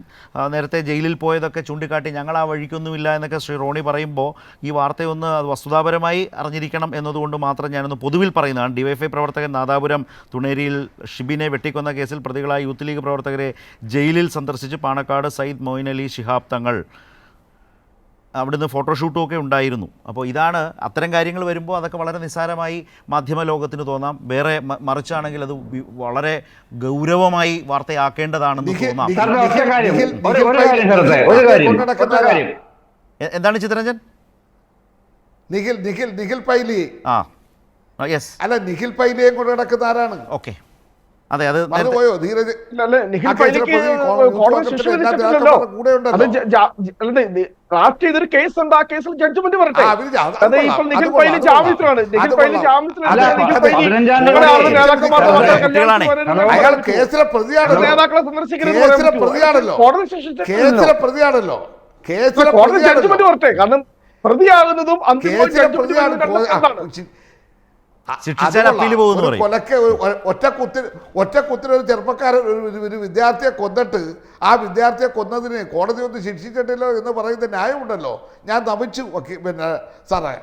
നേരത്തെ ജയിലിൽ പോയതൊക്കെ ചൂണ്ടിക്കാട്ടി ഞങ്ങൾ ആ വഴിക്കൊന്നുമില്ല എന്നൊക്കെ ശ്രീ റോണി പറയുമ്പോൾ ഈ വാർത്തയൊന്ന് അത് വസ്തുതാപരമായി അറിഞ്ഞിരിക്കണം എന്നതുകൊണ്ട് മാത്രം ഞാനൊന്ന് പൊതുവിൽ പറയുന്നതാണ്. DYFI പ്രവർത്തകൻ നാദാപുരം തുണേരിയിൽ ഷിബിനെ വെട്ടിക്കൊന്ന കേസിൽ പ്രതികളായ യൂത്ത് ലീഗ് പ്രവർത്തകരെ ജയിലിൽ സന്ദർശിച്ച് പാണക്കാട് സയ്യിദ് മൊയ്ൻ അലി ശിഹാബ് തങ്ങൾ അവിടുന്ന് ഫോട്ടോഷൂട്ടും ഒക്കെ ഉണ്ടായിരുന്നു. അപ്പോൾ ഇതാണ് അത്തരം കാര്യങ്ങൾ വരുമ്പോൾ അതൊക്കെ വളരെ നിസ്സാരമായി മാധ്യമ ലോകത്തിന് തോന്നാം. വേറെ മറിച്ചാണെങ്കിൽ അത് വളരെ ഗൗരവമായി വാർത്തയാക്കേണ്ടതാണെന്ന് തോന്നാം. എന്താണ് ചിത്രരഞ്ജൻ? നിഖിൽ പൈലി. യെസ്. അല്ല, നിഖിൽ പൈലിയെ കൊണ്ട് നടക്കുന്ന ആരാണ്? ഓക്കെ, അതെ, അത് പോയോ ധീരജ്? ഡ്രാഫ്റ്റ് ചെയ്തൊരു കേസ് ഉണ്ട്, ആ കേസിൽ ജഡ്ജ്മെന്റ് പറയട്ടെ. അതെ, ഇപ്പോൾ നിഖിൽ പൈലി ജാമ്യത്തിലാണ്. നിഖിൽ പൈലി ജാമ്യത്തിലാണ്. കേസിലെ പ്രതിയാണല്ലോ. നേതാക്കളെ സന്ദർശിക്കുന്നത് പ്രതിയാണല്ലോ. കോടതി ജഡ്ജ്മെന്റ് പറയട്ടെ. കാരണം പ്രതിയാകുന്നതും കൊലക്ക് ഒറ്റക്കുത്തിന് ഒരു ചെറുപ്പക്കാരൻ ഒരു വിദ്യാർത്ഥിയെ കൊന്നിട്ട് ആ വിദ്യാർത്ഥിയെ കൊന്നതിന് കോടതി ഒന്നും ശിക്ഷിച്ചിട്ടില്ലോ എന്ന് പറയുന്ന ന്യായമുണ്ടല്ലോ. ഞാൻ നമിച്ചു പിന്നെ സാറേ.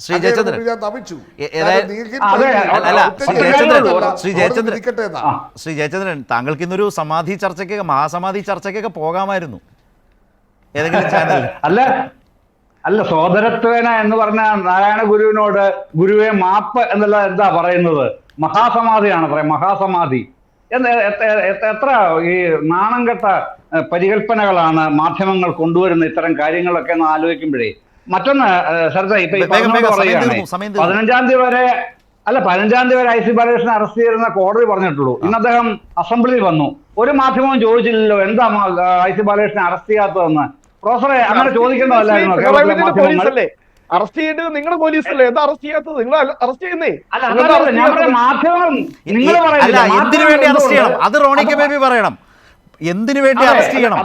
ശ്രീ ജയചന്ദ്രൻ, ശ്രീ ജയചന്ദ്രൻ, താങ്കൾക്ക് ഇന്നൊരു സമാധി ചർച്ചയ്ക്ക്, മഹാസമാധി ചർച്ചയ്ക്കൊക്കെ പോകാമായിരുന്നു ഏതെങ്കിലും ചാനൽ. അല്ല, സോദരത്വേന എന്ന് പറഞ്ഞ നാരായണ ഗുരുവിനോട് ഗുരുവെ മാപ്പ് എന്നുള്ള എന്താ പറയുന്നത്? മഹാസമാധിയാണ് പറയാം, മഹാസമാധി എന്ന്. എത്ര ഈ നാണം കെട്ട പരികല്പനകളാണ് മാധ്യമങ്ങൾ കൊണ്ടുവരുന്ന ഇത്തരം കാര്യങ്ങളൊക്കെ എന്ന് ആലോചിക്കുമ്പോഴേ. മറ്റൊന്ന് ശരദ, ഇപ്പൊ 15-ാം തീയതി വരെ 15-ാം തീയതി വരെ IC ബാലകൃഷ്ണൻ അറസ്റ്റ് ചെയ്തെന്ന കോടതി പറഞ്ഞിട്ടുള്ളൂ. ഇന്ന് അദ്ദേഹം അസംബ്ലിയിൽ വന്നു. ഒരു മാധ്യമവും ചോദിച്ചില്ലല്ലോ എന്താ IC ബാലകൃഷ്ണൻ അറസ്റ്റ് ചെയ്യാത്തതെന്ന്. പ്രൊഫസറെ, അങ്ങനെ ചോദിക്കേണ്ടതല്ലായിരുന്നു? അറസ്റ്റ് ചെയ്യേണ്ടത് നിങ്ങളുടെ പോലീസല്ലേ? എന്താ അറസ്റ്റ് ചെയ്യാത്തത്? നിങ്ങൾ അറസ്റ്റ് ചെയ്യുന്നേ. മാധ്യമം എന്തിനു വേണ്ടി അറസ്റ്റ് ചെയ്യണം? അത് റോണി കെ ബേബി പറയണം. എന്തിനു വേണ്ടി അറസ്റ്റ് ചെയ്യണം?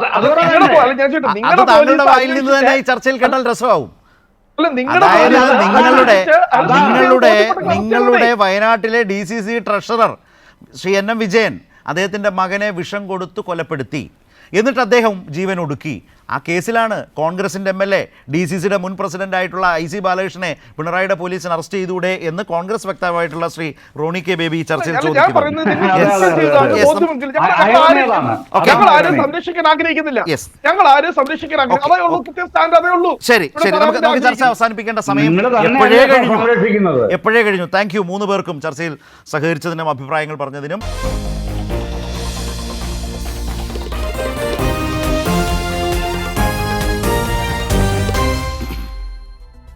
അത് താങ്കളുടെ വായിൽ നിന്ന് തന്നെ ഈ ചർച്ചയിൽ കേട്ടാൽ രസമാവും. നിങ്ങളുടെ വയനാട്ടിലെ DCC treasurer Shri NM Vijayan അദ്ദേഹത്തിൻ്റെ മകനെ വിഷം കൊടുത്തു കൊലപ്പെടുത്തി. എന്നിട്ട് അദ്ദേഹം ജീവൻ ഒടുക്കി. ആ കേസിലാണ് കോൺഗ്രസിൻ്റെ MLA DCCയുടെ മുൻ പ്രസിഡന്റ് ആയിട്ടുള്ള IC ബാലകൃഷ്ണനെ പിണറായിയുടെ പോലീസിന് അറസ്റ്റ് ചെയ്തൂടെ എന്ന് കോൺഗ്രസ് വക്താവായിട്ടുള്ള ശ്രീ റോണി കെ ബേബി ചർച്ചയിൽ ചോദിക്കുന്നു. ശരി, നമുക്ക് ചർച്ച അവസാനിപ്പിക്കേണ്ട സമയം എപ്പോഴേ കഴിഞ്ഞു. താങ്ക് യു 3 പേർക്കും ചർച്ചയിൽ സഹകരിച്ചതിനും അഭിപ്രായങ്ങൾ പറഞ്ഞതിനും.